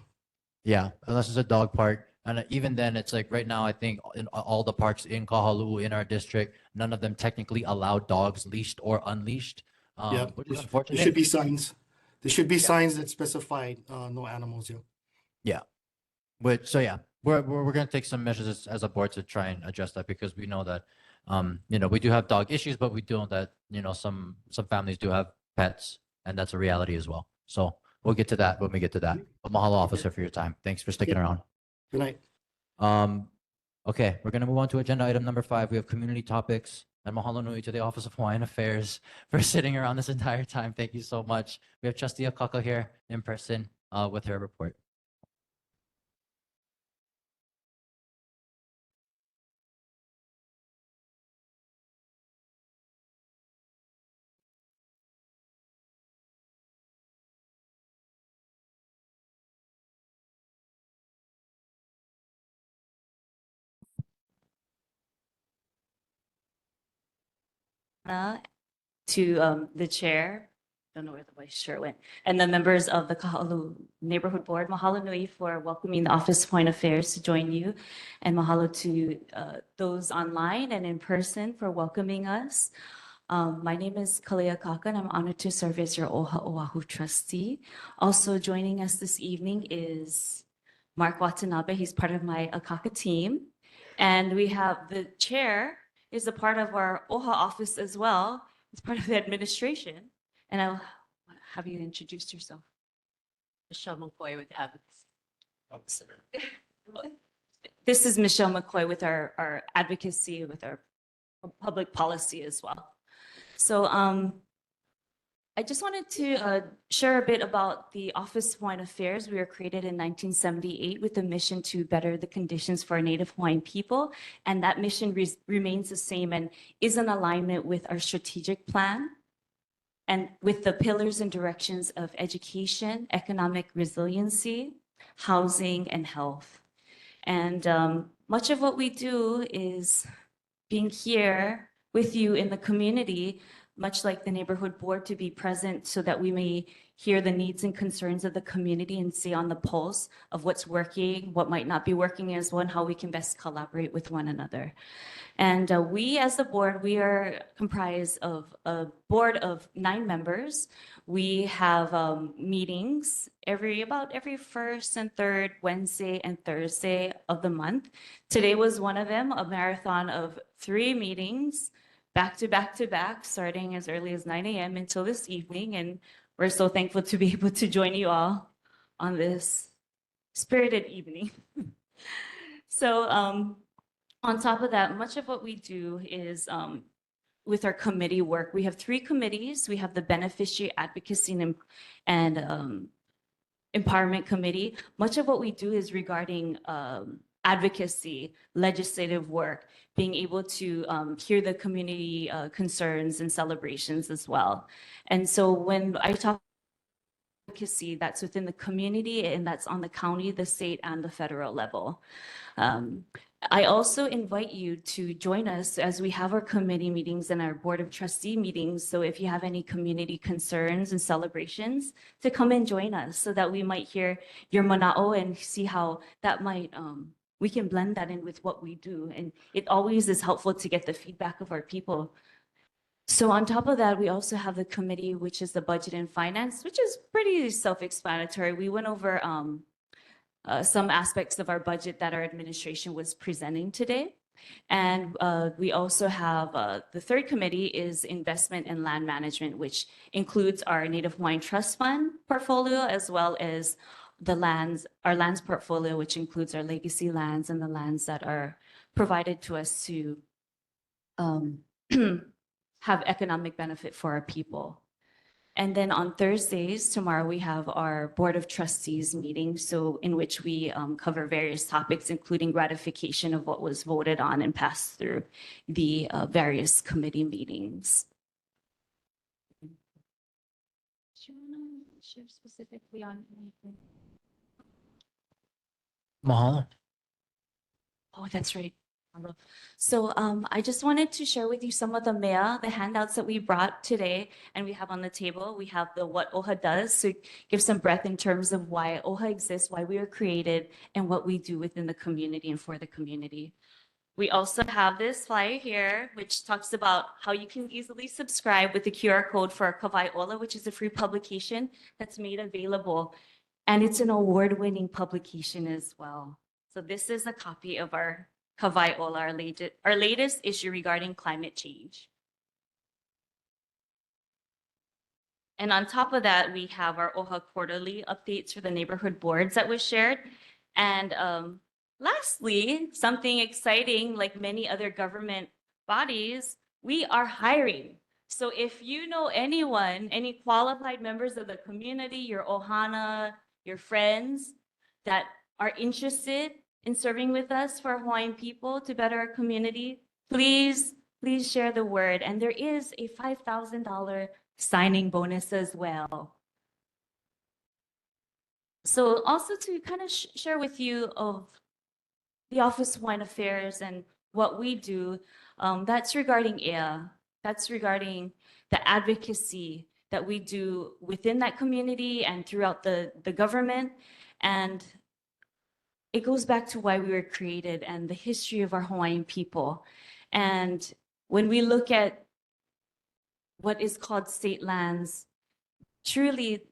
Yeah, unless it's a dog park. And even then, it's like right now, I think in all the parks in Kahalu'u in our district, none of them technically allow dogs leashed or unleashed. Yeah, Which is there unfortunate. should be signs. There should be signs that specify no animals, yeah. Yeah. So yeah, we're gonna take some measures as a board to try and address that because we know that we do have dog issues, but we do know that some families do have pets, and that's a reality as well. So we'll get to that when we get to that. But mahalo, officer, for your time. Thanks for sticking around. Good night. Okay, we're gonna move on to agenda item number 5. We have community topics. And mahalo nui to the Office of Hawaiian Affairs for sitting around this entire time. Thank you so much. We have Trustee Akaka here in person with her report. To the chair, don't know where the vice chair went, and the members of the Kahalu'u Neighborhood Board. Mahalo nui for welcoming the Office of Hawaiian Affairs to join you, and mahalo to those online and in person for welcoming us. My name is Kalia Kaka, and I'm honored to serve as your Oha Oahu trustee. Also joining us this evening is Mark Watanabe. He's part of my Akaka team. And we have the chair is a part of our OHA office as well. It's part of the administration. And I'll have you introduce yourself. Michelle McCoy with Advocacy. This is Michelle McCoy with our advocacy, with our public policy as well. So I just wanted to share a bit about the Office of Hawaiian Affairs. We were created in 1978 with a mission to better the conditions for our Native Hawaiian people. And that mission remains the same and is in alignment with our strategic plan and with the pillars and directions of education, economic resiliency, housing, and health. And much of what we do is being here with you in the community, much like the neighborhood board, to be present so that we may hear the needs and concerns of the community and stay on the pulse of what's working, what might not be working as well, and how we can best collaborate with one another. And we as the board, we are comprised of a board of 9 members. We have meetings about every first and third Wednesday and Thursday of the month. Today was one of them, a marathon of 3 meetings back to back to back, starting as early as 9 a.m. until this evening. And we're so thankful to be able to join you all on this spirited evening. So on top of that, much of what we do is with our committee work. We have 3 committees. We have the Beneficiary Advocacy and Empowerment Committee. Much of what we do is regarding advocacy, legislative work, being able to hear the community concerns and celebrations as well. And so when I talk advocacy, that's within the community and that's on the county, the state, and the federal level. I also invite you to join us as we have our committee meetings and our board of trustee meetings. So if you have any community concerns and celebrations, to come and join us so that we might hear your mana'o and see how that might, we can blend that in with what we do. And it always is helpful to get the feedback of our people. So on top of that, we also have the committee, which is the budget and finance, which is pretty self-explanatory. We went over some aspects of our budget that our administration was presenting today. And we also have the third committee is investment and land management, which includes our Native Hawaiian Trust Fund portfolio, as well as the lands, our lands portfolio, which includes our legacy lands and the lands that are provided to us to have economic benefit for our people. And then on Thursdays, tomorrow, we have our Board of Trustees meeting, so in which we cover various topics, including ratification of what was voted on and passed through the various committee meetings. Do you want to share specifically on anything? Mahalo. Oh, that's right. So I just wanted to share with you some of the mea, the handouts that we brought today and we have on the table. We have the what OHA does, so give some breadth in terms of why OHA exists, why we were created, and what we do within the community and for the community. We also have this flyer here, which talks about how you can easily subscribe with the QR code for our Kawai'ola, which is a free publication that's made available. And it's an award-winning publication as well. So this is a copy of our Kawai'ola, our latest issue regarding climate change. And on top of that, we have our OHA quarterly updates for the neighborhood boards that was shared. And lastly, something exciting, like many other government bodies, we are hiring. So if you know anyone, any qualified members of the community, your ohana, your friends that are interested in serving with us for Hawaiian people to better our community, please share the word. And there is a $5,000 signing bonus as well. So also to kind of share with you of the Office of Hawaiian Affairs and what we do, that's regarding EA. That's regarding the advocacy that we do within that community and throughout the government. And it goes back to why we were created and the history of our Hawaiian people. And when we look at what is called state lands, truly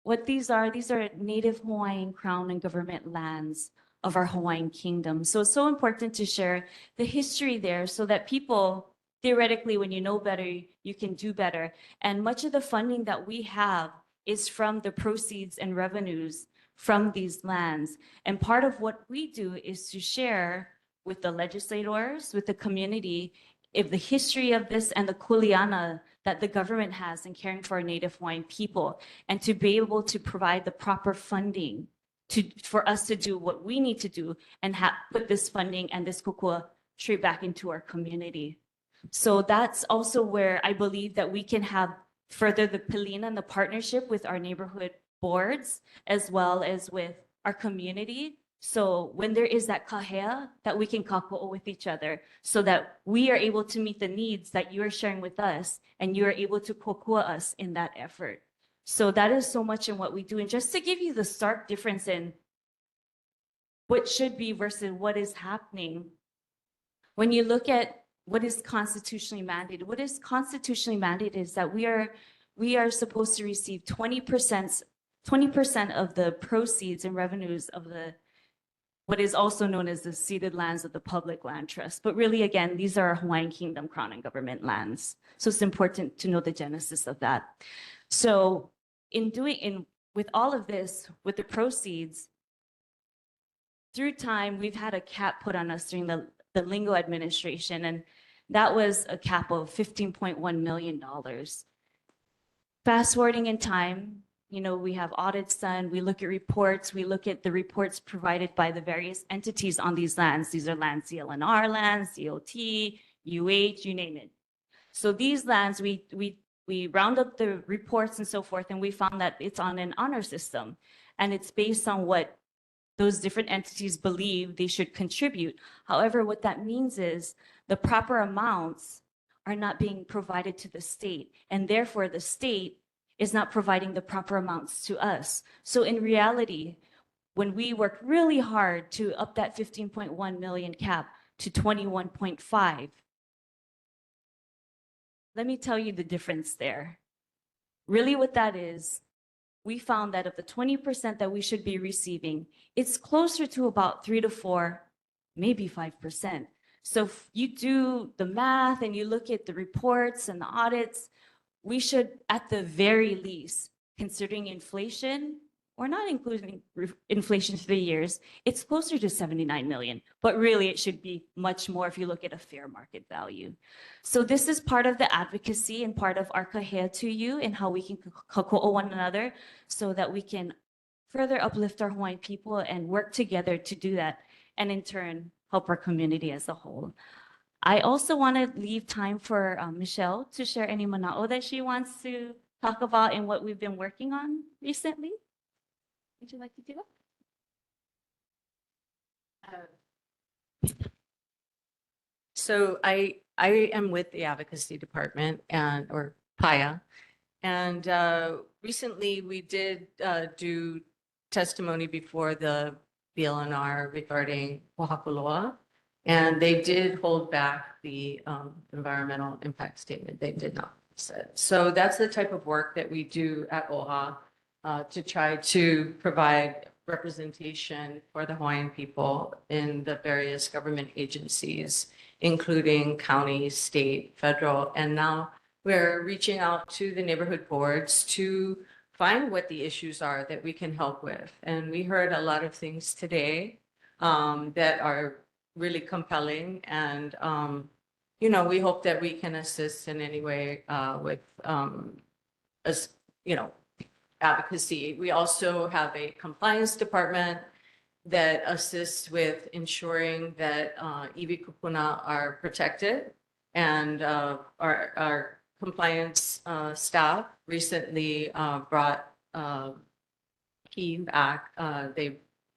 what these are Native Hawaiian Crown and government lands of our Hawaiian kingdom. So it's so important to share the history there so that people, theoretically, when you know better, you can do better. And much of the funding that we have is from the proceeds and revenues from these lands. And part of what we do is to share with the legislators, with the community, if the history of this and the kuleana that the government has in caring for our Native Hawaiian people, and to be able to provide the proper funding for us to do what we need to do and put this funding and this kukua straight back into our community. So that's also where I believe that we can have further the pilina and the partnership with our neighborhood boards, as well as with our community. So when there is that kahea, that we can kako'o with each other so that we are able to meet the needs that you are sharing with us and you are able to kokua us in that effort. So that is so much in what we do. And just to give you the stark difference in what should be versus what is happening, when you look at what is constitutionally mandated, what is constitutionally mandated is that we are supposed to receive 20% of the proceeds and revenues of what is also known as the ceded lands of the public land trust. But really, again, these are our Hawaiian Kingdom Crown and government lands. So it's important to know the genesis of that. So with all of this, with the proceeds, through time, we've had a cap put on us during the Lingo administration. And That was a cap of $15.1 million. Fast forwarding in time, you know, we have audits done, we look at reports, we look at the reports provided by the various entities on these lands. These are lands, CLNR lands, DOT, UH, you name it. So these lands, we round up the reports and so forth, and we found that it's on an honor system. And it's based on what those different entities believe they should contribute. However, what that means is the proper amounts are not being provided to the state, and therefore the state is not providing the proper amounts to us. So in reality, when we work really hard to up that 15.1 million cap to 21.5, let me tell you the difference there. Really what that is, we found that of the 20% that we should be receiving, it's closer to about 3 to 4, maybe 5%. So if you do the math and you look at the reports and the audits, we should, at the very least, considering inflation, or not including inflation for the years, it's closer to 79 million. But really, it should be much more if you look at a fair market value. So this is part of the advocacy and part of our kahea to you and how we can kako'o one another so that we can further uplift our Hawaiian people and work together to do that, and in turn, help our community as a whole. I also want to leave time for Michelle to share any mana'o that she wants to talk about and what we've been working on recently. Would you like to do that? So I am with the advocacy department or PAIA. And recently we did do testimony before the BLNR regarding Kahalu'u. And they did hold back the environmental impact statement. They did not say. So that's the type of work that we do at OHA to try to provide representation for the Hawaiian people in the various government agencies, including county, state, federal, and now we're reaching out to the neighborhood boards to find what the issues are that we can help with. And we heard a lot of things today that are really compelling, and you know, we hope that we can assist in any way with as you know, advocacy. We also have a compliance department that assists with ensuring that iwi kupuna are protected, and our compliance staff recently brought key back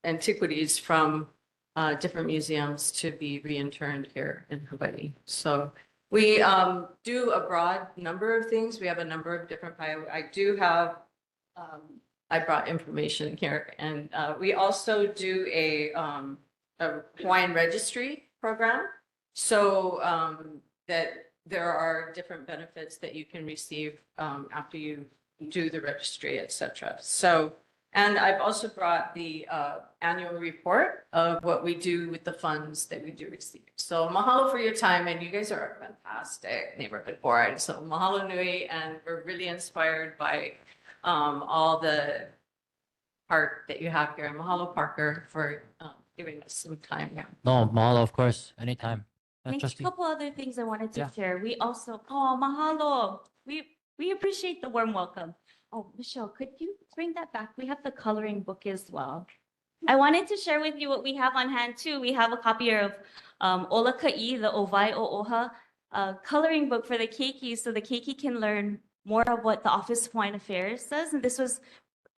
antiquities from different museums to be reinterned here in Hawaii. So we do a broad number of things. We have a number of different, I do have, I brought information here, and we also do a Hawaiian registry program. So that there are different benefits that you can receive after you do the registry, etc. So, and I've also brought the annual report of what we do with the funds that we do receive. So mahalo for your time, and you guys are a fantastic neighborhood board. So mahalo nui, and we're really inspired by all the part that you have here. And mahalo, Parker, for giving us some time. Yeah. No, mahalo, of course, anytime. Thanks. A Trustee. couple other things I wanted to Yeah. share. We also, oh, mahalo. We appreciate the warm welcome. Oh, Michelle, could you bring that back? We have the coloring book as well. I wanted to share with you what we have on hand too. We have a copy of Ola Ka'i, the Owai O'oha coloring book for the keiki, so the keiki can learn more of what the Office of Hawaiian Affairs does. And this was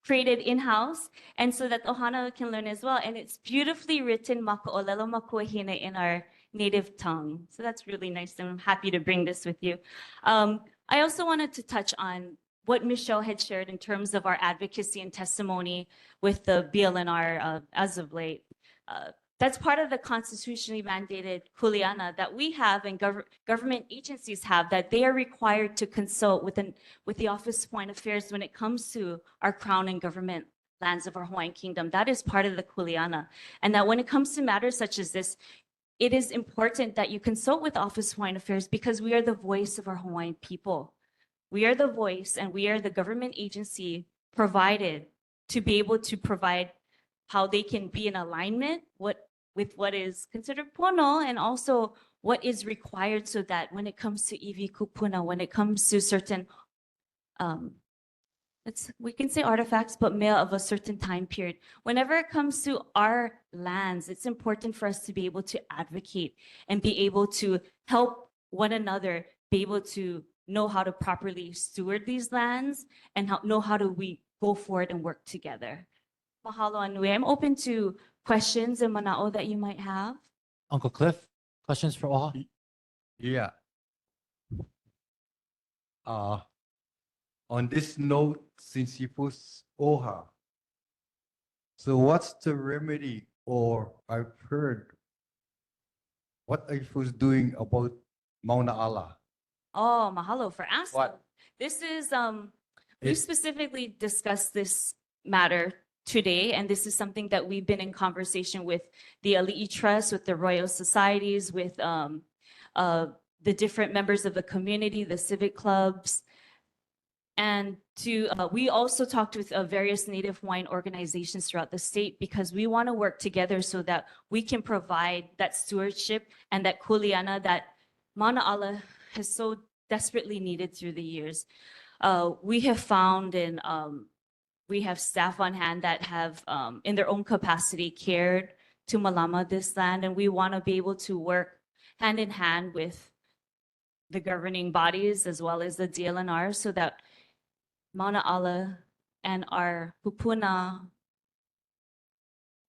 created in-house, and so that Ohana can learn as well. And it's beautifully written maka'olelo makuahina in our native tongue. So that's really nice, and I'm happy to bring this with you. I also wanted to touch on what Michelle had shared in terms of our advocacy and testimony with the BLNR as of late. That's part of the constitutionally mandated kuleana that we have and government agencies have, that they are required to consult with the Office of Hawaiian Affairs when it comes to our crown and government lands of our Hawaiian kingdom. That is part of the kuleana. And that when it comes to matters such as this, it is important that you consult with Office of Hawaiian Affairs, because we are the voice of our Hawaiian people. We are the voice, and we are the government agency provided to be able to provide how they can be in alignment with with what is considered pono and also what is required so that when it comes to iwi kupuna, when it comes to certain, we can say artifacts, but male of a certain time period. Whenever it comes to our lands, it's important for us to be able to advocate and be able to help one another be able to know how to properly steward these lands and know how do we go forward and work together. Mahalo Anui. I'm open to questions and manao that you might have. Uncle Cliff, questions for Oha? Yeah. On this note, since you put OHA, so what's the remedy, or I've heard, what IFU's doing about Mauna Ala? Oh, mahalo for asking. What? This is, we It- specifically discussed this matter today, and this is something that we've been in conversation with the Ali'i Trust, with the Royal Societies, with the different members of the community, the civic clubs. And we also talked with various Native Hawaiian organizations throughout the state because we want to work together so that we can provide that stewardship and that kuleana that Mauna Ala has so desperately needed through the years. We have found and we have staff on hand that have, in their own capacity, cared to malama this land, and we want to be able to work hand in hand with the governing bodies as well as the DLNR so that Mauna Ala and our pupuna,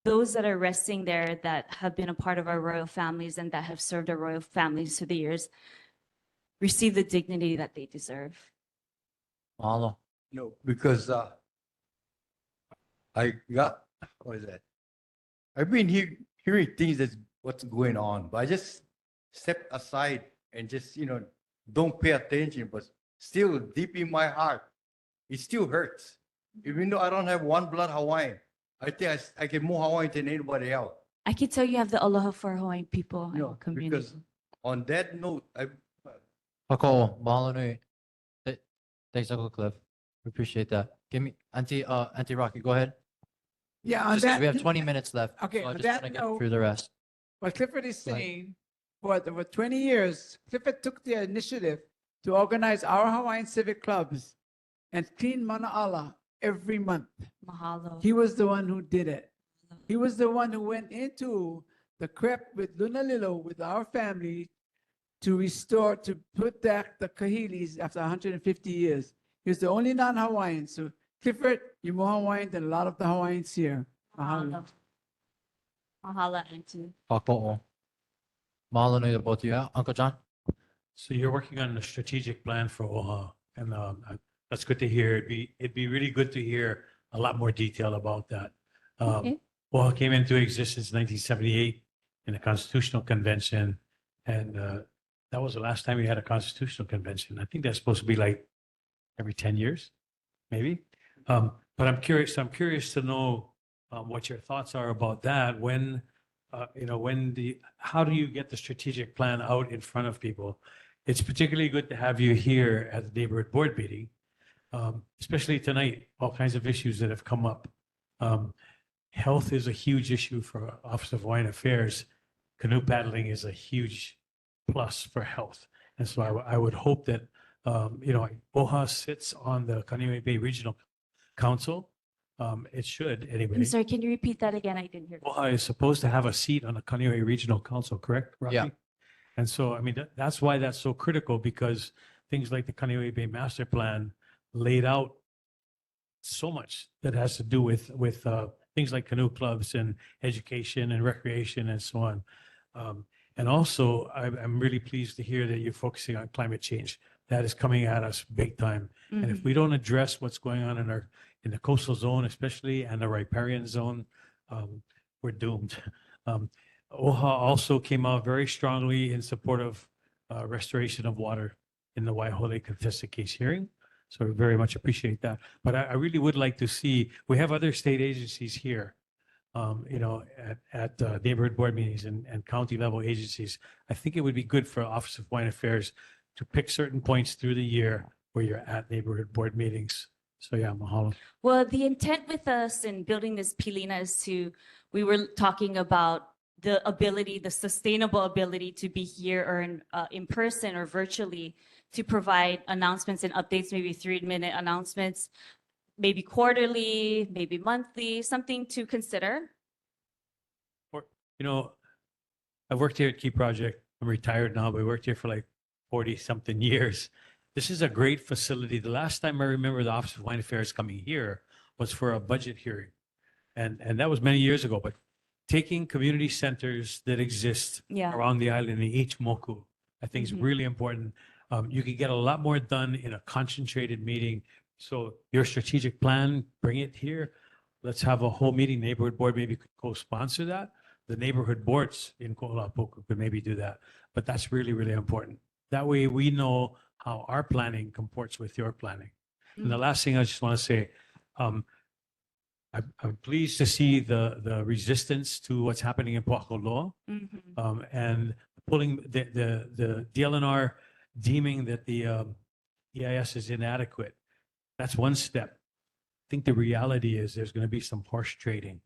those that are resting there that have been a part of our royal families and that have served our royal families through the years, receive the dignity that they deserve. Mahalo. No, because I got, what is that? I've been hearing things that's what's going on, but I just step aside and just, don't pay attention, but still deep in my heart, it still hurts. Even though I don't have one blood Hawaiian, I think I get more Hawaiian than anybody else. I can tell you have the aloha for Hawaiian people and No, community. because on that note, Ako, mahalo nui. Thanks, Uncle Cliff. We appreciate that. Give me, Auntie Rocky, go ahead. Yeah, on Just 'cause that. we have 20 minutes left. Okay, so I on just that want to get note, through the rest. what Clifford is Go ahead. saying, for 20 years, Clifford took the initiative to organize our Hawaiian civic clubs and clean Mauna Ala every month. Mahalo. He was the one who did it. He was the one who went into the crep with Lunalilo with our family to restore, to put back the kahilis after 150 years. He was the only non-Hawaiian. So Clifford, you're more Hawaiian than a lot of the Hawaiians here. Mahalo. Mahala, Auntie. Ako. Mahalo nui to both of you. Uncle John? So you're working on a strategic plan for OHA, and that's good to hear. It'd be really good to hear a lot more detail about that. Okay. OHA came into existence in 1978 in the Constitutional Convention, and that was the last time we had a Constitutional Convention. I think that's supposed to be like every 10 years, maybe. But I'm curious to know what your thoughts are about that. When, how do you get the strategic plan out in front of people? It's particularly good to have you here at the neighborhood board meeting, especially tonight, all kinds of issues that have come up. Health is a huge issue for Office of Hawaiian Affairs. Canoe paddling is a huge plus for health. And so I would hope that, OHA sits on the Kaneohe Bay Regional Council. It should anyway. I'm sorry, can you repeat that again? I didn't hear. OHA is supposed to have a seat on the Kaneohe Regional Council, correct, Rocky? Yeah. And so, I mean, that's why that's so critical, because things like the Kaneohe Bay Master Plan laid out so much that has to do with things like canoe clubs and education and recreation and so on. And also, I'm really pleased to hear that you're focusing on climate change. That is coming at us big time. And if we don't address what's going on in the coastal zone, especially, and the riparian zone, we're doomed. OHA also came out very strongly in support of restoration of water in the Waihole contested case hearing. So we very much appreciate that. But I really would like to see, we have other state agencies here, at neighborhood board meetings and county level agencies. I think it would be good for Office of Hawaiian Affairs to pick certain points through the year where you're at neighborhood board meetings. So yeah, mahalo. Well, the intent with us in building this pilina is we were talking about the ability, the sustainable ability to be here or in person or virtually to provide announcements and updates, maybe 3-minute announcements, maybe quarterly, maybe monthly, something to consider. Or, you know, I've worked here at Key Project. I'm retired now, but I worked here for like 40 something years. This is a great facility. The last time I remember the Office of Wine Affairs coming here was for a budget hearing. And that was many years ago, but taking community centers that exist Yeah. around the island in each moku, I think is Mhm. really important. You can get a lot more done in a concentrated meeting. So your strategic plan, bring it here. Let's have a whole meeting. Neighborhood board maybe could co-sponsor that. The neighborhood boards in Ko'olapoku could maybe do that. But that's really, really important. That way we know how our planning comports with your planning. And the last thing I just want to say, I'm pleased to see the resistance to what's happening in Po'akoloa. Mhm. And pulling the DLNR deeming that the EIS is inadequate. That's one step. I think the reality is there's going to be some horse trading.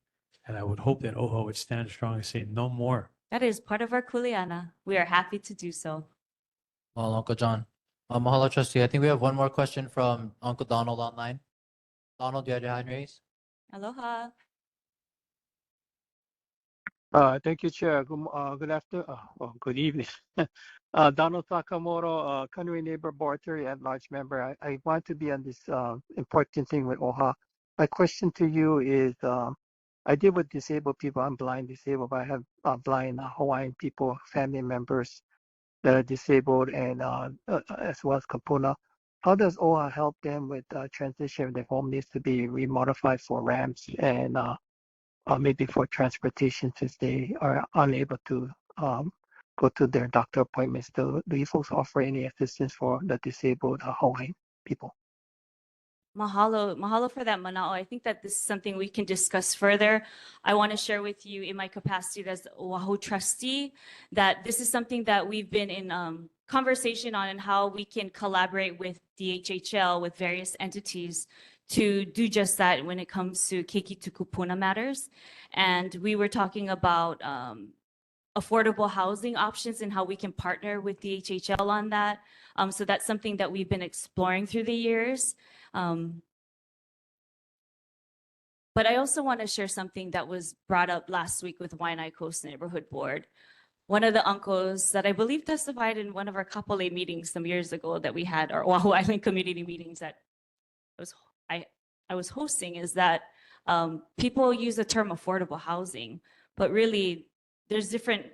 And I would hope that OHO would stand strong and say no more. That is part of our kuleana. We are happy to do so. Well, Uncle John. Mahalo, trustee. I think we have one more question from Uncle Donald online. Donald, do you have your hand raised? Aloha. Thank you, Chair. Good afternoon. Good evening. Donald Sakamoto, Country Neighbor Board at-large member. I want to be on this important thing with OHA. My question to you is, I deal with disabled people. I'm blind disabled, but I have blind Hawaiian people, family members that are disabled, and as well as Kapuna. How does OHA help them with transition if their home needs to be remodified for ramps and maybe for transportation since they are unable to go to their doctor appointments? Do you folks offer any assistance for the disabled Hawaiian people? Mahalo, mahalo for that, Manao. I think that this is something we can discuss further. I want to share with you in my capacity as Oahu trustee that this is something that we've been in conversation on and how we can collaborate with DHHL, with various entities to do just that when it comes to keiki tukupuna matters. And we were talking about affordable housing options and how we can partner with DHHL on that. So that's something that we've been exploring through the years. But I also want to share something that was brought up last week with Waianae Coast Neighborhood Board. One of the uncles that I believe testified in one of our kapolei meetings some years ago that we had, our Oahu Island community meetings that I was hosting, is that people use the term affordable housing, but really there's different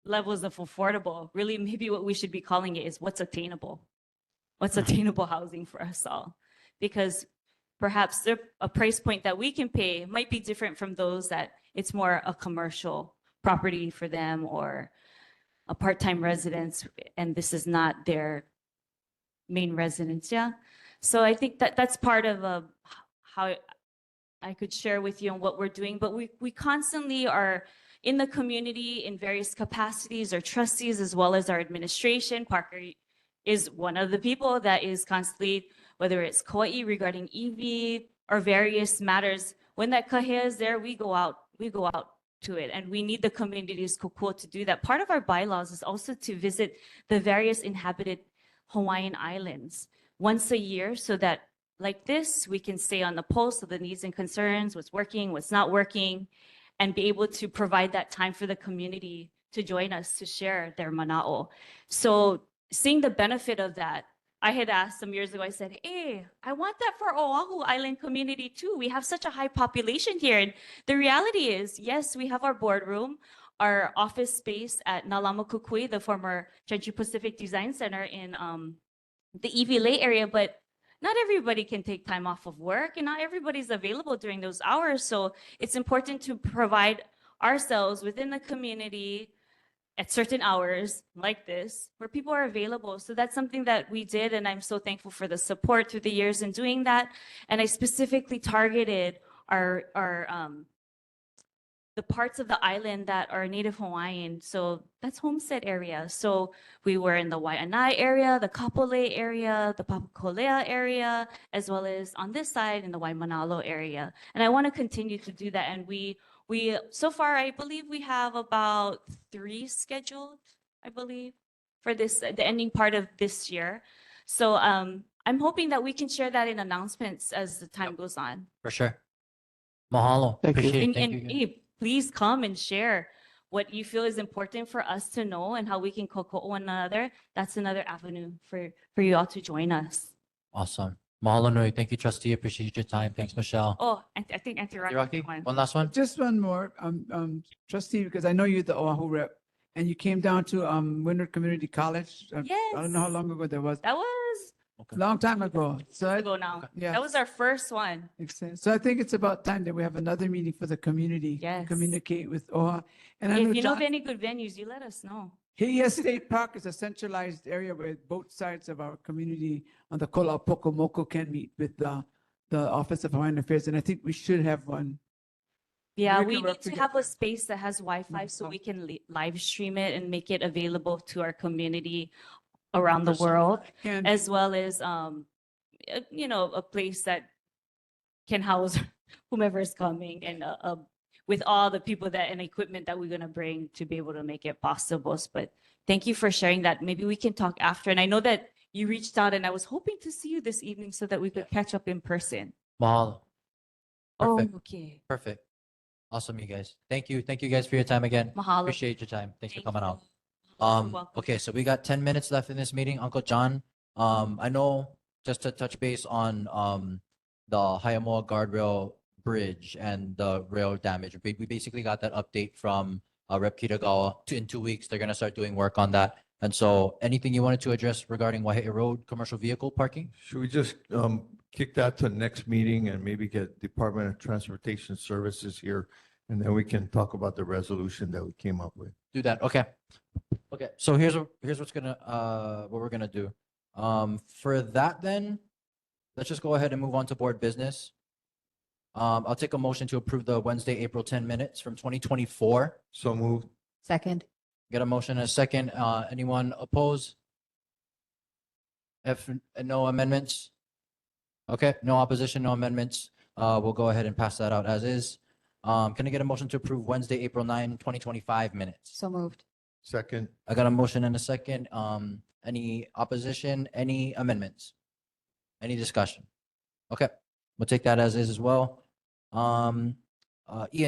levels of affordable. Really, maybe what we should be calling it is what's attainable. What's attainable housing for us all? Because perhaps a price point that we can pay might be different from those that it's more a commercial property for them or a part-time residence, and this is not their main residence. Yeah. So I think that that's part of how I could share with you on what we're doing, but we constantly are in the community in various capacities, our trustees, as well as our administration. Parker is one of the people that is constantly, whether it's Kauai regarding EV or various matters, when that kahea is there, we go out to it. And we need the community's kokua to do that. Part of our bylaws is also to visit the various inhabited Hawaiian islands once a year so that like this, we can stay on the pulse of the needs and concerns, what's working, what's not working, and be able to provide that time for the community to join us to share their mana'o. So seeing the benefit of that, I had asked some years ago, I said, hey, I want that for Oahu Island community too. We have such a high population here. And the reality is, yes, we have our boardroom, our office space at Nalama Kukui, the former Jeju Pacific Design Center in the EV Lake area, but not everybody can take time off of work and not everybody's available during those hours. So it's important to provide ourselves within the community at certain hours like this where people are available. So that's something that we did. And I'm so thankful for the support through the years in doing that. And I specifically targeted the parts of the island that are Native Hawaiian. So that's homestead area. So we were in the Waianae area, the Kapolei area, the Papakolea area, as well as on this side in the Waimanalo area. And I want to continue to do that. And we're so far, I believe we have about 3 scheduled, I believe, for the ending part of this year. So I'm hoping that we can share that in announcements as the time goes on. For sure. Mahalo. Thank you. Appreciate it. And, Thank and you. again. hey, please come and share what you feel is important for us to know and how we can cocoa one another. That's another avenue for you all to join us. Awesome. Mahalo nui. Thank you, trustee. Appreciate your time. Thanks, Michelle. Oh, I think Auntie Rocky Rocky, had one. one last one. Just one more, trustee, because I know you're the Oahu rep, and you came down to, Wyndham Community College. I don't know how Yes. long ago that was, That was long time ago. So I, ago now. yeah. That was our first one. Makes sense. So I think it's about time that we have another meeting for the community. to Yes. Communicate with OHA. And I If know you know of John, any good venues, you let us know. yesterday Park is a centralized area where both sides of our community on the Kola Pokomoko can meet with the Office of Hawaiian Affairs. And I think we should have one. Yeah, We we can work need to together. have a space that has Wi-Fi so we can live stream it and make it available to our community around the world, Can, as well as a place that can house whomever is coming and with all the people that and equipment that we're gonna bring to be able to make it possible. But thank you for sharing that. Maybe we can talk after. And I know that you reached out, and I was hoping to see you this evening so that we could catch up in person. Mahalo. Perfect. Oh, okay. Perfect. Awesome, you guys. Thank you. Thank you guys for your time again. Mahalo. Appreciate your time. Thanks for Thank coming you. out. welcome. Okay, so we got 10 minutes left in this meeting. Uncle John, I know just to touch base on the Hayamoa guardrail bridge and the rail damage. We basically got that update from Rep. Kitagawa. In 2 weeks, they're gonna start doing work on that. And so anything you wanted to address regarding Waihe'a Road commercial vehicle parking? Should we just kick that to next meeting and maybe get Department of Transportation Services here? And then we can talk about the resolution that we came up with. Do that. Okay. Okay. So here's what we're gonna do. For that then, let's just go ahead and move on to board business. I'll take a motion to approve the Wednesday, April 10 minutes from 2024. So moved. Second. Get a motion and a second. Anyone oppose? If no amendments? Okay, no opposition, no amendments. We'll go ahead and pass that out as is. Can I get a motion to approve Wednesday, April 9, 2025 minutes? So moved. Second. I got a motion and a second. Any opposition, any amendments? Any discussion? Okay, we'll take that as is as well. Ian,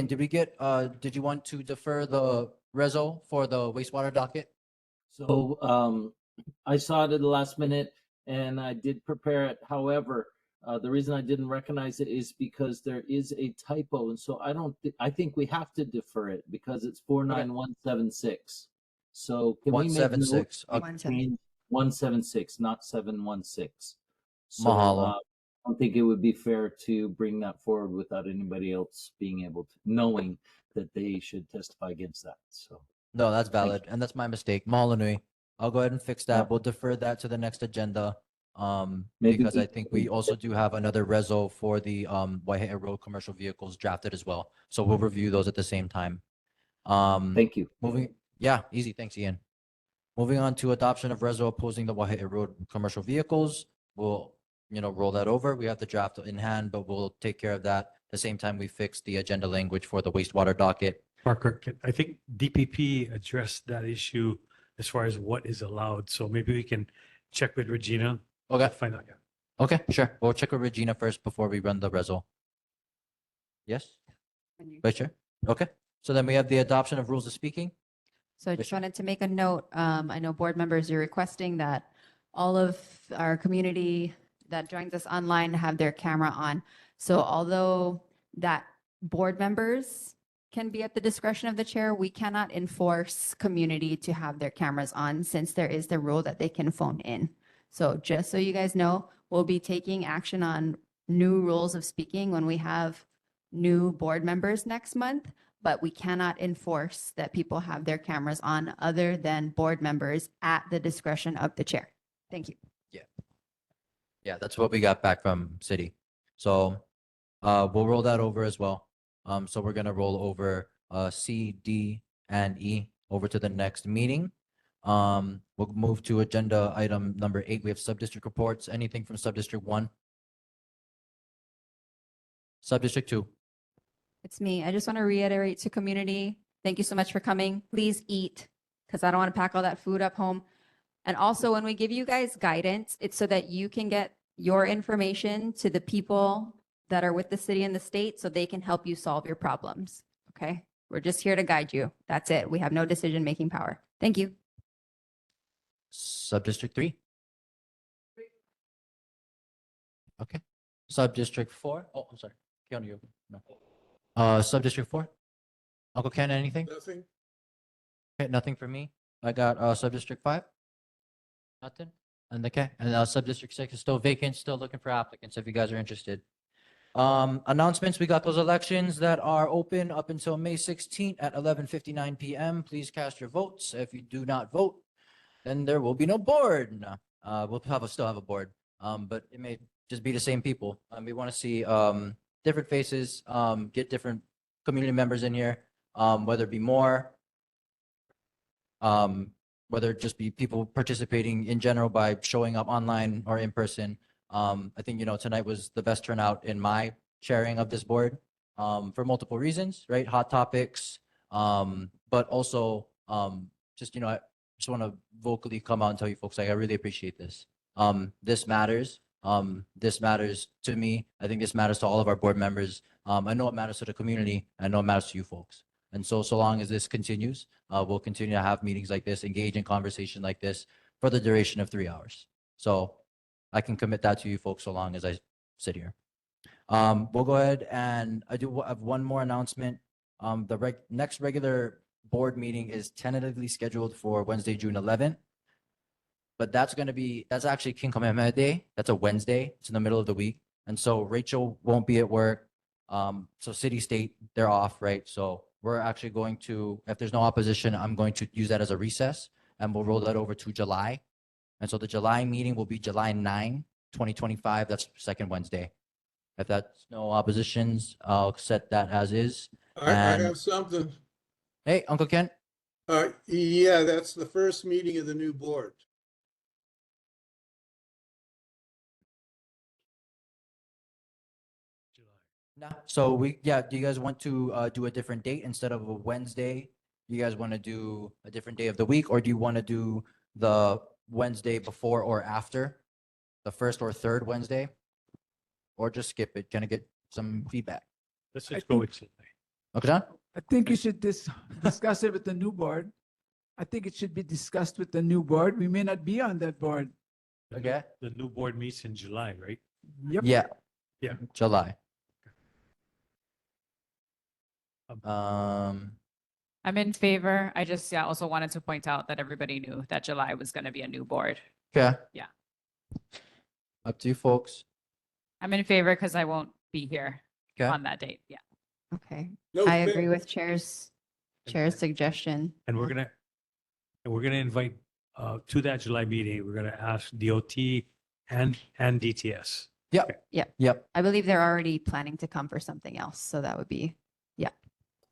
did you want to defer the reso for the wastewater docket? So I saw it at the last minute and I did prepare it. However, the reason I didn't recognize it is because there is a typo. And so I think we have to defer it because it's 49176. So can we make note 176. to change 176, not 716? So Mahalo. I don't think it would be fair to bring that forward without anybody else being able to, knowing that they should testify against that. So No, that's valid, and that's my mistake. Mahalo nui. I'll go ahead and fix that. Yeah. We'll defer that to the next agenda. Maybe Because we- I think we also do have another reso for the Waihe'a Road commercial vehicles drafted as well. So we'll review those at the same time. thank you. Yeah, easy. Thanks, Ian. Moving on to adoption of reso opposing the Waihe'a Road commercial vehicles. We'll, roll that over. We have the draft in hand, but we'll take care of that at the same time we fix the agenda language for the wastewater docket. Parker, I think DPP addressed that issue as far as what is allowed. So maybe we can check with Regina. Okay. Find out. Yeah. Okay, sure. We'll check with Regina first before we run the reso. Yes? Vice Chair? Okay. So then we have the adoption of rules of speaking. So I just wanted to make a note. I know board members, you're requesting that all of our community that joins us online have their camera on. So although that board members can be at the discretion of the chair, we cannot enforce community to have their cameras on since there is the rule that they can phone in. So just so you guys know, we'll be taking action on new rules of speaking when we have new board members next month, but we cannot enforce that people have their cameras on other than board members at the discretion of the chair. Thank you. Yeah, that's what we got back from city. So we'll roll that over as well. So we're gonna roll over C, D, and E over to the next meeting. We'll move to agenda item number 8. We have sub-district reports. Anything from sub-district 1? Sub-district 2? It's me. I just want to reiterate to community, thank you so much for coming. Please eat because I don't want to pack all that food up home. And also when we give you guys guidance, it's so that you can get your information to the people that are with the city and the state so they can help you solve your problems. Okay? We're just here to guide you. That's it. We have no decision-making power. Thank you. Sub-District 3? Okay. Sub-District 4? Oh, I'm sorry. Keanu, you. No. Sub-District 4? Uncle Ken, anything? Nothing. Okay, nothing for me. I got Sub-District 5? Nothing? And okay. And Sub-District 6 is still vacant, still looking for applicants if you guys are interested. Announcements, we got those elections that are open up until May 16th at 11:59 p.m. Please cast your votes. If you do not vote, then there will be no board. No. Still have a board, but it may just be the same people. We want to see different faces, get different community members in here, whether it be more, whether it just be people participating in general by showing up online or in person. I think, tonight was the best turnout in my sharing of this board for multiple reasons, right? Hot topics, but also just, I just want to vocally come out and tell you folks, like, I really appreciate this. This matters. This matters to me. I think this matters to all of our board members. I know it matters to the community. I know it matters to you folks. And so long as this continues, we'll continue to have meetings like this, engage in conversation like this for the duration of 3 hours. So I can commit that to you folks so long as I sit here. We'll go ahead and I do have one more announcement. The next regular board meeting is tentatively scheduled for Wednesday, June 11th. But that's actually King Kamehameha Day. That's a Wednesday. It's in the middle of the week. And so Rachel won't be at work. So city, state, they're off, right? So we're actually going to, if there's no opposition, I'm going to use that as a recess and we'll roll that over to July. And so the July meeting will be July 9, 2025. That's second Wednesday. If that's no oppositions, I'll set that as is. I have something. Hey, Uncle Ken. Yeah, that's the first meeting of the new board. So do you guys want to do a different date instead of a Wednesday? You guys want to do a different day of the week, or do you want to do the Wednesday before or after, the first or third Wednesday, or just skip it? Can I get some feedback? Let's just go with July. Okay, John? I think you should discuss it with the new board. I think it should be discussed with the new board. We may not be on that board. Okay. The new board meets in July, right? Yep. Yeah. Yeah. July. I'm in favor. I just also wanted to point out that everybody knew that July was going to be a new board. Okay. Yeah. Up to you folks. I'm in favor because I won't be here Okay. on that date. Yeah. Okay. No I fa- agree with chair's suggestion. And we're gonna invite to that July meeting, we're gonna ask DOT and DTS. Yep. Yeah. Yep. I believe they're already planning to come for something else. So that would be, yeah.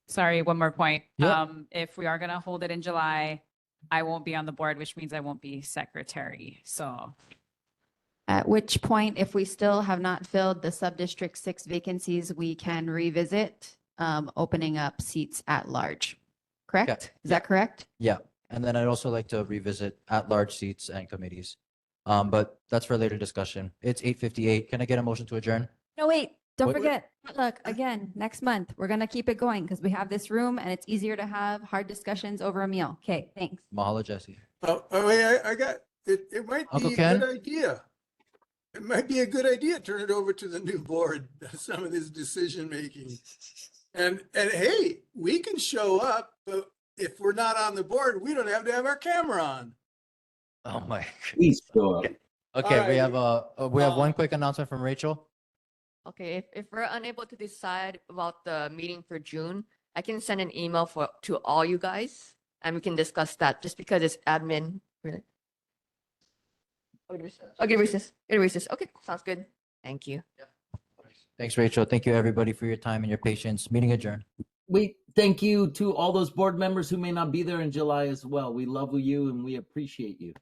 Sorry, one more point. Yeah. If we are going to hold it in July, I won't be on the board, which means I won't be secretary. So At which point, if we still have not filled the sub-district 6 vacancies, we can revisit opening up seats at large. Correct? Is that correct? Yeah. And then I'd also like to revisit at-large seats and committees. But that's for later discussion. It's 8:58. Can I get a motion to adjourn? No, wait, don't Wait, wait. forget. Look, again, next month, we're going to keep it going because we have this room and it's easier to have hard discussions over a meal. Okay, thanks. Mahalo, Jesse. I got it. It might Uncle be a Ken? good idea. It might be a good idea. Turn it over to the new board. Some of this decision making, and hey, we can show up, but if we're not on the board, we don't have to have our camera on. Oh my. Please show up. Okay, All we right. have one quick announcement from Rachel. Okay, if we're unable to decide about the meeting for June, I can send an email to all you guys and we can discuss that just because it's admin. Really? Okay, recess. Okay, sounds good. Thank you. Thanks, Rachel. Thank you, everybody, for your time and your patience. Meeting adjourned. We thank you to all those board members who may not be there in July as well. We love you and we appreciate you.